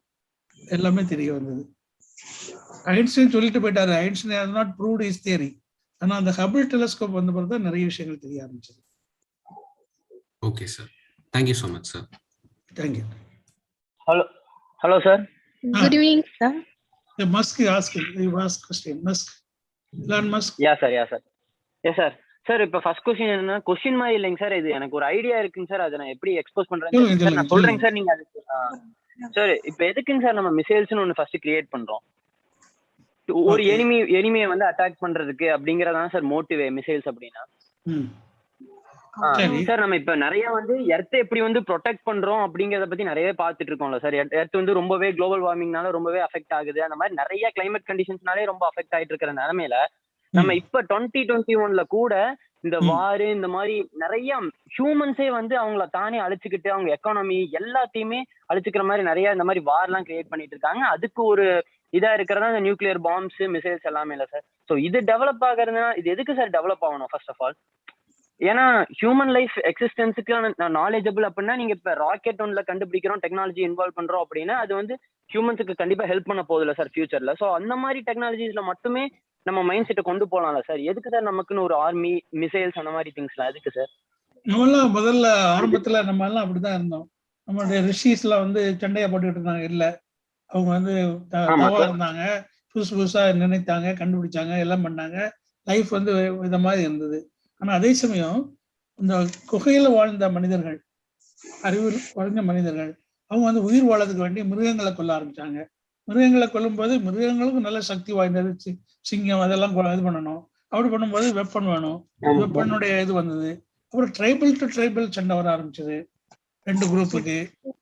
எல்லாமே தெரிய வந்தது. ஐன்ஸ்டைன் சொல்லிட்டு போயிட்டாரு. Einstein has not proved his theory. ஆனா அந்த ஹபிள் டெலிஸ்கோப் வந்த பிறகு தான் நிறைய விஷயங்கள் தெரிய ஆரம்பிச்சது. Okay sir, thank you so much sir. Thank you. Hello sir. Good evening, sir. Musk ask question. Musk. Elon Musk. Yeah sir. Yes sir. Sir இப்போ ஃபர்ஸ்ட் क्वेश्चन என்னன்னா क्वेश्चन மாதிரி இல்லைங்க சார், இது எனக்கு ஒரு ஐடியா இருக்குங்க சார், அதை நான் எப்படி எக்ஸ்போஸ் பண்றேன்னு சார் நான் சொல்றேங்க சார். நீங்க அதுக்கு சார் இப்போ எதுக்குங்க சார் நம்ம மிசைல்ஸ்னு ஒன்று ஃபர்ஸ்ட் கிரியேட் பண்றோம்? ஒரு எனிமியை வந்து அட்டாக் பண்றதுக்கு அப்படிங்கறதான் சார் மோட்டிவே மிசைல்ஸ் அப்படின்னா. சார் நம்ம இப்ப நிறைய வந்து எர்த் எப்படி வந்து ப்ரொடெக்ட் பண்றோம் அப்படிங்கறத பத்தி நிறைய பாத்துட்டு இருக்கோம்ல சார். எர்த் வந்து ரொம்பவே குளோபல் வார்மிங்னால ரொம்பவே அஃபெக்ட் ஆகுது, அந்த மாதிரி நிறைய கிளைமேட் கண்டிஷன்ஸ்னாலே ரொம்ப அஃபெக்ட் ஆயிட்டு இருக்கிற நிலைமையில நம்ம இப்ப 2021 கூட இந்த வாரு இந்த மாதிரி நிறைய ஹியூமன்ஸே வந்து அவங்கள தானே அழிச்சுக்கிட்டு அவங்க எக்கானமி எல்லாத்தையுமே அழிச்சுக்கிற மாதிரி நிறைய இந்த மாதிரி வார் எல்லாம் கிரியேட் பண்ணிட்டு இருக்காங்க. அதுக்கு ஒரு இதா இருக்கிறதா இந்த நியூக்ளியர் பாம்ஸ் மிசைல்ஸ் எல்லாமே இல்ல சார். ஸோ இது டெவலப் ஆகுறதுனா இது எதுக்கு சார் டெவலப் ஆகணும் ஃபர்ஸ்ட் ஆஃப் ஆல்? ஏன்னா ஹியூமன் லைஃப் எக்ஸிஸ்டன்ஸுக்கு நாலேஜபிள் அப்படின்னா நீங்க இப்ப ராக்கெட் ஒன்ல கண்டுபிடிக்கிறோம், டெக்னாலஜி இன்வால்வ் பண்றோம் அப்படின்னா அது வந்து ஹியூமன்ஸுக்கு கண்டிப்பா ஹெல்ப் பண்ண போகுதுல்ல சார் ஃபியூச்சர்ல. ஸோ அந்த மாதிரி டெக்னாலஜிஸ்ல மட்டுமே நம்ம மைண்ட் செட்டை கொண்டு போகலாம்ல சார். எதுக்கு சார் நமக்குன்னு ஒரு ஆர்மி மிசைல்ஸ் அந்த மாதிரி திங்ஸ்லாம் எதுக்கு சார்? நம்மளாம் முதல்ல ஆரம்பத்துல நம்ம எல்லாம் அப்படிதான் இருந்தோம். நம்மளுடைய ரிஷிஸ் எல்லாம் வந்து சண்டையா போட்டுக்கிட்டு இருந்தாங்க. இல்ல அவங்க வந்து தவா இருந்தாங்க, புதுசா நினைத்தாங்க, கண்டுபிடிச்சாங்க, எல்லாம் பண்ணாங்க. லைஃப் வந்து இத மாதிரி இருந்தது. ஆனா அதே சமயம் இந்த குகையில வாழ்ந்த மனிதர்கள், அறிவில் குறைஞ்ச மனிதர்கள், அவங்க வந்து உயிர் வாழறதுக்கு வேண்டி மிருகங்களை கொல்ல ஆரம்பிச்சாங்க. மிருகங்களை கொல்லும் போது மிருகங்களுக்கும் நல்ல சக்தி வாய்ந்தது, சிங்கம் அதெல்லாம் இது பண்ணணும். அப்படி பண்ணும்போது வெப்பன் வேணும், வெப்பனுடைய இது வந்தது. அப்புறம் ட்ரைபல் டு ட்ரைபல் சண்டை வர ஆரம்பிச்சது ரெண்டு குரூப்புக்கு.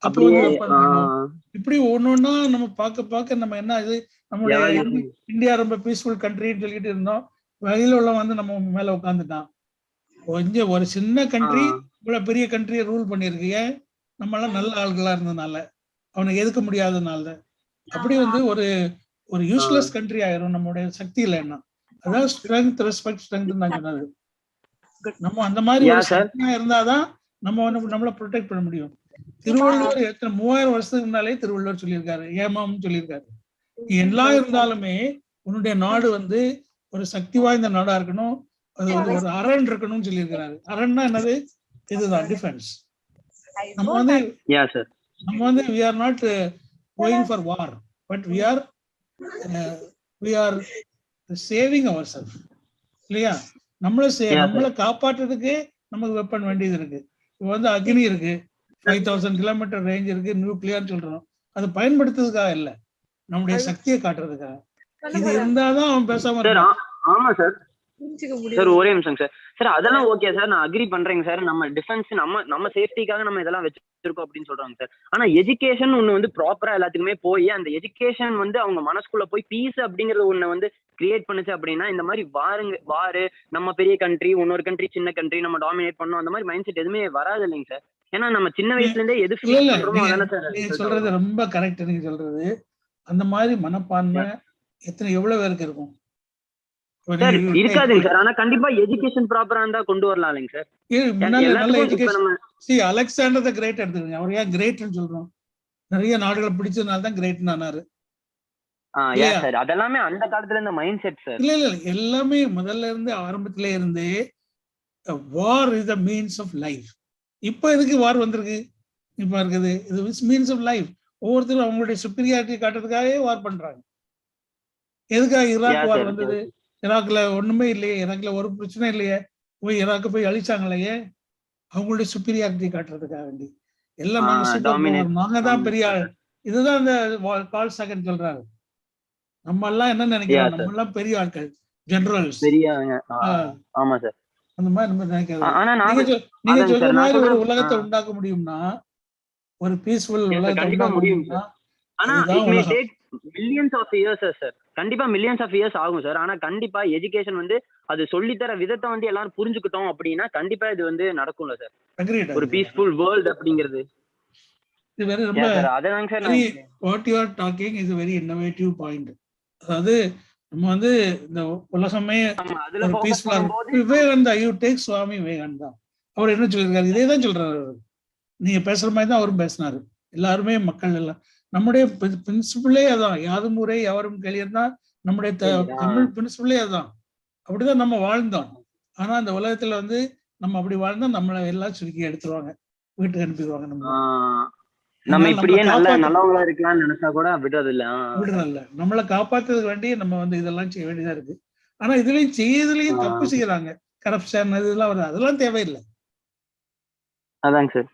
அப்போ வந்து வெப்பன் வேணும். இப்படி ஒன்னொன்னா நம்ம பார்க்க நம்ம என்ன இது நம்மளுடைய இந்தியா ரொம்ப பீஸ்ஃபுல் கண்ட்ரின்னு சொல்லிட்டு இருந்தோம். வெளியில உள்ள வந்து நம்ம மேல உட்காந்துட்டான். கொஞ்சம் ஒரு சின்ன கண்ட்ரி இவ்வளவு பெரிய கண்ட்ரியை ரூல் பண்ணிருக்கு. ஏன்? நம்ம எல்லாம் நல்ல ஆள்களா இருந்ததுனால, அவனுக்கு எதுக்க முடியாததுனால. அப்படி வந்து ஒரு யூஸ்லெஸ் கண்ட்ரி ஆயிரும் நம்மளுடைய சக்தி இல்லைன்னா. அதாவது ஸ்ட்ரென்த் ரெஸ்பெக்ட் ஸ்ட்ரென்த் நான் சொன்னது. நம்ம அந்த மாதிரி ஒரு சக்தியா இருந்தாதான் நம்ம நம்மள ப்ரொடெக்ட் பண்ண முடியும். திருவள்ளுவர் 3000 வருஷத்துக்கு முன்னாலே திருவள்ளுவர் சொல்லியிருக்காரு, ஏமாம் சொல்லியிருக்காரு. எல்லாம் இருந்தாலுமே உன்னுடைய நாடு வந்து ஒரு சக்தி வாய்ந்த நாடா இருக்கணும், அது வந்து ஒரு அரண் இருக்கணும்னு சொல்லியிருக்கிறாரு. அரண்னா என்னது? இதுதான் டிஃபென்ஸ். நம்ம வந்து we are not going for war, but we are saving ourselves. இல்லையா? நம்மளை காப்பாற்றுறதுக்கு நமக்கு வெப்பன் வேண்டியது இருக்கு. இப்போ வந்து அக்னி இருக்கு, 5000 கிலோமீட்டர் ரேஞ்ச் இருக்கு, நியூக்ளியர்னு சொல்றோம். அது பயன்படுத்துறதுக்காக இல்ல, நம்முடைய சக்தியை காட்டுறதுக்காக. இது இருந்தாதான் அவன் பேசாம இருக்கான். ஆமா சார். சார் ஒரே நிமிஷம் சார். சார் அதெல்லாம் ஓகே சார், நான் அக்ரி பண்றேங்க சார். நம்ம டிஃபென்ஸ் நம்ம சேஃப்டிக்காக நம்ம இதெல்லாம் வச்சிருக்கோம் அப்படின்னு சொல்றாங்க சார். ஆனா எஜுகேஷன் ஒண்ணு வந்து ப்ராப்பரா எல்லாத்துக்குமே போய் அந்த எஜுகேஷன் வந்து அவங்க மனசுக்குள்ள போய் பீஸ் அப்படிங்கறது ஒண்ணு வந்து கிரியேட் பண்ணுச்சு அப்படின்னா இந்த மாதிரி வாரு நம்ம பெரிய கண்ட்ரி இன்னொரு கண்ட்ரி சின்ன கண்ட்ரி நம்ம டாமினேட் பண்ணோம் அந்த மாதிரி மைண்ட் செட் எதுவுமே வராது இல்லைங்க சார். ஏன்னா நம்ம சின்ன வயசுல இருந்தே எது சொல்றது ரொம்ப கரெக்ட். நீங்க சொல்றது அந்த மாதிரி மனப்பான்மை எவ்வளவு பேருக்கு இருக்கும்? இருக்காதுங்க சார். ஆனா கண்டிப்பா எஜுகேஷன் ப்ராப்பரா இருந்தா கொண்டு வரலாம் இல்லைங்க சார். அலெக்சாண்டர் தி கிரேட் எடுத்துக்கங்க. அவர் ஏன் கிரேட்னு சொல்றோம்? நிறைய நாடுகளை பிடிச்சதுனால தான் கிரேட்னு ஆனாரு. சார் அதெல்லாமே அந்த காலத்துல இந்த மைண்ட் செட் சார். இல்ல எல்லாமே முதல்ல இருந்து ஆரம்பத்திலே இருந்தே war is the means of life. இப்ப எதுக்கு வார் வந்திருக்கு? இப்ப இருக்குது இது மீன்ஸ் ஆஃப் லைஃப். ஒவ்வொருத்தரும் அவங்களுடைய சுப்பீரியாரிட்டி காட்டுறதுக்காகவே வார் பண்றாங்க. எதுக்காக ஈராக் வார் வந்தது? ஈராக்ல ஒண்ணுமே இல்லையே, ஈராக்ல ஒரு பிரச்சனை இல்லையே, போய் ஈராக்க போய் அழிச்சாங்களையே, அவங்களுடைய சுப்பீரியாரிட்டி காட்டுறதுக்காக வேண்டி. எல்லாம் நாங்க தான் பெரிய ஆள். இதுதான் அந்த கால் செகண்ட் சொல்றாரு. நம்ம எல்லாம் என்ன நினைக்கிறோம்? நம்ம எல்லாம் பெரிய ஆட்கள், ஜெனரல்ஸ். ஆமா சார். அந்த மாதிரி நம்ம நினைக்கிறது. நீங்க சொல்ற மாதிரி ஒரு உலகத்தை உண்டாக்க முடியும்னா, ஒரு பீஸ்ஃபுல் உலகத்தை உண்டாக்க முடியும்னா, மில்லியன்ஸ் ஆஃப் இயர்ஸ் சார். கண்டிப்பா மில்லியன்ஸ் ஆஃப் இயர்ஸ் ஆகும் சார். ஆனா கண்டிப்பா எஜுகேஷன் வந்து அது சொல்லித்தர விதத்தை வந்து எல்லாரும் புரிஞ்சுக்கிட்டோம் அப்படின்னா கண்டிப்பா இது வந்து நடக்கும்ல சார். ஒரு பீஸ்ஃபுல் வேர்ல்ட் அப்படிங்கிறது. What you are talking is a very innovative point. அதாவது நம்ம வந்து இந்த உலகமே பீஸ்ஃபுல்லா விவேகானந்தா, யூ டேக் சுவாமி விவேகானந்தா, அவர் என்ன சொல்லியிருக்காரு? இதே தான் சொல்றாரு. நீங்க பேசுற மாதிரி தான் அவரும் பேசினாரு. எல்லாருமே மக்கள் எல்லாம் நம்முடைய பிரின்சிபிளே அதான். யாதும் ஊரே யாவரும் கேளீர் தான் நம்முடைய தமிழ் பிரின்சிபிளே அதான். அப்படிதான் நம்ம வாழ்ந்தோம். ஆனா அந்த உலகத்துல வந்து நம்ம அப்படி வாழ்ந்தா நம்மளை எல்லாம் சுருக்கி எடுத்துருவாங்க, வீட்டுக்கு அனுப்பிடுவாங்க. நம்ம இப்படியே நல்லவங்களா இருக்கலாம்னு நினைச்சா கூட விடுறது இல்ல. நம்மளை காப்பாத்துறதுக்கு வேண்டி நம்ம வந்து இதெல்லாம் செய்ய வேண்டியதா இருக்கு. ஆனா இதுலயும் செய்யறதுலயும் தப்பு செய்யறாங்க, கரப்ஷன் இதெல்லாம் வருது, அதெல்லாம் தேவையில்லை. அதாங்க சார்.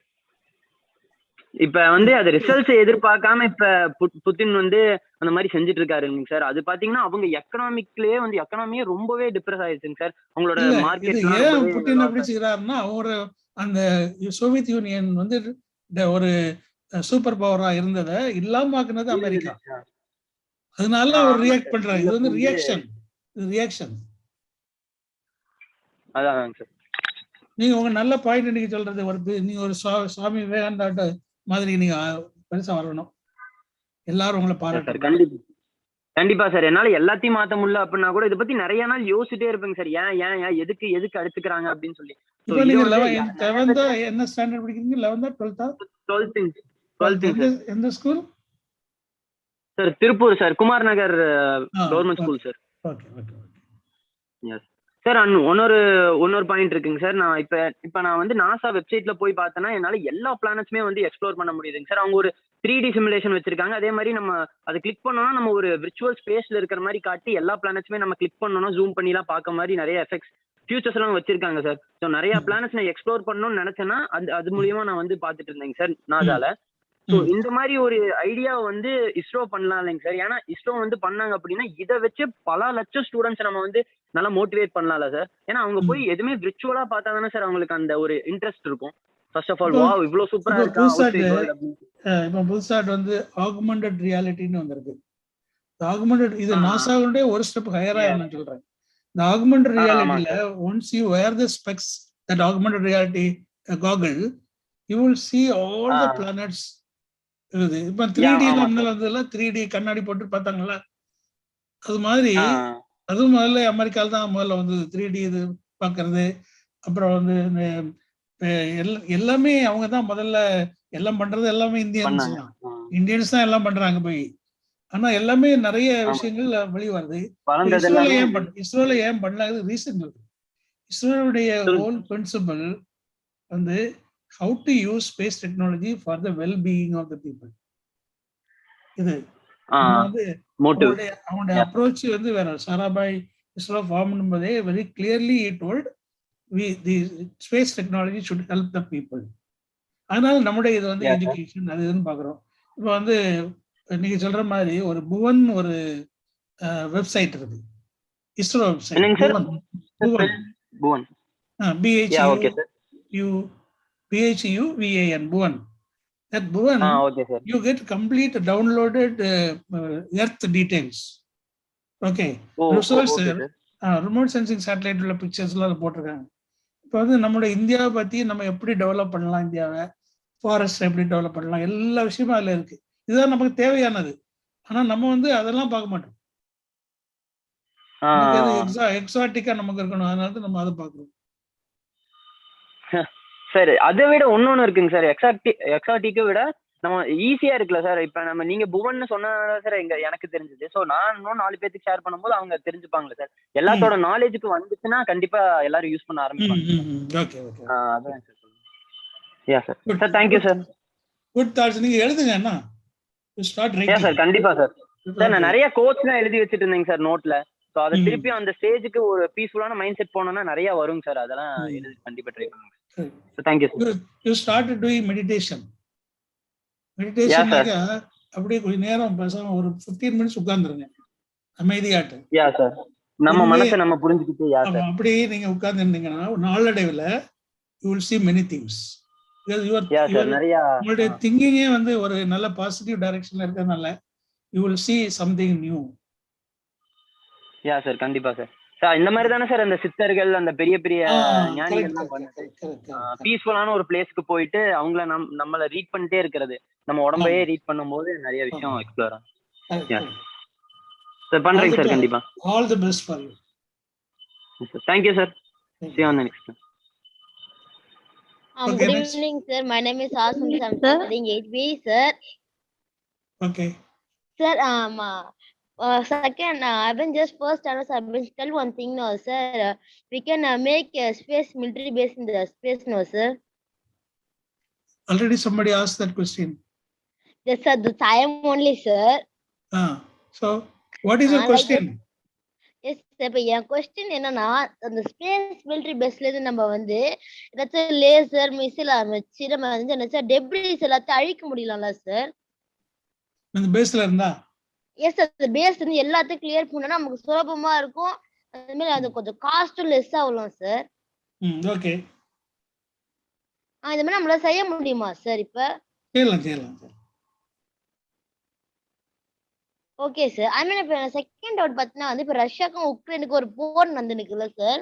இப்ப வந்து அது ரிசல்ட்ஸ் எதிர்பார்க்காம இப்ப புட்டின் வந்து அந்த மாதிரி செஞ்சுட்டு இருக்காருங்க சார். அது பாத்தீங்கன்னா அவங்க எக்கனாமிக்லயே வந்து எக்கனாமியே ரொம்பவே டிப்ரெஸ் ஆயிடுச்சுங்க சார். அவங்களோட மார்க்கெட் ஏன் புட்டின் எப்படி செய்யறாருன்னா, அவரோட அந்த சோவியத் யூனியன் வந்து ஒரு சூப்பர் பவரா இருந்ததை இல்லாம ஆக்குனது அமெரிக்கா. அதனால அவர் ரியாக்ட் பண்றாரு. இது வந்து ரியாக்ஷன். அதான் சார். நீங்க உங்க நல்ல பாயிண்ட் நீங்க சொல்றது நீங்க ஒரு சுவாமி விவேகானந்தா மாதிரி நீங்க பெருசா வரணும், எல்லாரும் உங்களை பாராட்டு. கண்டிப்பா சார். என்னால எல்லாத்தையும் மாத்த முடியல அப்படின்னா கூட இதை பத்தி நிறைய நாள் யோசிச்சுட்டே இருப்பேங்க சார். ஏன் எதுக்கு அடுத்துக்கிறாங்க அப்படின்னு சொல்லி. இப்போ நீங்க 11th என்ன ஸ்டாண்டர்ட் படிக்கிறீங்க? 11th 12th எந்த school sir? Tiruppur sir, Kumar Nagar government school sir. Okay okay yes sir. இன்னொரு பாயிண்ட் இருக்குங்க சார். நான் இப்ப நான் வந்து நாசா வெப்சைட்ல போய் பார்த்தேன்னா என்னால எல்லா பிளானட்ஸுமே வந்து எக்ஸ்ப்ளோர் பண்ண முடியுதுங்க சார். அவங்க ஒரு 3D சிமுலேஷன் வச்சிருக்காங்க. அதே மாதிரி நம்ம அதை கிளிக் பண்ணோம்னா நம்ம ஒரு விர்ச்சுவல் ஸ்பேஸ்ல இருக்கிற மாதிரி காட்டி எல்லா பிளானட்ஸுமே நம்ம கிளிக் பண்ணோம்னா ஜூம் பண்ணிலாம் பார்க்க மாதிரி நிறைய எஃபெக்ட்ஸ் ஃபியூச்சர்ஸ் எல்லாம் வச்சிருக்காங்க சார். ஸோ நிறைய பிளானட்ஸ் நான் எக்ஸ்ப்ளோர் பண்ணணும்னு நினைச்சேன்னா அது மூலியமா நான் வந்து பார்த்துட்டு இருந்தேங்க சார் நாசால. ஸோ இந்த மாதிரி ஒரு ஐடியாவை வந்து இஸ்ரோ பண்ணலாம் இல்லைங்க சார். ஏன்னா இஸ்ரோ வந்து பண்ணாங்க அப்படின்னா இதை வச்சு பல லட்சம் ஸ்டூடெண்ட்ஸ் நம்ம வந்து நல்லா மோட்டிவேட் பண்ணலாம்ல சார். ஏன்னா அவங்க போய் எதுவுமே விர்ச்சுவலா பார்த்தா தானே சார் அவங்களுக்கு அந்த ஒரு இன்ட்ரெஸ்ட் இருக்கும். ஃபர்ஸ்ட் ஆஃப் ஆல் வாவ் இவ்வளவு சூப்பரா இருக்கா. இப்போ புதுசாட் வந்து ஆகுமெண்டட் ரியாலிட்டின்னு வந்திருக்கு. ஆகுமெண்டட் இது நாசாவுடைய ஒரு ஸ்டெப் ஹையரா என்ன சொல்றேன். இந்த ஆகுமெண்டட் ரியாலிட்டியில once you wear the specs that augmented reality goggle you will see all the planets. இப்ப 3D வந்ததுல 3D கண்ணாடி போட்டு பார்த்தாங்களா, அது மாதிரி அதுவும் முதல்ல அமெரிக்கால தான் முதல்ல வந்தது 3D இது பாக்குறது. அப்புறம் வந்து எல்லாமே அவங்க தான் முதல்ல எல்லாம் பண்றது. எல்லாமே இந்தியன்ஸ் தான் எல்லாம் பண்றாங்க போய். ஆனா எல்லாமே நிறைய விஷயங்கள் வெளி வருது. இஸ்ரோல ஏன் பண்ணலாது ரீசன் இருக்கு. இஸ்ரோடைய ஹோல் பிரின்சிபல் வந்து how to use space technology for the well-being of the people. இது வந்து அவங்களுடைய அப்ரோச் வந்து வேற. சாராபாய் இஸ்ரோ ஃபார்ம் பண்ணும்போதே very clearly he told the space technology should help the people. அதனால நம்முடைய இது வந்து எஜுகேஷன் அது இதுன்னு பாக்குறோம். இப்போ வந்து நீங்க சொல்ற மாதிரி ஒரு புவன் ஒரு வெப்சைட் இருக்கு, ISRO website. Bhuvan BHUVAN Bhuvan. That Bhuvan, you get complete downloaded Earth details. Okay. Remote sensing satellite உள்ள பிக்சர்ஸ் எல்லாம் போட்டிருக்காங்க. இப்போ வந்து நம்மளோட இந்தியாவை பத்தி நம்ம எப்படி டெவலப் பண்ணலாம், இந்தியாவை ஃபாரஸ்ட் எப்படி டெவலப் பண்ணலாம், எல்லா விஷயமும் அதுல இருக்கு. இதுதான் நமக்கு தேவையானது. ஆனா நம்ம வந்து அதெல்லாம் பார்க்க மாட்டோம். எக்ஸாட்டிக்கா நமக்கு இருக்கணும், அதனால நம்ம அதை பார்க்கணும் சார். அதை விட ஒன்னொன்னு இருக்குங்க சார். எக்ஸாட்டிக்கை விட நம்ம ஈஸியா இருக்குல்ல சார். இப்ப நம்ம நீங்க புவன்னு சொன்னதால சார் எனக்கு தெரிஞ்சது. ஸோ நான் இன்னும் 4 பேருக்கு ஷேர் பண்ணும்போது அவங்க தெரிஞ்சுப்பாங்களே சார். எல்லாத்தோட நாலேஜுக்கு வந்துச்சுன்னா கண்டிப்பா எல்லாரும் யூஸ் பண்ண ஆரம்பிப்பாங்க. அதான் sir. Yeah sir. Sir thank you sir. Good thoughts. நீங்க எழுதுங்க என்ன ஸ்டார்ட் ரைட்டிங். சார் கண்டிப்பா சார். சார் நான் நிறைய கோட்ஸ்லாம் எழுதி வச்சிட்டு இருந்தேங்க சார் நோட்ல. ஸோ அதை திருப்பி அந்த ஸ்டேஜுக்கு ஒரு பீஸ்ஃபுல்லான மைண்ட் செட் போனோம்னா நிறைய வருங்க சார். அதெல்லாம் எழுதி கண்டிப்பா ட்ரை பண்ணுங்க. Thank you sir. You started doing meditation. அப்படியே கொஞ்ச நேரம் பேசாம ஒரு 15 minutes உட்கார்ந்துருங்க அமைதியாட்டு. யா சார். நம்ம மனசை நம்ம புரிஞ்சுக்கிட்டு அப்படியே நீங்க உட்கார்ந்துருந்தீங்கன்னா நாளடைவுல you will see many things. உங்களுடைய திங்கிங்கே வந்து ஒரு நல்ல பாசிட்டிவ் டைரக்ஷன்ல இருக்கிறதுனால you will see something new. Yeah sir கண்டிப்பா சார். சார் இந்த மாதிரி தானே சார் அந்த சித்தர்கள் அந்த பெரிய பெரிய ஞானிகள்லாம் பீஸ்ஃபுல்லான ஒரு பிளேஸ்க்கு போயிட்டு அவங்கள நம்மள ரீட் பண்ணிட்டே இருக்கிறது, நம்ம உடம்பையே ரீட் பண்ணும்போது நிறைய விஷயம் எக்ஸ்ப்ளோர் ஆகும். சார் பண்றேங்க சார் கண்டிப்பா. All the best for you. Thank you sir. See you on the next one. Good evening sir. My name is Asim. I'm studying 8B sir. Okay. Sir Second, I've been just first standards. I've been tell one thing now, sir. We can make a space military base in the space now, sir. Already somebody asked that question. Yes, sir. The time only, sir. So what is your question? Yes இப்ப என் question என்னன்னா, அந்த space military பேஸ்ல இருந்து நம்ம வந்து ஏதாச்சும் laser missile வச்சு நம்ம வந்து என்ன டெப்ரிஸ் எல்லாத்தையும் அழிக்க முடியலாம்ல சார்? அந்த பேஸ்ல இருந்தா எஸ் சார், அந்த பேஸ் இருந்து எல்லாத்தையும் கிளியர் பண்ணா நமக்கு சுலபமா இருக்கும். அதே மாதிரி அது கொஞ்சம் காஸ்டும் லெஸ் ஆகலாம் சார். ஓகே. இந்த மாதிரி நம்மளால செய்ய முடியுமா சார்? இப்ப செய்யலாம். Okay sir. ஐ மீன் இப்ப செகண்ட் டவுட் பார்த்தீங்கன்னா வந்து இப்ப ரஷ்யாக்கும் உக்ரைனுக்கும் ஒரு போர் நடந்துனுக்குல்ல சார்?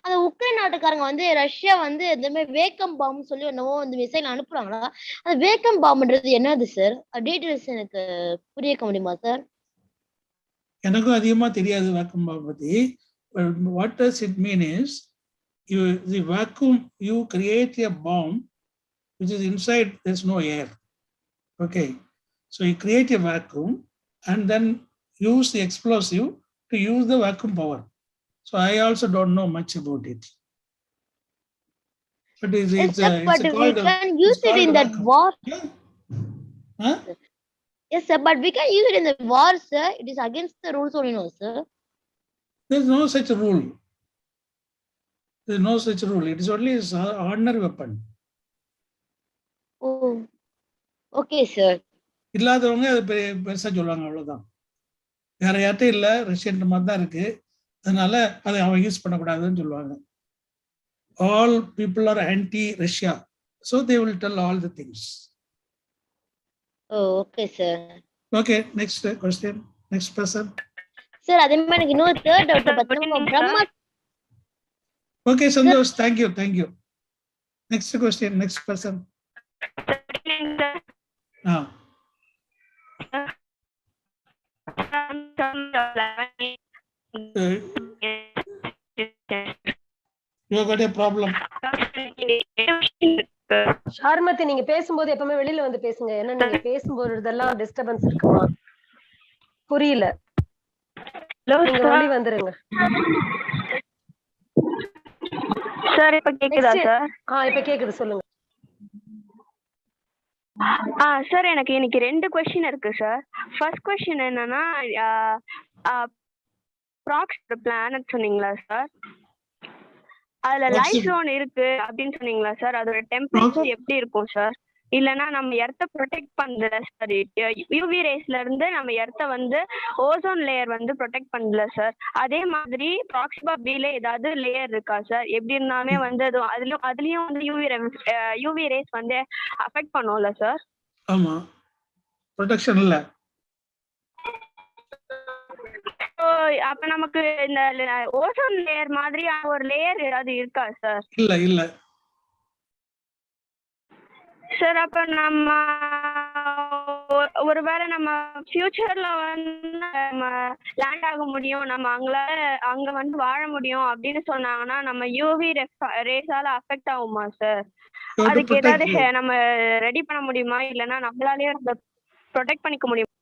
அந்த உக்ரைன் நாட்டுக்காரங்க வந்து ரஷ்யா வந்து இந்த மாதிரி வேக்கம் பாம் சொல்லி என்னவோ வந்து மிசைல் அனுப்புறாங்களா? அந்த வேக்கம் பாம்ன்றது என்னது சார்? டீடைல்ஸ் எனக்கு புரிய வைக்க முடியுமா சார்? எனக்கும் அதிகமா தெரியாது வேக்கம் பாம் பத்தி. What does it mean is the vacuum, you create a bomb which is inside, there's no air. Okay. So you create a vacuum and then use the explosive to use the vacuum power. So I also don't know much about it. But it's we can use it in that war. Huh? Yes, sir. But we can use it in the war, sir. It is against the rules only, no, sir. There's no such rule. There's no such rule. It is only an ordinary weapon. Oh, okay, sir. இல்லாதவங்க அது பெருசா சொல்லுவாங்க, அவ்வளவுதான். வேற யார்ட்டும் இல்லை, Russian மாதிரி தான் இருக்கு, அதனால அதை அவன் யூஸ் பண்ணக்கூடாதுன்னு சொல்லுவாங்க. All people are anti-Russia, so they will tell all the things. Oh, okay, sir. Okay, next question, next person. Sir, அதே மாதிரி எனக்கு இன்னொரு third doubt பார்த்தீங்கன்னா Brahma. Okay, Santosh, thank you. Next question, next person. You got a problem. ஷார்மதி, நீங்க பேசும்போது எப்பவுமே வெளியில வந்து பேசுங்க. ஏன்னா நீங்க பேசும்போது இதெல்லாம் டிஸ்டர்பன்ஸ் இருக்குமா? புரியல. நீங்க வெளிய வந்துருங்க. சார் இப்ப கேக்குதா சார்? இப்ப கேக்குது, சொல்லுங்க. சார் எனக்கு இன்னைக்கு 2 கொஸ்டின் இருக்கு சார். ஃபர்ஸ்ட் கொஸ்டின் என்னன்னா, ப்ராக்ஸ் பிளானட் சொன்னீங்களா சார்? அதுல லைஃப் ஜோன் இருக்கு அப்படின்னு சொன்னீங்களா சார்? அதோட டெம்பரேச்சர் எப்படி இருக்கும் சார்? இல்லனா நம்ம எர்த்த ப்ரொடெக்ட் பண்றல சார், யூவி ரேஸ்ல இருந்து நம்ம எர்த்த வந்து ஓசோன் லேயர் வந்து ப்ரொடெக்ட் பண்ணல சார். அதே மாதிரி ப்ராக்சிமா பில ஏதாவது லேயர் இருக்கா சார்? எப்படி இருந்தாலுமே வந்து அதுலயும் வந்து யூவி ரேஸ் வந்து அஃபெக்ட் பண்ணும்ல சார்? ஆமா, ப்ரொடெக்ஷன் இல்ல. அப்ப நமக்கு இந்த ஓசோன் லேயர் மாதிரி ஒரு லேயர் ஏதாவது இருக்கா சார்? இல்ல சார். அப்ப நம்ம ஒருவேளை நம்ம ஃபியூச்சர்ல வந்து நம்ம லேண்ட் ஆக முடியும், நம்ம அங்க வந்து வாழ முடியும் அப்படின்னு சொன்னாங்கன்னா நம்ம யூவி ரேஸால அஃபெக்ட் ஆகுமா சார்? அதுக்கு ஏதாவது நம்ம ரெடி பண்ண முடியுமா? இல்லனா நம்மளாலேயே ப்ரொடெக்ட் பண்ணிக்க முடியுமா?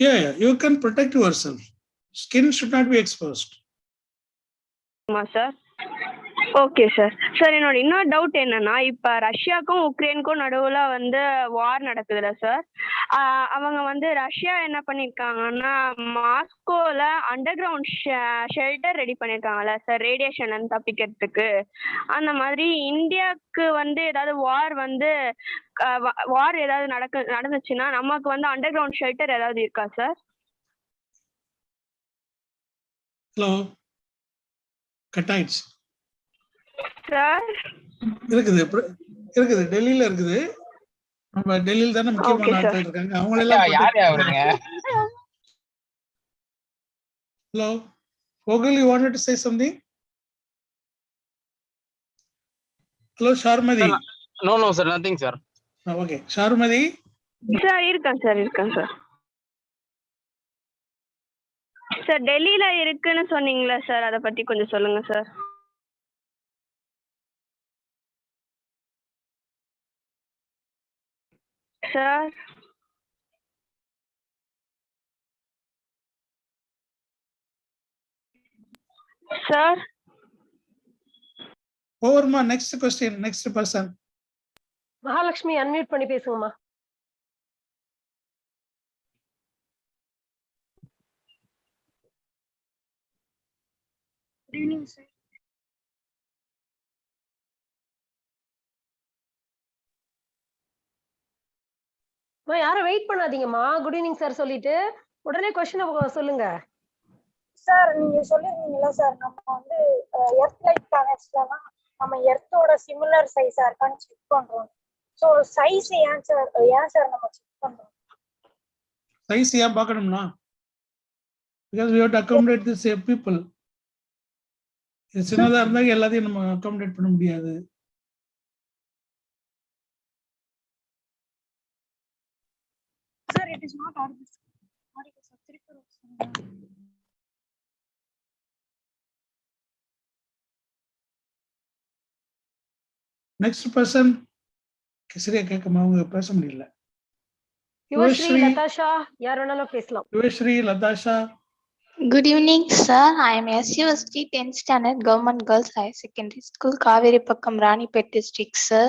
Yeah, you can protect yourself. Skin should not be exposed. Sir. Okay sir. Sir என்னோட இன்னொரு டவுட் என்னன்னா, இப்ப ரஷ்யாக்கும் உக்ரைனுக்கும் நடுவுல வந்து வார் நடக்குதுல்ல சார்? அவங்க வந்து ரஷ்யா என்ன பண்ணிருக்காங்கன்னா மாஸ்கோல அண்டர் கிரவுண்ட் ஷெல்டர் ரெடி பண்ணிருக்காங்கல்ல சார், ரேடியேஷன்ல இருந்து தப்பிக்கிறதுக்கு. அந்த மாதிரி இந்தியாவுக்கு வந்து ஏதாவது வார் ஏதாவது நடந்துச்சுன்னா நமக்கு வந்து அண்டர் கிரவுண்ட் ஷெல்டர் ஏதாவது இருக்கா சார்? ஹலோ, கட் ஆயிடுச்சு சார். இருக்குது டெல்லியில இருக்குது. நம்ம டெல்லியில தானே முக்கியமான ஆட்கள் இருக்காங்க, அவங்க எல்லாம். Hello Vogel, you wanted to say something? Hello, Sharmadi. No, sir, nothing, sir. Okay, Sharmadi. Sir இருக்கேன் சார். சார் டெல்லியில இருக்குன்னு சொன்னீங்களா சார், அதை பத்தி கொஞ்சம் சொல்லுங்க சார். Sir sir. ஓவர்மா. Next question, next person. Mahalakshmi unmute பண்ணி பேசுங்கம்மா. Good evening, sir. யாரும் வெயிட் பண்ணாதீங்கம்மா. குட் ஈவினிங் சார் சொல்லிட்டு உடனே கொஸ்டின் சொல்லுங்க. சார் நீங்க சொல்லிருந்தீங்கல்ல சார், நம்ம வந்து எர்த் லைட் பிளானட்ஸ்லாம் நம்ம எர்த்தோட சிமிலர் சைஸா இருக்கான்னு செக் பண்றோம். சோ சைஸ் ஏன் சார் நம்ம செக் பண்றோம்? சைஸ் ஏன் பார்க்கணும்னா, because we have to accommodate the same people. இது சின்னதா இருந்தா எல்லாத்தையும் நம்ம அகாமடேட் பண்ண முடியாது. Sir, it is not audible. Next person. சரியா கேட்கமா, அவங்க பேச முடியல. யுவஸ்ரீ, லதாஷா, யார் வேணாலும் பேசலாம். Yuvasri, லதாஷா. Good evening, sir. I am SUST 10th standard Government Girls Higher Secondary School, Kaveripakkam, Ranipet district, sir.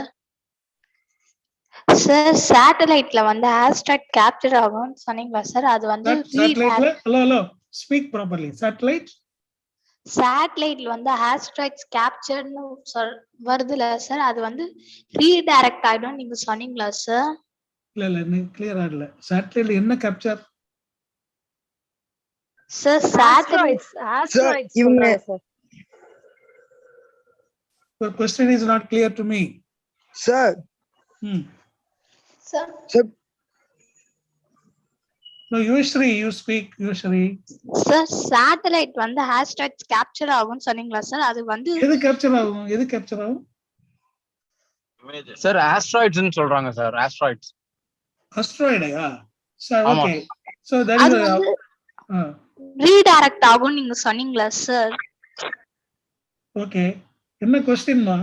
Sir, satellite-ல வந்து asteroid capture ஆகும்னு சொன்னீங்களா சார்? அது வந்து satellite-ல hello speak properly. satellite-ல வந்து asteroids capturedனு வருதுல சார், அது வந்து redirect ஆயிடும் நீங்க சொன்னீங்களா சார்? இல்ல எனக்கு கிளியரா இல்ல. satellite என்ன கேப்சர்? Sir, asteroids இவங்க sir. The question is not clear to me. Sir. Sir. No, Yushree, you speak, Yushree. Sir, satellite வந்து asteroids capture ஆகும்னு சொன்னீங்களா சார்? அது வந்து எது கேப்சர் ஆகும்? சார் asteroids ன்னு சொல்றாங்க sir. asteroids. Asteroid-ஆ? Sir, okay. So that is redirect ஆகும்னு நீங்க சொன்னீங்களா சார்? Okay. என்ன क्वेश्चनமா?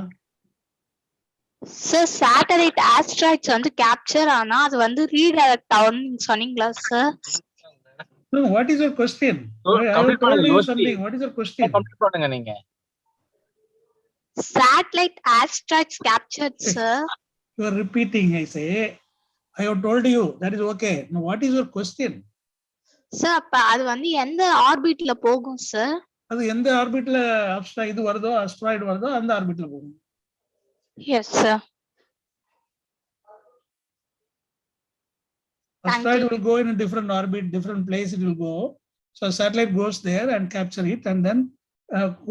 சார் சேட்டலைட் ஆஸ்ட்ராய்ட்ஸ் வந்து கேப்சர் ஆனா அது வந்து ரீடைரக்ட் ஆகும்னு நீங்க சொன்னீங்களா sir? No, what is your question? Complete பண்ணுங்க. Something. What is your question? Complete பண்ணுங்க நீங்க. Satellite asteroids captured, sir. You are repeating, I say. I have told you. That is okay. Now, what is your question? Sir, அப்ப அது வந்து எந்த ஆர்பிட்ல போகும் sir? அது எந்த ஆர்பிட்ல இது வருதோ, அஸ்ட்ராய்டு வருதோ அந்த ஆர்பிட்ல போகும். Yes, sir. Asteroid will go in a different orbit, different place it will go. So satellite goes there and capture it and then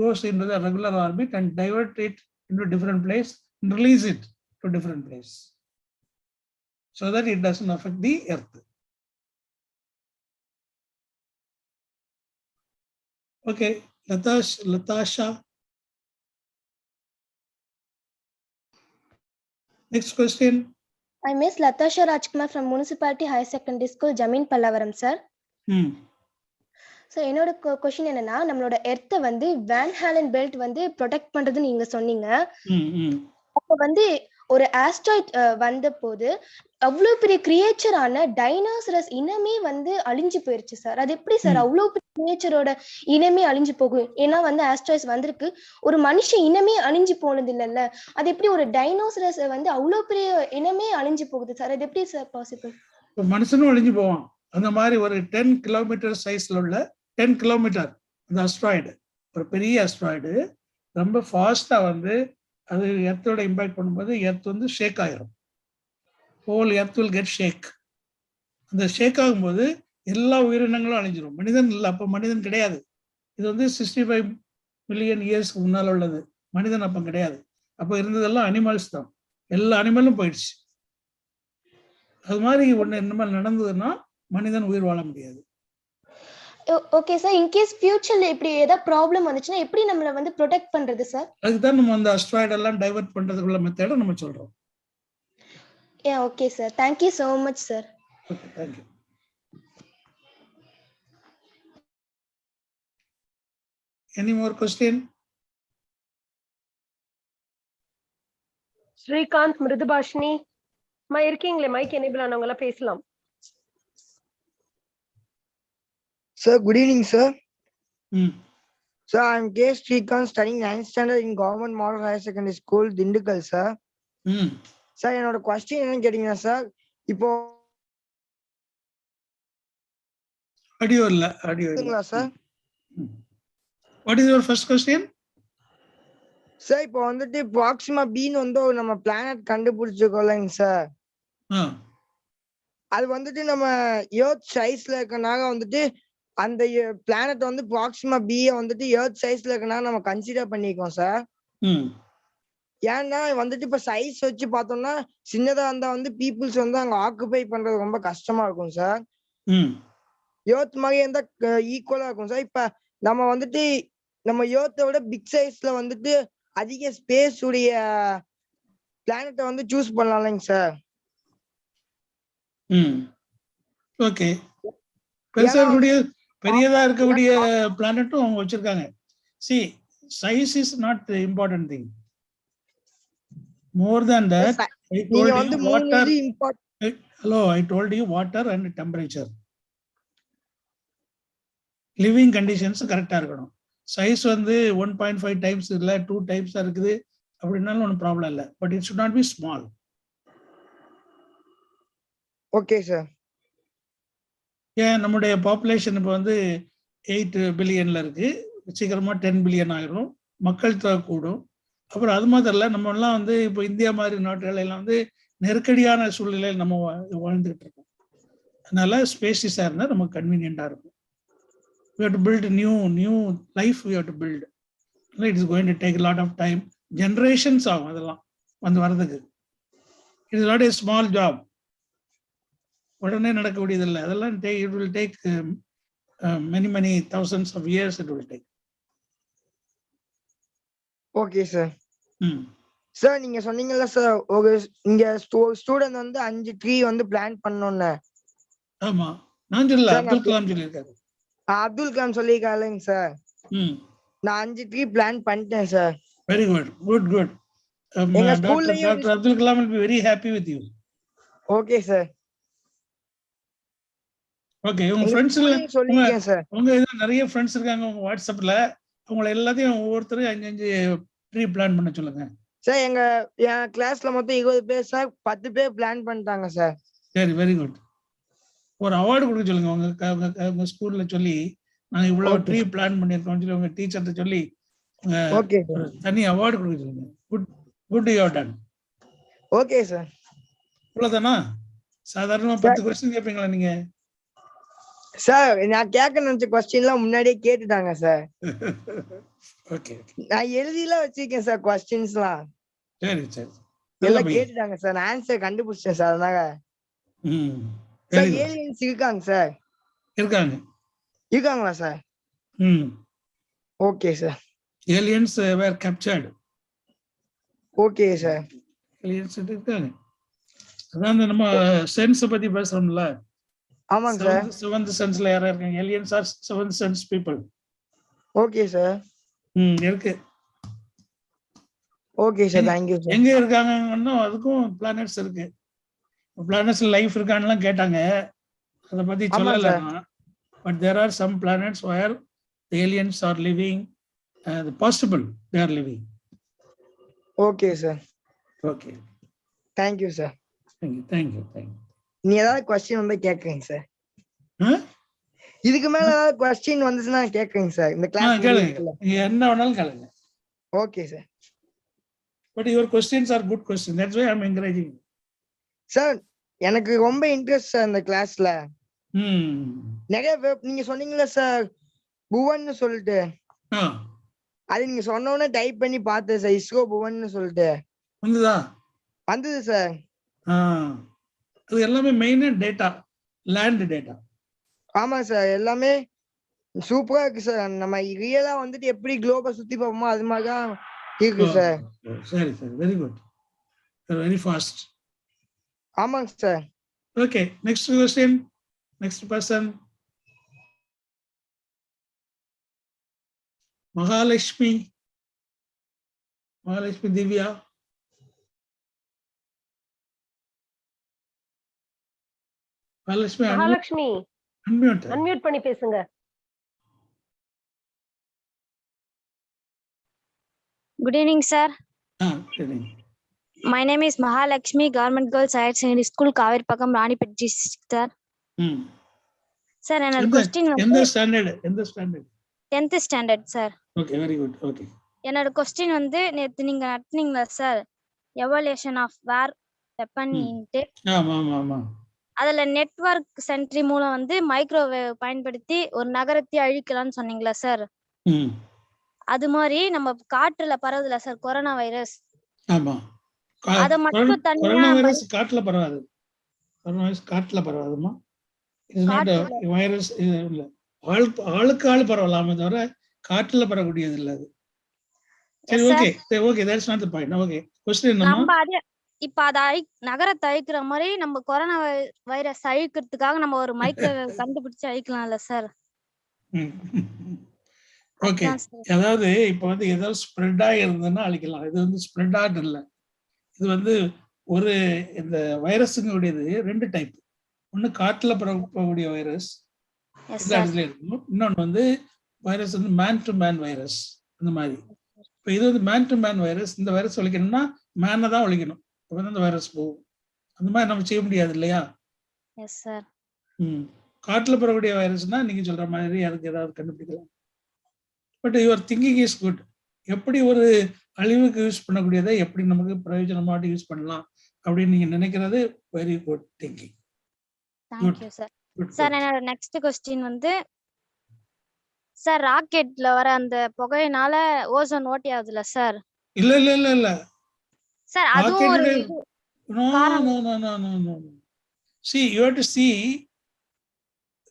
goes into the regular orbit and divert it into a different place and release it to a different place so that it doesn't affect the Earth. Okay, Latasha. Next question. I miss Latasha Rajkumar from Municipality Higher Secondary School, Jamin Pallavaram, sir. So என்னோட question என்னன்னா, நம்மளோட எர்த்தை வந்து வான் ஹாலன் belt வந்து protect பண்றது நீங்க சொன்னீங்க. அப்ப வந்து ஒரு ஆஸ்ட்ராய்ட் வந்த போது அவ்வளவு பெரிய கிரியேச்சரான டைனோசரஸ் இனமே வந்து அழிஞ்சு போயிருச்சு சார். அது எப்படி சார் அவ்வளவு பெரிய கிரியேச்சரோட இனமே அழிஞ்சு போகும்? ஏன்னா வந்து ஆஸ்ட்ராய்ட்ஸ் வந்திருக்கு, ஒரு மனுஷ இனமே அழிஞ்சு போனது இல்லைல்ல, அது எப்படி ஒரு டைனோசரஸ் வந்து அவ்வளவு பெரிய இனமே அழிஞ்சு போகுது சார்? அது எப்படி சார் பாசிபிள்? மனுஷனும் அழிஞ்சு போவான். அந்த மாதிரி ஒரு 10 கிலோமீட்டர் சைஸ்ல உள்ள 10 கிலோமீட்டர் அந்த அஸ்ட்ராய்டு, ஒரு பெரிய அஸ்ட்ராய்டு ரொம்ப ஃபாஸ்டா வந்து அது எர்த்தோட இம்பாக்ட் பண்ணும்போது எர்த் வந்து ஷேக் ஆயிரும். ஹோல் எர்த் வில் கெட் ஷேக். அந்த ஷேக் ஆகும்போது எல்லா உயிரினங்களும் அழிஞ்சிரும். மனிதன் இல்லை, அப்போ மனிதன் கிடையாது. இது வந்து 65 மில்லியன் இயர்ஸ்க்கு முன்னால் உள்ளது. மனிதன் அப்போ கிடையாது. அப்போ இருந்ததெல்லாம் அனிமல்ஸ் தான். எல்லா அனிமலும் போயிடுச்சு. அது மாதிரி ஒன்று என்ன நடந்ததுன்னா மனிதன் உயிர் வாழ முடியாது. ஓகே சார், இன் கேஸ் ஃபியூச்சர்ல இப்படி ஏதாவது ப்ராப்ளம் வந்துச்சுன்னா எப்படி நம்மள வந்து ப்ரொடெக்ட் பண்றது சார்? அதுக்கு தான் நம்ம அந்த அஸ்ட்ராய்டு எல்லாம் டைவர்ட் பண்றதுக்குள்ள மெத்தட நம்ம சொல்றோம். Okay sir, thank you so much sir. Okay, thank you. Any more question? Srikanth, Mridubashini இருக்கீங்களே, மைக் எனேபிள் ஆனவங்க எல்லாம் பேசலாம். Sir, good evening, sir. Sir, I'm K. Srikanth, studying 9th standard in Government Model Higher Secondary School, Dindigul, sir. Sir, என்னோட question என்னன்னு கேட்டீங்கன்னா sir, இப்போ audio இல்ல sir. What is your first question? Sir இப்போ வந்துட்டு ப்ராக்சிமா பின்னு வந்து நம்ம planet கண்டுபிடிச்சிருக்கோம்லங்க sir. அது வந்துட்டு நம்ம எர்த் சைஸ்ல இருக்கனால வந்துட்டு அந்த பிளானட் வந்து ப்ராக்சிமா பியை வந்துட்டு எர்த் சைஸ்ல இருக்கனால நம்ம கன்சிடர் பண்ணிருக்கோம் சார். ஏன்னா வந்துட்டு இப்ப சைஸ் வச்சு பார்த்தோம்னா சின்னதா இருந்தா வந்து பீப்புள்ஸ் வந்து அங்க ஆக்குபை பண்றது ரொம்ப கஷ்டமா இருக்கும் சார். எர்த் மாதிரி இருந்தா ஈக்குவலா இருக்கும் சார். இப்ப நம்ம வந்துட்டு நம்ம எர்த்தை விட பிக் சைஸ்ல வந்துட்டு அதிக ஸ்பேஸ் உடைய பிளானட்டை வந்து சூஸ் பண்ணலாம்லங்க சார். ஓகே, பெரியதா இருக்கக்கூடிய பிளானட்டும் அவங்க வச்சிருக்காங்க. See, size is not the important thing. More than that, I told you water. Hello, I told you water and temperature. Living conditions கரெக்டா இருக்கணும். சைஸ் வந்து 1.5 டைம்ஸ் இல்ல 2 டைம்ஸ் இருக்குது அப்படின்னாலும் ஒன்றும் ப்ராப்ளம் இல்லை. But it should not be small. Okay sir. ஏன் நம்முடைய பாப்புலேஷன் இப்போ வந்து 8 பில்லியன்ல இருக்கு. சீக்கிரமா 10 பில்லியன் ஆயிரும். மக்கள் தொகை கூடும். அப்புறம் அது மாதிரி இல்லை, நம்ம எல்லாம் வந்து இப்போ இந்தியா மாதிரி நாட்டுகள் எல்லாம் வந்து நெருக்கடியான சூழ்நிலையில் நம்ம வாழ்ந்துகிட்டு இருக்கோம். அதனால ஸ்பேசிஸா இருந்தால் நமக்கு கன்வீனியண்டா இருக்கும். We have to build new life. We have to build. It is going to take a lot of time. Generations ஆகும் அதெல்லாம் வந்து வரதுக்கு. It is not a small job. உடனே நடக்கக்கூடியது இல்லை. அதெல்லாம் it will take many thousands of years it will take. Okay sir. Sir நீங்க சொன்னீங்கல்ல சார், ஒரு இங்க ஸ்டூடெண்ட் வந்து 5 ட்ரீ வந்து பிளான் பண்ணனும்னு. ஆமா, நான் சொல்லல, அப்துல் கலாம் சொல்லிருக்காரு. அப்துல் கலாம் சொல்லிருக்காருங்க சார். நான் 5 ட்ரீ பிளான் பண்ணிட்டேன் sir. Very good, good good. எங்க ஸ்கூல்ல doctor Abdul Kalam will be very happy with you. Okay sir. Okay, உங்க ஃப்ரெண்ட்ஸ்ல சொல்லிருக்கேன் சார். உங்க நிறைய ஃப்ரெண்ட்ஸ் இருக்காங்க உங்க வாட்ஸ்அப்ல. அவங்க எல்லாத்தையும் ஒவ்வொருத்தரும் 5 ட்ரீ பிளான் பண்ண சொல்லுங்க சார். என் கிளாஸ்ல மொத்தம் 20 பேர் சார். 10 பேர் பிளான் பண்ணிட்டாங்க சார். சரி, வெரி குட். ஒரு அவார்டு கொடுக்க சொல்லுங்க உங்க ஸ்கூல்ல சொல்லி, நாங்க இவ்வளவு ட்ரீ பிளான் பண்ணிருக்கோம் சொல்லி உங்க டீச்சர்ட்ட சொல்லி தனி அவார்டு கொடுக்க சொல்லுங்க. Good you have done. Okay sir. இவ்வளவுதானா? சாதாரணமா 10 கொஸ்டின் கேட்பீங்களா நீங்க? சார் நான் கேட்க நினைச்ச கொஸ்டின்லாம் முன்னாடியே கேட்டுட்டாங்க சார். ஓகே, நான் எழுதிலாம் வச்சிருக்கேன் சார் கொஸ்டின்ஸ்லாம். சரி சரி, எல்லாம் கேட்டுட்டாங்க சார். நான் ஆன்சர் கண்டுபிடிச்சேன் சார். அதனால சார் ஏலியன்ஸ் இருக்காங்க சார். இருக்காங்களா sir? Okay sir. Aliens were captured. Okay sir. Aliens இருக்காங்க. அதான் நம்ம சென்ஸ் பத்தி பேசுறோம்ல. ஆமாங்க சார். செவன்த் சென்ஸ்ல யாரா இருக்காங்க? Aliens are seventh sense people. Okay sir. இருக்கு. Okay sir, thank you sir. எங்க இருக்காங்கன்னா அதுக்கும் பிளானட்ஸ் இருக்கு. பிளானட்ஸ்ல லைஃப் இருக்கான்னுலாம் கேட்டாங்க. அத பத்தி சொல்லல. But there are some planets where the aliens are living, possible they are living. Okay sir. Okay, thank you sir. thank you. நீ ஏதாவது क्वेश्चन வந்து கேக்குறீங்க சார்? இதுக்கு மேல ஏதாவது क्वेश्चन வந்துச்சுனா கேக்குறீங்க சார். இந்த கிளாஸ் கேளுங்க, என்ன வேணாலும் கேளுங்க. Okay sir. But your questions are good questions. That's why I'm encouraging you. Sir எனக்கு ரொம்ப இன்ட்ரெஸ்ட் சார் இந்த கிளாஸ்ல. நிறைய நீங்க சொன்னீங்கல சார் புவன்னு சொல்லிட்டு, அது நீங்க சொன்ன உடனே டைப் பண்ணி பார்த்தேன் சார். இஸ்ரோ புவன்னு சொல்லிட்டு வந்தது சார். அது எல்லாமே மெயினா டேட்டா, லேண்ட் டேட்டா. ஆமா சார், எல்லாமே சூப்பரா இருக்கு சார். நம்ம ரியலா வந்துட்டு எப்படி குளோபல் சுத்தி பார்ப்போமோ அது மாதிரி தான் இருக்கு சார். சரி சரி, வெரி குட், வெரி ஃபாஸ்ட். ஆமாங்க sir. Okay, next question, next person. Mahalakshmi Divya. Mahalakshmi unmute பண்ணி பேசுங்க. Good evening, sir. Good evening. My name is Mahalakshmi, Government Girls Higher Secondary School, Kaviripakam, Ranipet district, sir. Sir, another question. எந்த standard? 10th standard, sir. Okay, very good. Okay. என்னோட question வந்து நேத்து நீங்க நடத்துனீங்களா sir, evolution of war weapon intake. ஆமா. அதுல network sentry மூலம் வந்து மைக்ரோவேவ் பயன்படுத்தி ஒரு நகரத்தை அழிக்கலாம்னு சொன்னீங்களா சார்? அது மாதிரி நம்ம காற்றுல பரவுதுல சார் கொரோனா வைரஸ். ஆமா. அத மட்டும் தனியா கொரோனா வைரஸ் காற்றுல பரவாது. கொரோனா வைரஸ் காற்றுல பரவாதுமா. It's not virus. இல்ல, ஆளுக்கு ஆள் பரவலாமே தவிர காற்றுல பரவக்கூடியது இல்ல அது. சரி, okay, that's not the point. Okay, question என்னமா? நம்ம அது இப்ப அத நகரத்தை அழிக்கிற மாதிரி நம்ம கொரோனா வைரஸ் அழிக்கிறதுக்காக நம்ம ஒரு மைக்ரோவேவ் கண்டுபிடிச்சு அழிக்கலாம்ல சார்? ஓகே, அதாவது இப்ப வந்து ஏதோ ஸ்ப்ரெட் ஆகிருந்ததுன்னா அழிக்கலாம். இது வந்து ஸ்ப்ரெட் ஆகுது இல்லை. இது வந்து ஒரு இந்த வைரஸுங்களுடையது 2 டைப். ஒன்று காற்றுல பரவக்கூடிய வைரஸ், எல்லா இடத்துலயும் இருக்கும். இன்னொன்று வந்து வைரஸ் வந்து மேன் டு மேன் வைரஸ், அந்த மாதிரி. இப்போ இது வந்து மேன் டு மேன் வைரஸ். இந்த வைரஸ் ஒழிக்கணும்னா மேனை தான் ஒழிக்கணும், அப்போ வந்து அந்த வைரஸ் போகும். அந்த மாதிரி நம்ம செய்ய முடியாது இல்லையா? காற்றுல பரவக்கூடிய வைரஸ்னா நீங்க சொல்ற மாதிரி அதுக்கு ஏதாவது கண்டுபிடிக்கலாம். But your thinking is good. எப்படி ஒரு அழிவுக்கு யூஸ் பண்ணக்கூடியதை எப்படி நமக்கு பிரயோஜனமாட்டு யூஸ் பண்ணலாம் அப்படின்னு நீங்க நினைக்கிறது very good thinking. Thank you sir. Sir, என்னோட நெக்ஸ்ட் क्वेश्चन வந்து சார், ராக்கெட்ல வர அந்த புகையினால ஓசோன் ஓட்டை ஆகுதுல சார்? இல்ல சார், அதுவும் ஒரு no. See, you have to see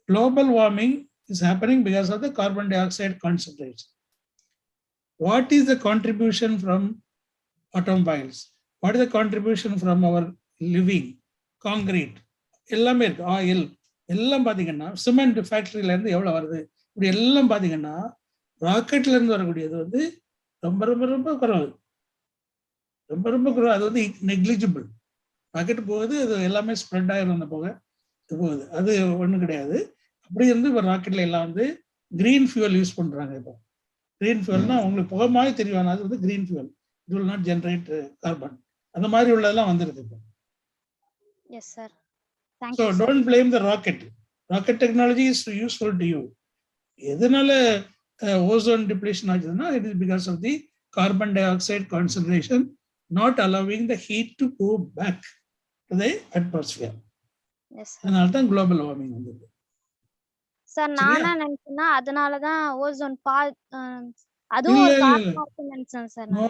global warming is happening because of the carbon dioxide concentration. What is the contribution from automobiles? What is the contribution from our living? Concrete, எல்லாமே இருக்கு, oil எல்லாம் பாத்தீங்கன்னா cement ஃபேக்டரியில இருந்து எவ்வளவு வருது, இப்படி எல்லாம் பாத்தீங்கன்னா ராக்கெட்ல இருந்து வரக்கூடியது வந்து ரொம்ப ரொம்ப ரொம்ப குறைவு, ரொம்ப குறைவு. அது வந்து நெக்லிஜிபிள். ராக்கெட் போகுது, அது எல்லாமே ஸ்ப்ரெட் ஆயிரும், அந்த போக போகுது, அது ஒன்றும் கிடையாது. அப்படி இருந்து இப்போ ராக்கெட்ல எல்லாம் வந்து கிரீன் ஃபியூவல் யூஸ் பண்றாங்க. இப்போ கிரீன் ஃபியூவல்னா உங்களுக்கு புகை மாதிரி தெரியும், அது வந்து green fuel. It will not generate carbon. அந்த மாதிரி உள்ளதெல்லாம் வந்துருக்கு இப்போ. Yes sir. So don't blame the rocket. Rocket technology is useful to you. எதனால ஓசோன் டிப்ளேஷன் ஆகுதுன்னா it is because of the carbon dioxide concentration not allowing the heat to go back to the atmosphere. அதனால தான் global warming வந்தது sir. நானா நினைச்சேன்னா அதனால தான் ozone அதுவும் ஒரு காரணமா நினைச்சேன் sir. No,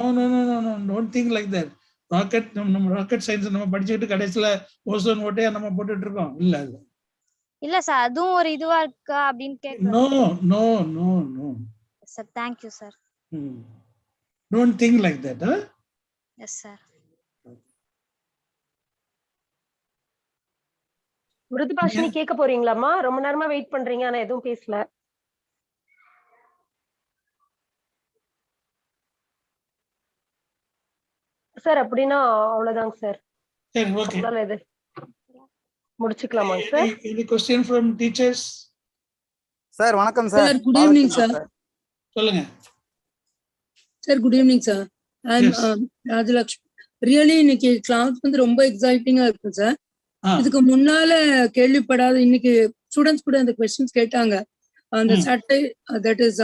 don't think like that. Rocket நம்ம ராக்கெட் சயின்ஸ் நம்ம படிச்சுக்கிட்டு கடைசியில ஓசோன் ஓட்டையா நம்ம போட்டுட்டு இருக்கோம். இல்ல சார், அதுவும் ஒரு இதுவா இருக்கா அப்படின்னு கேக்குறேன். No sir. Thank you sir. Don't think like that. Yes sir. Mridubashini கேட்க போறீங்களாமா? ரொம்ப நேரமா வெயிட் பண்றீங்க, ஆனா எதுவும் பேசல. சார், அப்படின்னா அவ்வளவுதாங்க சார். சரி, ஓகே. இது முடிச்சுக்கலாமாங்க sir? Any question from teachers? Sir வணக்கம் சார். Good evening sir. சொல்லுங்க sir. Good evening sir. I am Rajalakshmi. Really இன்னைக்கு கிளாஸ் வந்து ரொம்ப எக்ஸைட்டிங்கா இருக்கு சார். இதுக்கு முன்னால கேள்விப்படாத இன்னைக்கு ஸ்டூடெண்ட்ஸ் கூட அந்த क्वेश्चंस கேட்டாங்க. அந்த satellite that is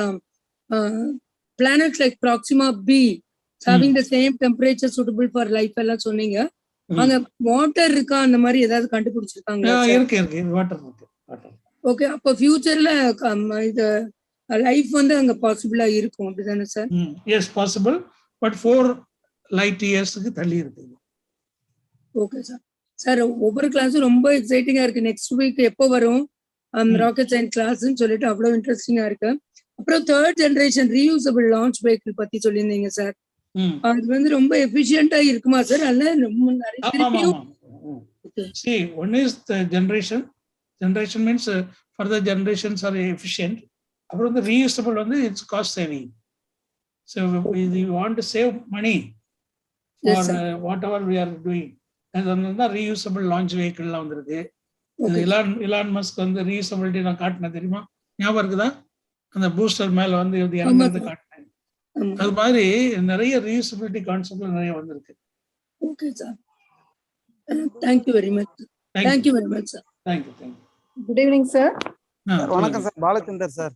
planet like Proxima B having the same temperature suitable for life எல்லாம் சொன்னீங்க. அங்க வாட்டர் இருக்கா, அந்த மாதிரி ஏதாவது கண்டுபிடிச்சிருக்காங்க? இருக்கு, வாட்டர் இருக்கு. ஓகே, அப்ப ஃபியூச்சர்ல இது லைஃப் வந்து அங்க பாசிபிளா இருக்கும் அப்படிதானே sir? Yes, possible. But 4 light இயர்ஸ்க்கு தள்ளி இருக்கு. Okay sir. சார், ஒவ்வொரு கிளாஸும் ரொம்ப எக்ஸைட்டிங்கா இருக்கு. நெக்ஸ்ட் வீக் எப்போ வரும் ராக்கெட் சயின்ஸ் கிளாஸ்ன்னு சொல்லிட்டு அவ்வளவு இன்ட்ரெஸ்டிங்கா இருக்கு. அப்புறம் 3rd generation reusable launch vehicle பத்தி சொல்லியிருந்தீங்க சார். அது வந்து ரொம்ப எஃபிஷியன்ட்டா இருக்குமா சார்? அல்ல ரொம்ப நிறைய See, one is the generation means further generations are efficient. அப்புறம் the reusable வந்து it's cost saving. So we want to save money for whatever we are doing. அதனால reusable launch vehicle எல்லாம் வந்திருக்கு. இலான் மஸ்க் வந்து reusability நான் காட்டினேன் தெரியுமா? ஞாபகம் இருக்குதா? அந்த பூஸ்டர் மேல வந்து இறங்குறது காட்டினேன். அது மாதிரி நிறைய ரீயூசபிலிட்டி கான்செப்ட்ல நிறைய வந்திருக்கு. Okay sir, thank you very much. Thank you very much sir. Thank you. Good evening sir. வணக்கம் சார், பாலச்சந்தர் சார்.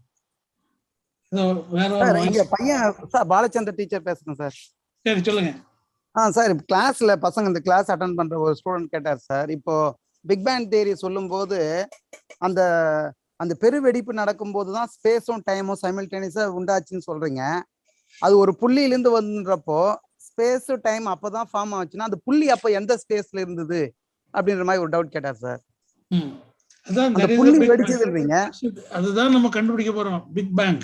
வேற சார் இங்க பையன் சார் பாலச்சந்தர் டீச்சர் பேசுறேன் சார். சரி சொல்லுங்க. சார் கிளாஸ்ல பசங்க இந்த கிளாஸ் அட்டென்ட் பண்ற ஒரு ஸ்டூடெண்ட் கேட்டார் சார், இப்போ பிக் பேங் தியரி சொல்லும் போது அந்த அந்த பெருவெடிப்பு நடக்கும்போது தான் ஸ்பேஸும் டைமும் சைமல்டேனியஸா உண்டாச்சுன்னு சொல்றீங்க. அது ஒரு புள்ளியிலிருந்து வந்துன்றப்போ ஸ்பேஸ் டைம் அப்பதான் ஃபார்ம் ஆச்சுன்னா அந்த புள்ளி அப்ப எந்த ஸ்பேஸ்ல இருந்தது அப்படின்ற மாதிரி ஒரு டவுட் கேட்டார் சார். புள்ளி வெடிச்சதுன்றீங்க, அதுதான் நம்ம கண்டுபிடிக்க போறோம். Big bang,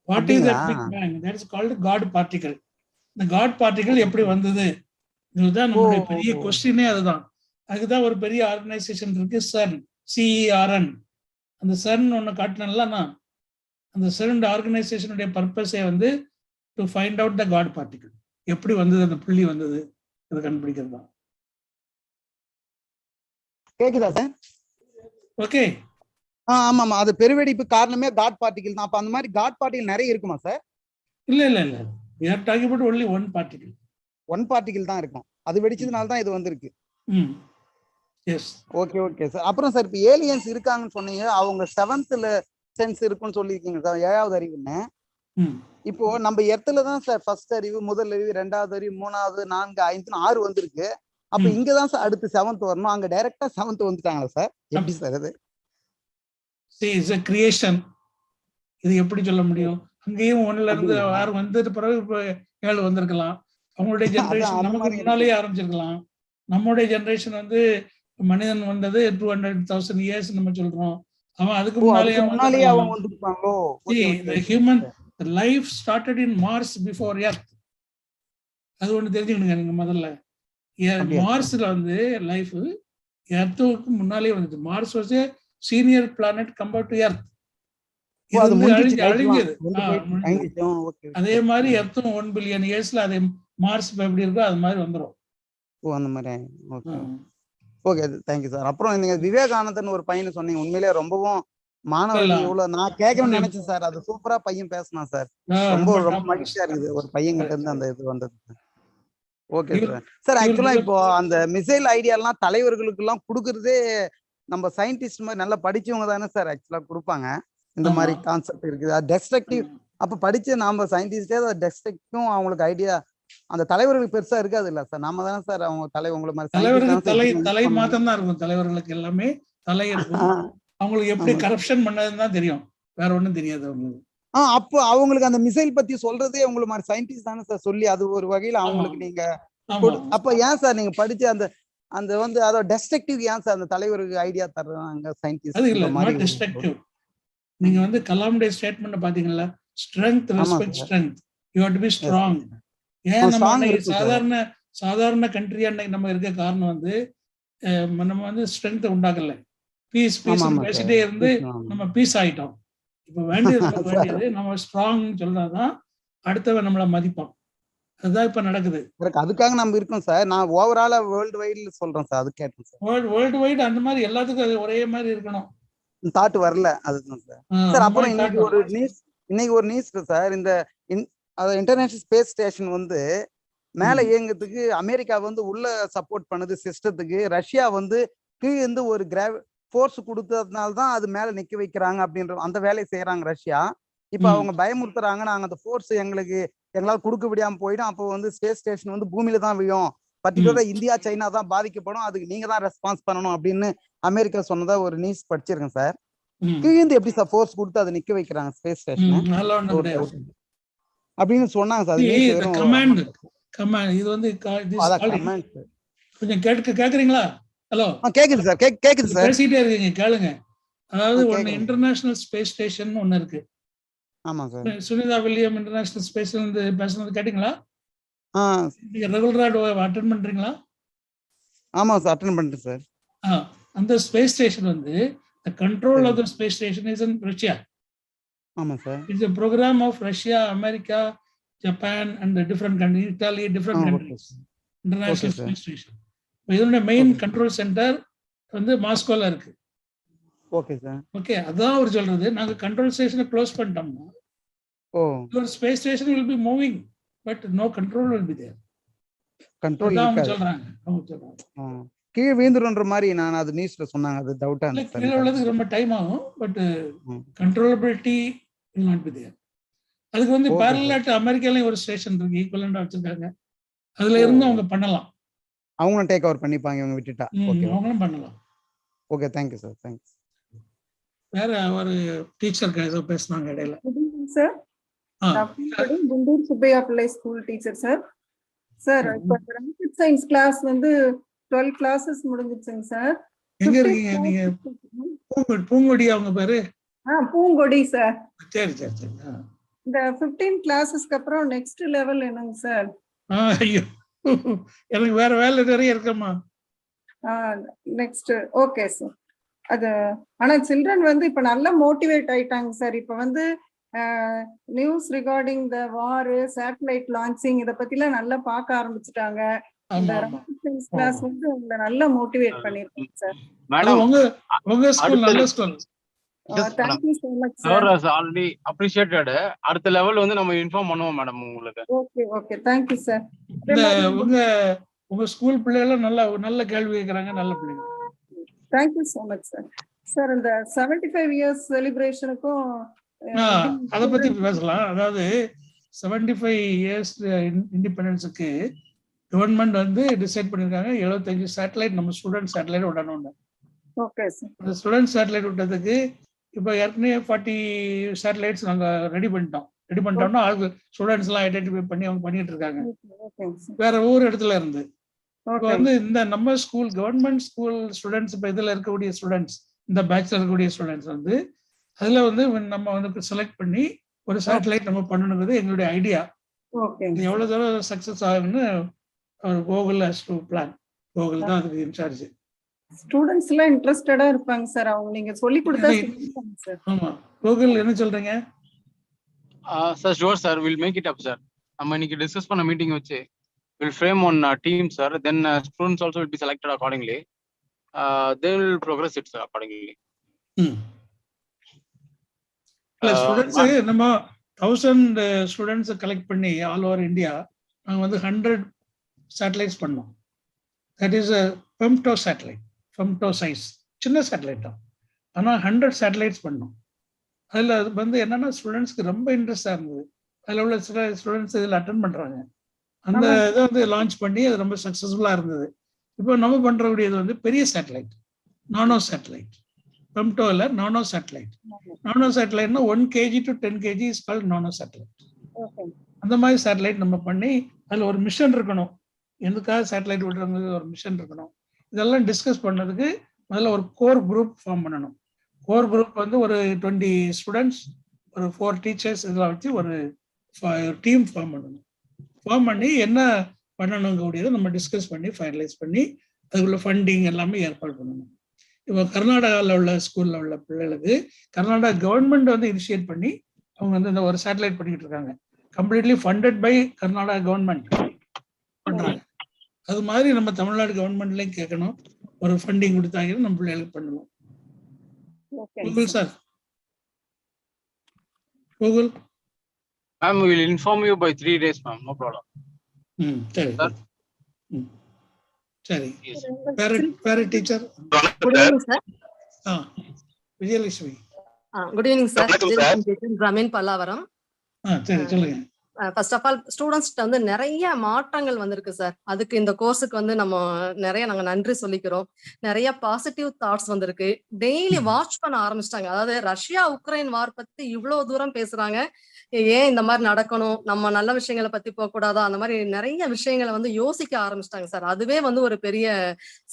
what is that big bang? That is called God particle. இந்த காட் பார்ட்டிகல் எப்படி வந்தது, இதுதான் நம்மளுடைய பெரிய கொஸ்டினே. அதுதான், அதுக்குதான் ஒரு பெரிய ஆர்கனைசேஷன் இருக்கு, CERN, CERN. அந்த CERN ஒண்ணு காட்டினல நான், அந்த CERN ஆர்கனைசேஷனுடைய பர்பஸே வந்து to find out the God particle, எப்படி வந்தது, அந்த புள்ளி வந்தது, அதை கண்டுபிடிக்கிறது தான். கேக்குதா சார்? ஓகே. ஆமா, அது பெருவெடிப்பு காரணமே காட் பார்ட்டிகல் தான். அப்ப அந்த மாதிரி காட் பார்ட்டிகல் நிறைய இருக்குமா சார்? இல்ல we are talking about only one particle. One particle தான் இருக்கும், அது வெடிச்சதுனால தான் இது வந்திருக்கு. எஸ். Okay sir. அப்புறம் சார் இப்போ ஏலியன்ஸ் இருக்காங்கன்னு சொன்னீங்க, அவங்க 7th சென்ஸ் இருக்குன்னு சொல்லியிருக்கீங்க சார், 7வது அறிவுன்னு. இப்போ நம்ம எர்த்துல தான் சார் ஃபர்ஸ்ட் அறிவு, முதல் அறிவு, 2வது அறிவு, 3வது, 4, 5, 6 வந்திருக்கு. அப்ப இங்கதான் சார் அடுத்து 7th வரணும், அங்க டைரக்டா 7th வந்துட்டாங்களா சார்? எப்படி சார் அது? See, it's a creation. இது எப்படி சொல்ல முடியும்? அங்கேயும் 1ல இருந்து 6 வந்துட்டு பிறகு 7 வந்திருக்கலாம். அவங்களுடைய ஜெனரேஷன் நமக்கு முன்னாலேயே ஆரம்பிச்சிருக்கலாம். நம்மளுடைய ஜெனரேஷன் வந்து மனிதன் வந்தது 200,000 இயர்ஸ் நம்ம சொல்றோம். அவன் அதுக்கு முன்னாலேயே அவங்க வந்திருப்பாங்களோ? the human life started in Mars before Earth. அது ஒண்ணு தெரிஞ்சுக்கணுங்க நீங்க முதல்ல. மார்ஸ்ல வந்து லைஃப் எர்த்துக்கு முன்னாலே வந்தது. Mars was a senior planet compared to Earth. அழிஞ்சது. அதே மாதிரி எர்த்தும் 1 பில்லியன் இயர்ஸ்ல அதே மார்ஸ் எப்படி இருக்கோ அது மாதிரி வந்துடும். அந்த மாதிரி. Okay, thank you sir. அப்புறம் நீங்க விவேகானந்தன் ஒரு பையன் சொன்னீங்க, உண்மையிலேயே ரொம்பவும் மாணவர்கள் இவ்வளவு நான் கேட்கணும்னு நினைச்சேன் சார். அது சூப்பரா பையன் பேசினா சார், ரொம்ப மகிழ்ச்சியா இருக்குது ஒரு பையன் கிட்ட இருந்து அந்த இது வந்தது. Okay sir. சார் ஆக்சுவலா இப்போ அந்த மிசைல் ஐடியா எல்லாம் தலைவர்களுக்கு எல்லாம் கொடுக்கறதே நம்ம சயின்டிஸ்ட் மாதிரி நல்லா படிச்சவங்க தானே சார் ஆக்சுவலா கொடுப்பாங்க. இந்த மாதிரி கான்செப்ட் இருக்குது, அது டெஸ்ட்ரக்டிவ். அப்ப படிச்ச நாம சயின்டிஸ்டே டெஸ்ட்ரக்டிவும் அவங்களுக்கு ஐடியா அந்த தலைவர்களுக்கு பெருசா இருக்காது இல்ல சார்? நாம தானே சார் அவங்க உங்களை மாதிரி தலை மாத்தம் தான் இருக்கும். தலைவர்களுக்கு எல்லாமே தலை இருக்கும். அவங்களுக்கு எப்படி கரப்ஷன் பண்ணதுன்னு தான் தெரியும், வேற ஒண்ணும் தெரியாது அவங்களுக்கு. அப்போ அவங்களுக்கு அந்த மிசைல் பத்தி சொல்றதே உங்களை மாதிரி சயின்டிஸ்ட் தானே சார் சொல்லி, அது ஒரு வகையில அவங்களுக்கு நீங்க அப்ப ஏன் சார் நீங்க படிச்சு அந்த அந்த வந்து அதோட டெஸ்ட்ரக்டிவ் ஏன் சார் அந்த தலைவருக்கு ஐடியா தர்றாங்க சயின்டிஸ்ட்? அது இல்ல, நாட் டெஸ்ட்ரக்டிவ். நீங்க வந்து கலாமுடைய ஸ்டேட்மெண்ட் பாத்தீங்களா, strength respect strength, you have to be strong. ஏன் நம்ம சாதாரண கண்ட்ரி அன்னைக்கு நம்ம இருக்க காரணம் வந்து நம்ம வந்து ஸ்ட்ரென்த் உண்டாக்கல, பீஸ் பேசிட்டே இருந்து நம்ம பீஸ் ஆயிட்டோம். இப்ப வேண்டியது நம்ம ஸ்ட்ராங் சொல்றாதான் அடுத்தவன் நம்மள மதிப்பான். அதுதான் இப்ப நடக்குது. அதுக்காக நம்ம இருக்கோம் சார். நான் ஓவராலா வேர்ல்டு வைட்ல சொல்றேன் சார், அது கேட்டேன் சார். வேர்ல்டு வைட் அந்த மாதிரி எல்லாத்துக்கும் அது ஒரே மாதிரி இருக்கணும் தாட் வரல, அதுதான் சார். சார் அப்புறம் இன்னைக்கு ஒரு நியூஸ் சார், இந்த இன்டர்நேஷனல் ஸ்பேஸ் ஸ்டேஷன் வந்து மேல இயங்குறதுக்கு அமெரிக்கா வந்து உள்ள சப்போர்ட் பண்ணுது சிஸ்டத்துக்கு, ரஷ்யா வந்து கீழே இருந்து ஒரு ஃபோர்ஸ் கொடுத்ததுனால தான் அது மேல நிக்க வைக்கிறாங்க அப்படின்ற அந்த வேலையை செய்யறாங்க ரஷ்யா. இப்ப அவங்க பயமுறுத்துறாங்க, நாங்க அந்த ஃபோர்ஸ் எங்களால கொடுக்க விடாம போயிடும், அப்போ வந்து ஸ்பேஸ் ஸ்டேஷன் வந்து பூமியில தான் விழும், பர்டிகுலரா இந்தியா சைனா தான் பாதிக்கப்படும், அதுக்கு நீங்க தான் ரெஸ்பான்ஸ் பண்ணணும் அப்படின்னு அமெரிக்கா சொன்னதா ஒரு நியூஸ் படிச்சிருக்கேன் சார். கீழே எப்படி சார் ஃபோர்ஸ் கொடுத்து அதை நிக்க வைக்கிறாங்க ஸ்பேஸ் ஸ்டேஷன் அப்படின்னு சொன்னாங்க சார். இது வந்து கொஞ்சம் கேக்குறீங்களா? ஹலோ, கேக்குது சார், கேக்குது சார், பேசிட்டே இருக்கீங்க, கேளுங்க. அதாவது ஒன்னு இன்டர்நேஷனல் ஸ்பேஸ் ஸ்டேஷன் ஒன்னு இருக்கு. ஆமா sir. Sunita William International Space பேசுனது கேட்டீங்களா? நீங்க ரெகுலரா அட்டெண்ட் பண்றீங்களா? ஆமா சார், அட்டெண்ட் பண்றேன் சார். அந்த ஸ்பேஸ் ஸ்டேஷன் வந்து the control of the space station is in Russia. ஆமா sir. It's a program of Russia, America, Japan and the different countries, Italy, different countries. International space station. இதோட main control centre வந்து மாஸ்கோல இருக்கு. Okay sir. Okay, அதான் அவர் சொல்றது. நாங்க control ஸ்டேஷனை close பண்ணிட்டோம்னா your space station will be moving, but no control will be there. Control இருக்காது. கீழே வீந்துருன்ற மாதிரி நான் அது நியூஸ்ல சொன்னாங்க. அது டவுட்டா இருந்துச்சு. கீழே உள்ளதுக்கு ரொம்ப டைம் ஆகும், but controllability will not be there. அதுக்கு வந்து parallel அமெரிக்காலயும் ஒரு ஸ்டேஷன் இருக்கு, ஈக்குவலண்டா வச்சிருக்காங்க. அதுல இருந்து அவங்க பண்ணலாம். அவங்களும் டேக் ஓவர் பண்ணிப்பாங்க இவங்க விட்டுட்டா. ஓகே, அவங்களும் பண்ணலாம். Okay, thank you sir. Thanks. வேற ஒரு டீச்சருக்கு ஏதோ பேசுனாங்க இடையில. சார் குண்டூர் சுப்பையா பிள்ளை ஸ்கூல் டீச்சர் சார். சார் இப்போ ராக்கெட் சயின்ஸ் கிளாஸ் வந்து 12 கிளாஸஸ் முடிஞ்சிருச்சுங்க சார். எங்க இருக்கீங்க நீங்க? பூங்கொடி அவங்க பேரு? பூங்கொடி சார். சரி சரி சரி. இந்த 15 கிளாஸஸ்க்கு அப்புறம் நெக்ஸ்ட் லெவல் என்னங்க சார்? ஐயோ, எனக்கு வேற வேலை நிறைய இருக்கமா. Next okay sir. அது ஆனா சில்ட்ரன் வந்து இப்ப நல்லா மோட்டிவேட் ஆயிட்டாங்க சார். இப்ப வந்து news regarding the war, satellite launching இத பத்திலாம் நல்லா பார்க்க ஆரம்பிச்சுட்டாங்க. இந்த ராக்கெட் சயின்ஸ் கிளாஸ் வந்து உங்களை நல்லா மோட்டிவேட் பண்ணிருக்கீங்க சார். மேடம் உங்க ஸ்கூல் நல்ல school. Thank you so much sir. Sir has already appreciated. அடுத்த லெவல் வந்து நம்ம இன்ஃபார்ம் பண்ணுவோம் மேடம் உங்களுக்கு. Okay okay, thank you sir. உங்க ஸ்கூல் பிள்ளைகள் நல்ல கேள்வி கேக்குறாங்க, நல்ல பிள்ளைங்க. Thank you so much sir. Sir இந்த 75 இயர்ஸ் செலிப்ரேஷனுக்கும் அத பத்தி பேசலாம். அதாவது 75 இயர்ஸ் இண்டிபெண்டன்ஸுக்கு கவர்மெண்ட் வந்து டிசைட் பண்ணிருக்காங்க 75 சேட்டலைட் நம்ம ஸ்டூடெண்ட் சேட்டலைட் விடணும்னு. Okay sir. அந்த ஸ்டூடெண்ட் சேட்டலைட் விட்டதுக்கு இப்போ ஏற்கனவே 40 சேட்டலைட்ஸ் நாங்க ரெடி பண்ணிட்டோம்னா ஸ்டூடெண்ட்ஸ் எல்லாம் ஐடென்டிஃபை பண்ணி அவங்க பண்ணிட்டு இருக்காங்க வேற ஒவ்வொரு இடத்துல இருந்து. இப்போ வந்து இந்த நம்ம ஸ்கூல் கவர்மெண்ட் ஸ்கூல் ஸ்டூடெண்ட்ஸ் இப்போ இதுல இருக்கக்கூடிய ஸ்டூடெண்ட்ஸ், இந்த பேட்ச்ல இருக்கக்கூடிய ஸ்டூடெண்ட்ஸ் வந்து அதுல வந்து நம்ம வந்து செலக்ட் பண்ணி ஒரு சேட்டலைட் நம்ம பண்ணணுங்கிறது எங்களுடைய ஐடியா. எவ்வளவு தூரம் சக்சஸ் ஆகும்னு Gokul has to plan. Gokul தான் அதுக்கு இன்சார்ஜ். ஸ்டூடண்ட்ஸ் எல்லாம் இன்ட்ரஸ்டடா இருப்பாங்க சார். அவங்க நீங்க சொல்லி கொடுத்தா சார். ஆமா, கோகுல் என்ன சொல்றீங்க? Sir sure sir, will make it up sir. நம்ம இன்னைக்கு டிஸ்கஸ் பண்ண மீட்டிங் வச்சு will frame one team sir. Then students also will be selected accordingly. they will progress it sir accordingly. Students நம்ம 1000 ஸ்டூடெண்ட்ஸ் கலெக்ட் பண்ணி all over India நாங்க வந்து 100 satellites பண்ணோம். That is a femto satellite, femto size, சின்ன satellite தான். ஆனா 100 satellites பண்ணோம். அதுல வந்து என்னன்னா ஸ்டூடெண்ட்ஸ்க்கு ரொம்ப இன்ட்ரெஸ்டா இருந்தது. அதுல உள்ள ஸ்டூடெண்ட்ஸ் இதில் அட்டென்ட் பண்றாங்க. அந்த இதை வந்து லான்ச் பண்ணி அது ரொம்ப சக்சஸ்ஃபுல்லா இருந்தது. இப்போ நம்ம பண்றக்கூடியது வந்து பெரிய சேட்டலைட், நானோ சேட்டலைட். femto இல்ல, நானோ சேட்டலைட். நானோ சேட்டலைட்னா 1 kg to 10 kg is called nano satellite. அந்த மாதிரி சேட்டலைட் நம்ம பண்ணி அதுல ஒரு மிஷன் இருக்கணும். எதுக்காக சேட்டலைட் விடுறது ஒரு மிஷன் இருக்கணும். இதெல்லாம் டிஸ்கஸ் பண்ணதுக்கு முதல்ல ஒரு கோர் குரூப் ஃபார்ம் பண்ணணும். கோர் குரூப் வந்து ஒரு 20 ஸ்டூடெண்ட்ஸ், ஒரு 4 டீச்சர்ஸ் இதெல்லாம் வச்சு ஒரு டீம் ஃபார்ம் பண்ணணும். ஃபார்ம் பண்ணி என்ன பண்ணணுங்கிறத நம்ம டிஸ்கஸ் பண்ணி ஃபைனலைஸ் பண்ணி அதுக்குள்ள ஃபண்டிங் எல்லாமே ஏற்பாடு பண்ணணும். இப்போ கர்நாடகாவில் உள்ள ஸ்கூல்ல உள்ள பிள்ளைகளுக்கு கர்நாடகா கவர்மெண்ட் வந்து இனிஷியேட் பண்ணி அவங்க வந்து இந்த ஒரு சேட்டலைட் பண்ணிட்டு இருக்காங்க. Completely funded by Karnataka government பண்றாங்க. அது மாதிரி நம்ம தமிழ்நாடு கவர்மெண்ட்லயும் கேட்கணும், ஒரு ஃபண்டிங் கொடுத்தாங்க நம்ம பிள்ளைகளுக்கு பண்ணணும். Google sir, Google ma'am we will inform you by 3 days ma'am, no problem. சரி சரி. வேற teacher? Good evening sir. Vijayalakshmi. Good evening sir. Ramen Pallavaram. சரி சொல்லுங்க. ஃபர்ஸ்ட் ஆஃப் ஆல் ஸ்டூடெண்ட்ஸ்கிட்ட வந்து நிறைய மாற்றங்கள் வந்திருக்கு சார். அதுக்கு இந்த கோர்ஸுக்கு வந்து நம்ம நிறைய நாங்க நன்றி சொல்லிக்கிறோம். நிறைய பாசிட்டிவ் தாட்ஸ் வந்திருக்கு. டெய்லி வாட்ச் பண்ண ஆரம்பிச்சிட்டாங்க. அதாவது ரஷ்யா உக்ரைன் வார் பத்தி இவ்வளவு தூரம் பேசுறாங்க, ஏன் இந்த மாதிரி நடக்கணும், நம்ம நல்ல விஷயங்களை பத்தி போக கூடாதா, அந்த மாதிரி நிறைய விஷயங்களை வந்து யோசிக்க ஆரம்பிச்சிட்டாங்க சார். அதுவே வந்து ஒரு பெரிய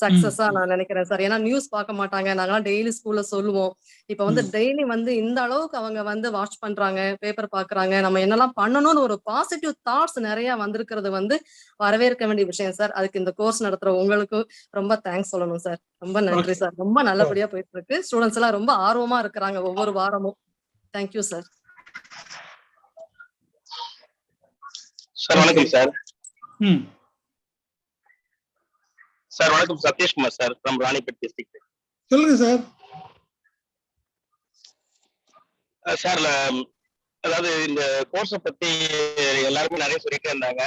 சக்சஸா நான் நினைக்கிறேன் சார். ஏன்னா நியூஸ் பார்க்க மாட்டாங்க, நாங்களாம் டெய்லி ஸ்கூல்ல சொல்லுவோம். இப்ப வந்து டெய்லி வந்து இந்த அளவுக்கு அவங்க வந்து வாட்ச் பண்றாங்க, பேப்பர் பாக்குறாங்க, நம்ம என்னெல்லாம் பண்ணணும்னு ஒரு பாசிட்டிவ் தாட்ஸ் நிறைய வந்திருக்கிறது வந்து வரவேற்க வேண்டிய விஷயம் சார். அதுக்கு இந்த கோர்ஸ் நடத்துற உங்களுக்கு ரொம்ப தேங்க்ஸ் சொல்லணும் சார். ரொம்ப நன்றி சார். ரொம்ப நல்லபடியா போயிட்டு இருக்கு. ஸ்டூடெண்ட்ஸ் எல்லாம் ரொம்ப ஆர்வமா இருக்கிறாங்க ஒவ்வொரு வாரமும். Thank you sir. சார் வணக்கம் சார். சார் வணக்கம், Satishkumar sir from Ranipet district. சொல்லுங்க சார். சார் அதாவது இந்த கோர்ஸை பத்தி எல்லாருமே நிறைய சொல்லிட்டே இருந்தாங்க.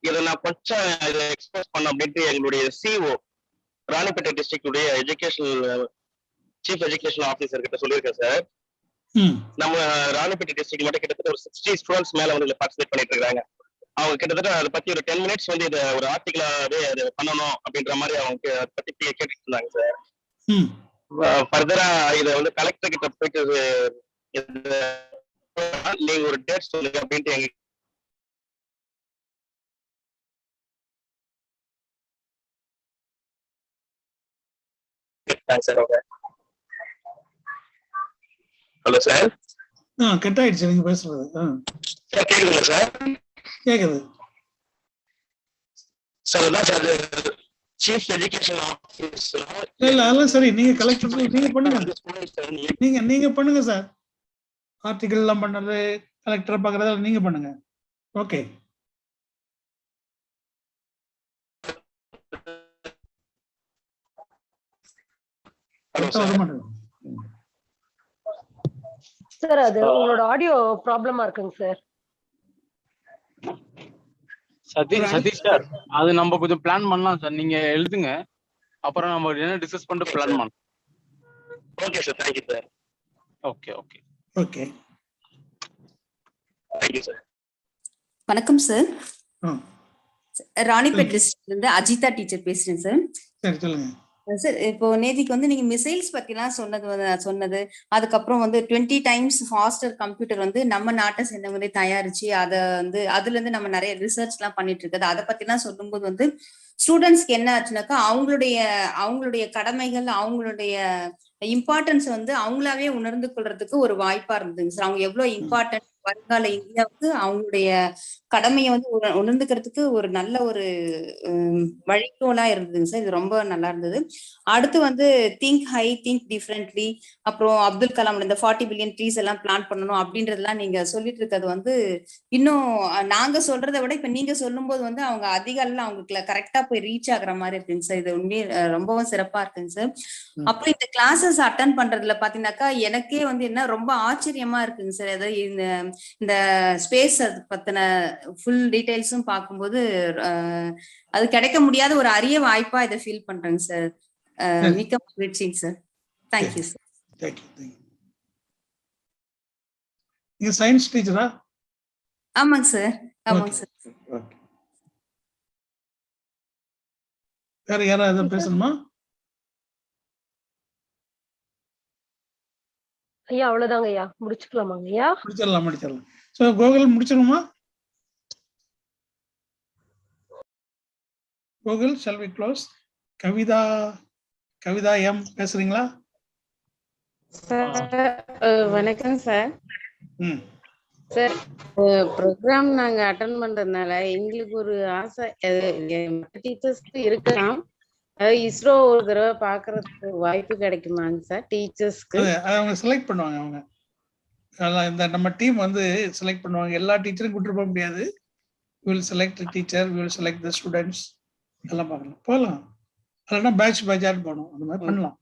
இதை நான் கொஞ்சம் இதை எக்ஸ்பிரஸ் பண்ண அப்படின்ட்டு எங்களுடைய சிஓ ராணிப்பேட்டை டிஸ்ட்ரிக்டுடைய சீஃப் எஜுகேஷன் ஆஃபீஸர் கிட்ட சொல்லியிருக்கேன் சார். நம்ம ராணிப்பேட்டை டிஸ்ட்ரிக்ட் மட்டும் கிட்டத்தட்ட ஒரு 60 ஸ்டூடெண்ட்ஸ் மேல வந்து பார்ட்டிசிபேட் பண்ணிட்டு இருக்காங்க. அவங்க கிட்டத்தட்ட அதை பத்தி ஒரு 10 மினிட்ஸ் வந்து இதை ஒரு ஆர்டிகலாவே அதை பண்ணணும் அப்படின்ற மாதிரி அவங்க அதை பத்தி கேட்டுட்டு இருந்தாங்க சார். ஃபர்தரா இதை வந்து கலெக்டர் கிட்ட போயிட்டு நீங்க ஒரு டேட் சொல்லுங்க அப்படின்ட்டு எங்க sir. Okay, hello sir. Cut ஆயிடுச்சு நீங்க பேசுறது. கேக்குதுங்களா சார்? கேக்குது சார். அதான் சார் சீஃப் எஜுகேஷன் ஆஃபீஸர். இல்ல அதெல்லாம் சரி, நீங்க கலெக்டர் நீங்க பண்ணுங்க, நீங்க பண்ணுங்க சார். ஆர்டிகல் எல்லாம் பண்றது, கலெக்டர் பாக்குறது நீங்க பண்ணுங்க. ஓகே, சார் அது உங்களோட ஆடியோ ப்ராப்ளமா இருக்குங்க சார். சதீஷ் சார், அது நம்ம கொஞ்சம் பிளான் பண்ணலாம் சார். நீங்க எழுதுங்க, அப்புறம் நம்ம என்ன டிஸ்கஸ் பண்ணிட்டு பிளான் பண்ணலாம். Okay sir, thank you sir. Okay okay okay, thank you sir. வணக்கம் சார். ராணிப்பேட் டிஸ்ட்ரிக்ட்ல இருந்து அஜிதா டீச்சர் பேசுறேன் சார். சரி சொல்லுங்க சார். இப்போ நேத்திக்கு வந்து நீங்க மிசைல்ஸ் பத்திலாம் சொன்னது அதுக்கப்புறம் வந்து 20 டைம்ஸ் ஃபாஸ்டர் கம்ப்யூட்டர் வந்து நம்ம நாட்டை சேர்ந்தவங்களே தயாரிச்சு அதை வந்து அதுல இருந்து நம்ம நிறைய ரிசர்ச் எல்லாம் பண்ணிட்டு இருக்குது. அதை பத்தி எல்லாம் சொல்லும்போது வந்து ஸ்டூடெண்ட்ஸ்க்கு என்ன ஆச்சுனாக்கா அவங்களுடைய கடமைகள், அவங்களுடைய இம்பார்ட்டன்ஸ் வந்து அவங்களாவே உணர்ந்து கொள்றதுக்கு ஒரு வாய்ப்பா இருந்ததுங்க சார். அவங்க எவ்வளவு இம்பார்ட்டன்ட் வருங்கால இந்தியாவுக்கு அவங்களுடைய கடமையை வந்து உணர்ந்துக்கிறதுக்கு ஒரு நல்ல ஒரு வழிகோலா இருந்ததுங்க சார். இது ரொம்ப நல்லா இருந்தது. அடுத்து வந்து திங்க் ஹை, திங்க் டிஃப்ரெண்ட்லி, அப்புறம் அப்துல் கலாம் இந்த 40 பில்லியன் ட்ரீஸ் எல்லாம் பிளான் பண்ணணும் அப்படின்றதெல்லாம் நீங்க சொல்லிட்டு இருக்கிறது வந்து இன்னும் நாங்க சொல்றதை விட இப்ப நீங்க சொல்லும் போது வந்து அவங்க அதிகாலையில அவங்களுக்கு கரெக்டா போய் ரீச் ஆகுற மாதிரி இருக்குங்க சார். இது உண்மையே ரொம்பவும் சிறப்பா இருக்குங்க சார். அப்புறம் இந்த கிளாஸஸ் அட்டன் பண்றதுல பாத்தீங்கன்னாக்கா எனக்கே வந்து என்ன ரொம்ப ஆச்சரியமா இருக்குங்க சார். அதாவது இந்த ஸ்பேஸ் பத்தின ஃபுல் டீடைல்ஸும் பார்க்கும்போது அது கிடைக்க முடியாத ஒரு அரிய வாய்ப்பா இதை ஃபீல் பண்றேங்க சார். மிக்க மகிழ்ச்சிங்க சார். Thank you sir. தேங்க்யூ. நீங்க சயின்ஸ் டீச்சரா? ஆமாங்க சார். ஆமாங்க சார். வேற யாராவது பேசணுமா? ஐயா அவ்வளவுதாங்க ஐயா, முடிச்சுக்கலாமாங்க ஐயா? முடிச்சிடலாம். சோ கோகுல் முடிச்சிருமா? Gokul, shall we close? Kavitha M பேசுறீங்களா? வணக்கம் சார். சார், ப்ரோக்ராம் நாங்க அட்டன் பண்றதுனால எங்களுக்கு ஒரு ஆசை, டீச்சர்ஸ்க்கு இருக்கலாம், இஸ்ரோ ஒரு தடவை பாக்குறதுக்கு வாய்ப்பு கிடைக்குமாங்க சார் டீச்சர்ஸ்க்கு? அவங்க செலக்ட் பண்ணுவாங்க. அவங்க இந்த நம்ம டீம் வந்து செலக்ட் பண்ணுவாங்க. எல்லா டீச்சரும் கூட்டிட்டு போக முடியாது. we will select the teacher, we will select the students எல்லாம் பார்க்கலாம். போகலாம், இல்லைன்னா பேட்ச் பேட்சாட் போகணும், அந்த மாதிரி பண்ணலாம்.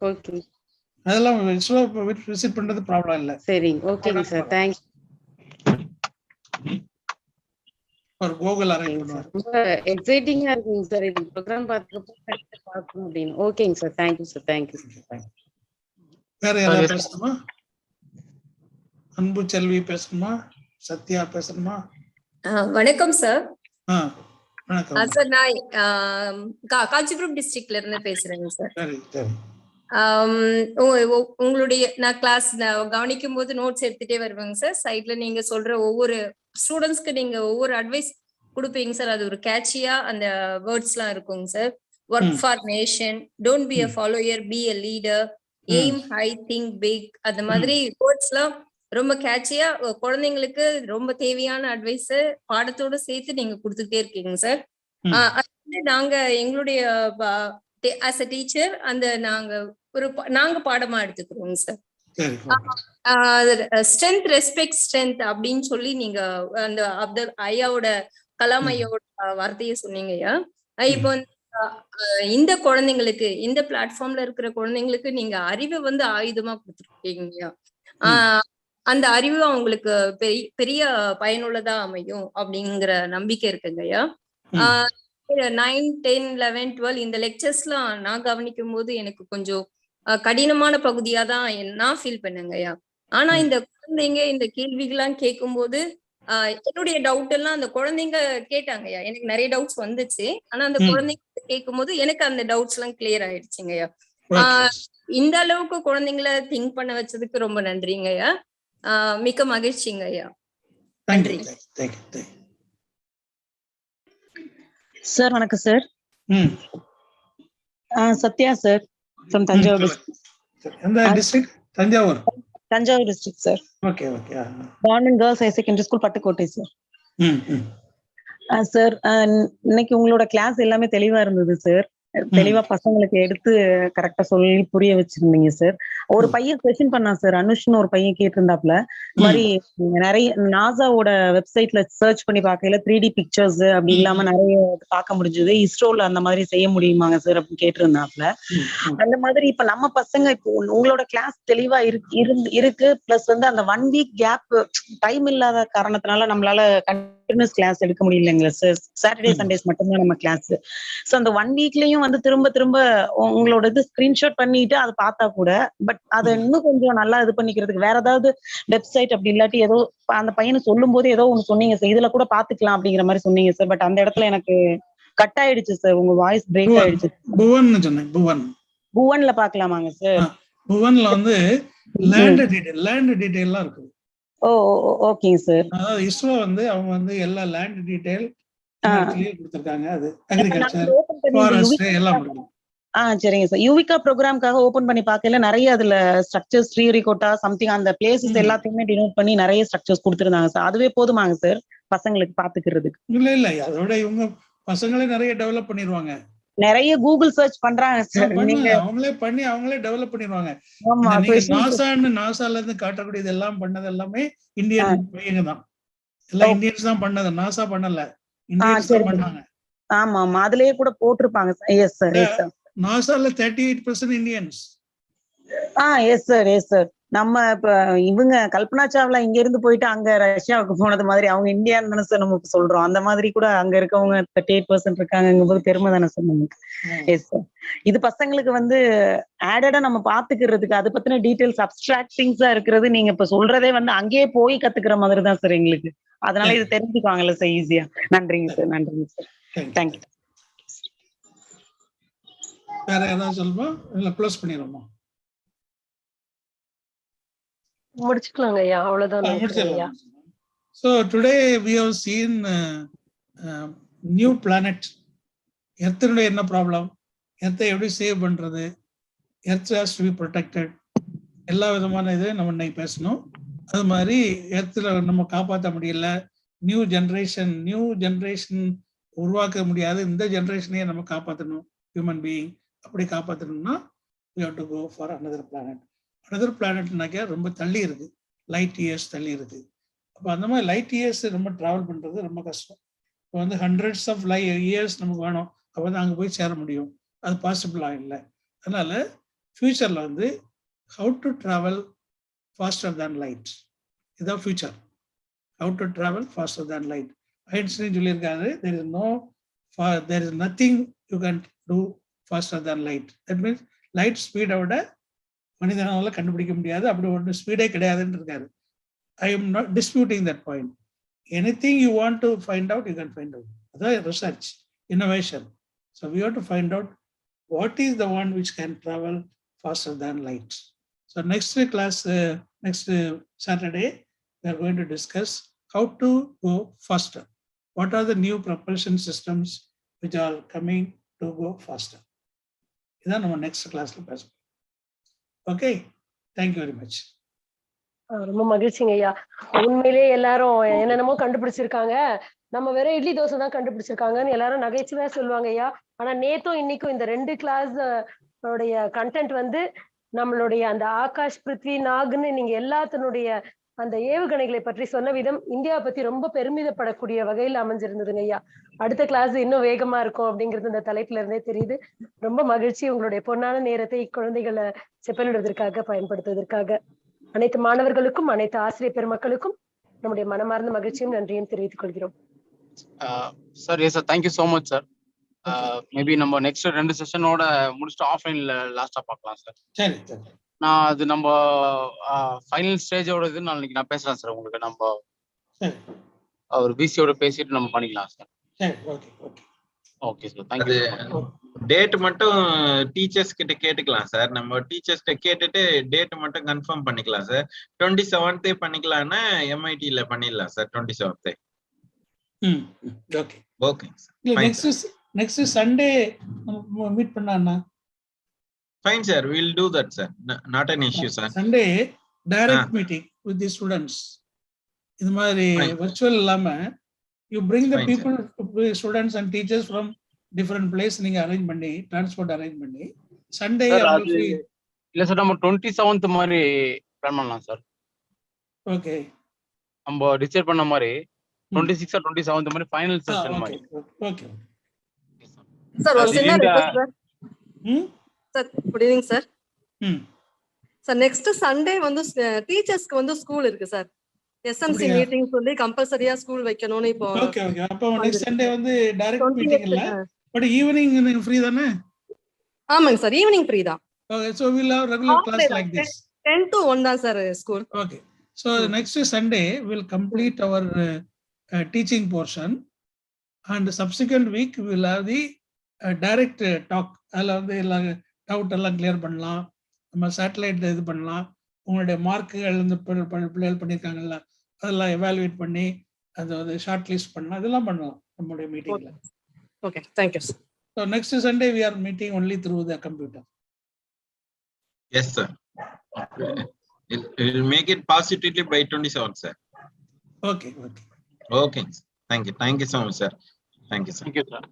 ஓகே, அதெல்லாம் இஸ்ரோ விசிட் பண்றது ப்ராப்ளம் இல்லை. சரிங்க, ஓகேங்க சார். தேங்க்ஸ். ஒரு கோகுல் அரேஞ்ச் பண்ணுவார். ரொம்ப எக்ஸைட்டிங்கா இருக்குங்க சார் இந்த ப்ரோக்ராம் பார்த்துட்டு பார்க்கணும் அப்படின்னு. ஓகேங்க சார், தேங்க்யூ சார். தேங்க்யூ. வேற யாராவது பேசணுமா? அன்பு செல்வி பேசணுமா? சத்யா பேசணுமா? வணக்கம் சார். வணக்கம் சார். நான் காஞ்சிபுரம் டிஸ்ட்ரிக்ட்ல இருந்து பேசுறேங்க சார். சரி சரி. உங்களுடைய நான் கிளாஸ் கவனிக்கும் போது நோட்ஸ் எடுத்துட்டே வருவாங்க சார். சைட்ல நீங்க சொல்ற ஒவ்வொரு ஸ்டூடெண்ட்ஸ்க்கு நீங்க ஒவ்வொரு அட்வைஸ் கொடுப்பீங்க சார். அது ஒரு கேட்சியா அந்த வேர்ட்ஸ் எல்லாம் இருக்குங்க sir. Work for nation, don't be a follower, be a leader, aim high, think big, அந்த மாதிரி வேர்ட்ஸ் எல்லாம் ரொம்ப கேட்சியா குழந்தைங்களுக்கு ரொம்ப தேவையான அட்வைஸ் பாடத்தோட சேர்த்து நீங்க கொடுத்துட்டே இருக்கீங்க சார். அது வந்து நாங்க எங்களுடைய as a teacher அந்த நாங்க பாடமா எடுத்துக்கிறோங்க சார். ஸ்ட்ரென்த் ரெஸ்பெக்ட் ஸ்ட்ரென்த் அப்படின்னு சொல்லி நீங்க அந்த அப்துல் ஐயாவோட கலாம் ஐயாவோட வார்த்தையை சொன்னீங்க ஐயா. இப்போ வந்து இந்த குழந்தைங்களுக்கு, இந்த பிளாட்ஃபார்ம்ல இருக்கிற குழந்தைங்களுக்கு நீங்க அறிவை வந்து ஆயுதமா கொடுத்துருக்கீங்க ஐயா. அந்த அறிவு அவங்களுக்கு பெரிய பயனுள்ளதா அமையும் அப்படிங்கிற நம்பிக்கை இருக்குங்க ஐயா. 9, 10, 11, 12 இந்த லெக்சர்ஸ்லாம் நான் கவனிக்கும் போது எனக்கு கொஞ்சம் கடினமான பகுதியா தான் நான் ஃபீல் பண்ணுங்க ஐயா. ஆனா இந்த குழந்தைங்க இந்த கேள்விகள்லாம் கேட்கும்போது என்னுடைய டவுட் எல்லாம் அந்த குழந்தைங்க கேட்டாங்கய்யா. எனக்கு நிறைய டவுட்ஸ் வந்துச்சு. ஆனா அந்த குழந்தைங்க கேட்கும் போது எனக்கு அந்த டவுட்ஸ் எல்லாம் கிளியர் ஆயிடுச்சுங்கய்யா. இந்த அளவுக்கு குழந்தைங்களை திங்க் பண்ண வச்சதுக்கு ரொம்ப நன்றிங்க ஐயா. மிக்க மகிழ்ச்சிங்க ஐயா. நன்றி சார். வணக்கம் sir. Sathya sir from Thanjavur district. Thanjavur district sir. Okay okay. Government girls higher secondary school Pattukkottai sir. Sir இன்னைக்கு உங்களோட கிளாஸ் எல்லாமே தெளிவா இருந்தது சார். தெளிவா பசங்களுக்கு எடுத்து கரெக்டா சொல்லி புரிய வச்சிருந்தீங்க சார். ஒரு பையன் கொஸ்டின் பண்ணா சார், அனுஷ்னு ஒரு பையன் கேட்டிருந்தாப்ல, இந்த மாதிரி நிறைய நாசாவோட வெப்சைட்ல சர்ச் பண்ணி பார்க்கல 3D பிக்சர்ஸ் அப்படி இல்லாம நிறைய பார்க்க முடிஞ்சது, இஸ்ரோல அந்த மாதிரி செய்ய முடியுமாங்க சார் அப்படின்னு கேட்டிருந்தாப்ல. அந்த மாதிரி இப்ப நம்ம பசங்க இப்போ உங்களோட கிளாஸ் தெளிவா இருக்கு பிளஸ் வந்து அந்த 1 வீக் கேப் டைம் இல்லாத காரணத்தினால நம்மளால கண்டினியூஸ் கிளாஸ் எடுக்க முடியலங்களா சார். சாட்டர்டே சண்டேஸ் மட்டும்தான் நம்ம கிளாஸ். ஸோ அந்த 1 வீக்லயும் வந்து திரும்ப உங்களோட இது ஸ்கிரீன்ஷாட் பண்ணிட்டு அதை பார்த்தா கூட, பட் அதை இன்னும் கொஞ்சம் நல்லா இது பண்ணிக்கிறதுக்கு வேற ஏதாவது வெப்சைட் அப்படி இல்லாட்டி ஏதோ அந்த பையனை சொல்லும் போது ஏதோ ஒண்ணு சொன்னீங்க சார், இதுல கூட பாத்துக்கலாம் அப்படிங்கிற மாதிரி சொன்னீங்க சார். பட் அந்த இடத்துல எனக்கு கட் ஆயிடுச்சு சார், உங்க வாய்ஸ் பிரேக் ஆயிடுச்சு. புவன்ல பாக்கலாமாங்க சார்? புவன்ல வந்து லேண்ட் டீடைல்லாம் இருக்கு. ஓ ஓகேங்க சார். அதாவது இஸ்ரோ வந்து அவங்க வந்து எல்லா லேண்ட் டீடைல் கொடுத்திருக்காங்க. அது அக்ரிகல்ச்சர், ஃபாரஸ்ட் எல்லாம் இருக்கு. சரிங்க சார். யுவிகா ப்ரோக்ராம்காக ஓபன் பண்ணி பார்க்கல, நிறைய அதுல ஸ்ட்ரக்சர்ஸ் ஸ்ரீஹரிகோட்டா சம்திங் அந்த பிளேசஸ் எல்லாத்தையுமே டினோட் பண்ணி நிறைய ஸ்ட்ரக்சர்ஸ் கொடுத்திருந்தாங்க சார். அதுவே போதுமாங்க சார் பசங்களுக்கு பாத்துக்கிறதுக்கு? இல்ல அதோட இவங்க பசங்களே நிறைய டெவலப் பண்ணிடுவாங்க. நிறைய கூகுள் சர்ச் பண்றாங்க சார். அவங்களே டெவலப் பண்ணிடுவாங்க. நாசால இருந்து காட்டக்கூடியது எல்லாம் பண்ணது எல்லாமே இந்தியன் பையங்க தான். எல்லாம் இந்தியன்ஸ் தான் பண்ணது, நாசா பண்ணல, இந்தியன்ஸ் தான் பண்ணாங்க. ஆமா ஆமா அதுலயே கூட போட்டிருப்பாங்க sir. Yes sir, yes sir. நாசால 38% Indians. Yes sir, yes sir. நம்ம இப்ப இவங்க கல்பனா சாவ்லா இங்க இருந்து போயிட்டு அங்க ரஷ்யாவுக்கு போனது மாதிரி அவங்க இந்தியான்னு தானே சார் நம்ம சொல்றோம். அந்த மாதிரி கூட அங்க இருக்கவங்க 38% இருக்காங்க போது பெருமை தானே சார் நமக்கு. Yes sir. இது பசங்களுக்கு வந்து ஆடடா நம்ம பாத்துக்கிறதுக்கு அதை பத்தின டீடைல்ஸ் அப்டிராக்டிங்ஸா இருக்கிறது நீங்க இப்ப சொல்றதே வந்து அங்கேயே போய் கத்துக்கிற மாதிரி தான் சார் எங்களுக்கு. அதனால இது தெரிஞ்சுக்குவாங்கல்ல சார் ஈஸியா. நன்றிங்க சார், நன்றிங்க சார். தேங்க்யூ. வேற ஏதாவது சொல்லுமா இல்ல க்ளோஸ் பண்ணிடுவோமா? முடிச்சுக்கலாங்க ஐயா, அவ்வளவுதான். So today we have seen new planet. எர்த்தனுடைய என்ன ப்ராப்ளம், எர்த்தை எப்படி சேவ் பண்றது, earth has to be protected, எல்லா விதமான இது நம்ம இன்னைக்கு பேசணும். அது மாதிரி எர்த்துல நம்ம காப்பாற்ற முடியல, நியூ ஜென்ரேஷன் உருவாக்க முடியாது, இந்த ஜென்ரேஷனையே நம்ம காப்பாற்றணும், ஹியூமன் பீயிங் அப்படி காப்பாற்றணும்னா we have to go for another planet. Another பிளானட்னாக்கா ரொம்ப தள்ளி இருக்கு, லைட் இயர்ஸ் தள்ளி இருக்கு. அப்போ அந்த மாதிரி லைட் இயர்ஸ் ரொம்ப ட்ராவல் பண்ணுறது ரொம்ப கஷ்டம். இப்போ வந்து ஹண்ட்ரட்ஸ் ஆஃப் இயர்ஸ் நமக்கு வேணும், அப்போ தான் அங்கே போய் சேர முடியும். அது பாசிபிளாக இல்லை. அதனால ஃபியூச்சரில் வந்து how to travel faster than light, இதுதான் future. How to travel faster than light. Einstein சொல்லியிருக்காரு, there is nothing you can do faster than light. That means light ஸ்பீடை விட மனிதனால கண்டுபிடிக்க முடியாது, அப்படி ஒன்று ஸ்பீடே கிடையாதுன்னு இருக்காரு. I am not disputing that point. Anything you want to find out you can find out. அதான் research, innovation. So we have to find out what is the one which can travel faster than light. So next class, next Saturday we are going to discuss how to go faster. What are the new propulsion systems which are coming to go faster? இதான் நம்ம next கிளாஸ்ல பேசுவோம். Okay, thank you very much. ரொம்ப மகிழ்ச்சிங்க ஐயா. உண்மையிலேயே எல்லாரும் என்னென்னமோ கண்டுபிடிச்சிருக்காங்க, நம்ம வேற இட்லி தோசை தான் கண்டுபிடிச்சிருக்காங்கன்னு எல்லாரும் நகைச்சுவையா சொல்லுவாங்க ஐயா. ஆனா நேத்தும் இன்னைக்கும் இந்த 2 கிளாஸ் உடைய கண்டென்ட் வந்து நம்மளுடைய அந்த ஆகாஷ், பிருத்வி, நாக்னு நீங்க எல்லாத்தினுடைய அந்த ஏவுகணைகளை பற்றி சொன்ன விதம் இந்தியாவை பத்தி ரொம்ப பெருமிதப்படக்கூடிய வகையில் அமைஞ்சிருந்ததுங்க ஐயா. அடுத்த கிளாஸ் இன்னும் வேகமா இருக்கும் அப்படிங்கிறது இந்த தலைப்புல இருந்தே தெரியுது. ரொம்ப மகிழ்ச்சி. உங்களுடைய பொன்னான நேரத்தை குழந்தைகளை செப்பனிடுவதற்காக பயன்படுத்துவதற்காக அனைத்து மாணவர்களுக்கும் அனைத்து ஆசிரியர் பெருமக்களுக்கும் நம்முடைய மனமார்ந்த மகிழ்ச்சியும் நன்றியும் தெரிவித்துக் கொள்கிறோம். Sir yes sir, thank you so much sir. Maybe நம்ம நெக்ஸ்ட் 2 செஷனோட முடிச்சுட்டு ஆஃப்லைன்ல லாஸ்டா பார்க்கலாம் சார். சரி சரி. நான் அது நம்ம ஃபைனல் ஸ்டேஜோட இது நாளைக்கு நான் பேசுறேன் சார். உங்களுக்கு நம்ம ஒரு பிசியோட பேசிட்டு நம்ம பண்ணிக்கலாம் சார். சரி, okay okay okay sir, thank you. Date மட்டும் டீச்சர்ஸ் கிட்ட கேட்டுக்கலாம் சார். நம்ம டீச்சர்ஸ் கிட்ட கேட்டுட்டு டேட் மட்டும் கன்ஃபார்ம் பண்ணிக்கலாம் சார். 27th பண்ணிக்கலாம்னா MIT-ல பண்ணிடலாம் sir. 27th. Okay okay sir. Next Sunday meet பண்ணா fine sir, we'll do that sir. Not an issue sir. Sunday direct meeting with the students. இது மாதிரி virtual இல்லாம you bring the people, students and teachers from different place, நீங்க arrange பண்ணி transport arrange பண்ணி Sunday இல்ல sir, நம்ம 27th மாதிரி plan பண்ணலாம் சார். ஓகே, நம்ம டிசைட் பண்ண மாதிரி 26 or 27th மாதிரி ஃபைனல் செஷன் மாதிரி. ஓகே சார், ஒரு சின்ன request sir. Sir good evening sir. Sir next Sunday வந்து டீச்சர்ஸ்க்கு வந்து ஸ்கூல் இருக்கு சார். SMC மீட்டிங்ஸ் வந்து கம்பல்சரியா ஸ்கூல் வைக்கணும்னு இப்போ. Okay okay. அப்ப நெக்ஸ்ட் சண்டே வந்து டைரக்ட் மீட்டிங் இல்ல, பட் ஈவினிங் நீங்க ஃப்ரீ தானே? ஆமாங்க சார், ஈவினிங் ஃப்ரீ தான். Okay, so we will have regular class like this. 10 to 1 தான் sir school. Okay, so next Sunday we'll complete our teaching portion, and subsequent week we will have the direct talk. அதுல வந்து எல்லா doubt எல்லாம் clear பண்ணலாம், நம்ம satellite இது பண்ணலாம், உங்களுடைய மார்க்குகள் வந்து பிள்ளைகள் பண்ணியிருக்காங்கல்ல அதெல்லாம் எவாலுவேட் பண்ணி அதை வந்து ஷார்ட் லிஸ்ட் பண்ணலாம், இதெல்லாம் பண்ணலாம் நம்மளுடைய மீட்டிங்ல. Okay, thank you sir. So next Sunday we are meeting only through the computer. Yes sir. We'll make it positively by 27th sir. Okay. Okay. Thank you so much sir. Thank you sir. Thank you sir.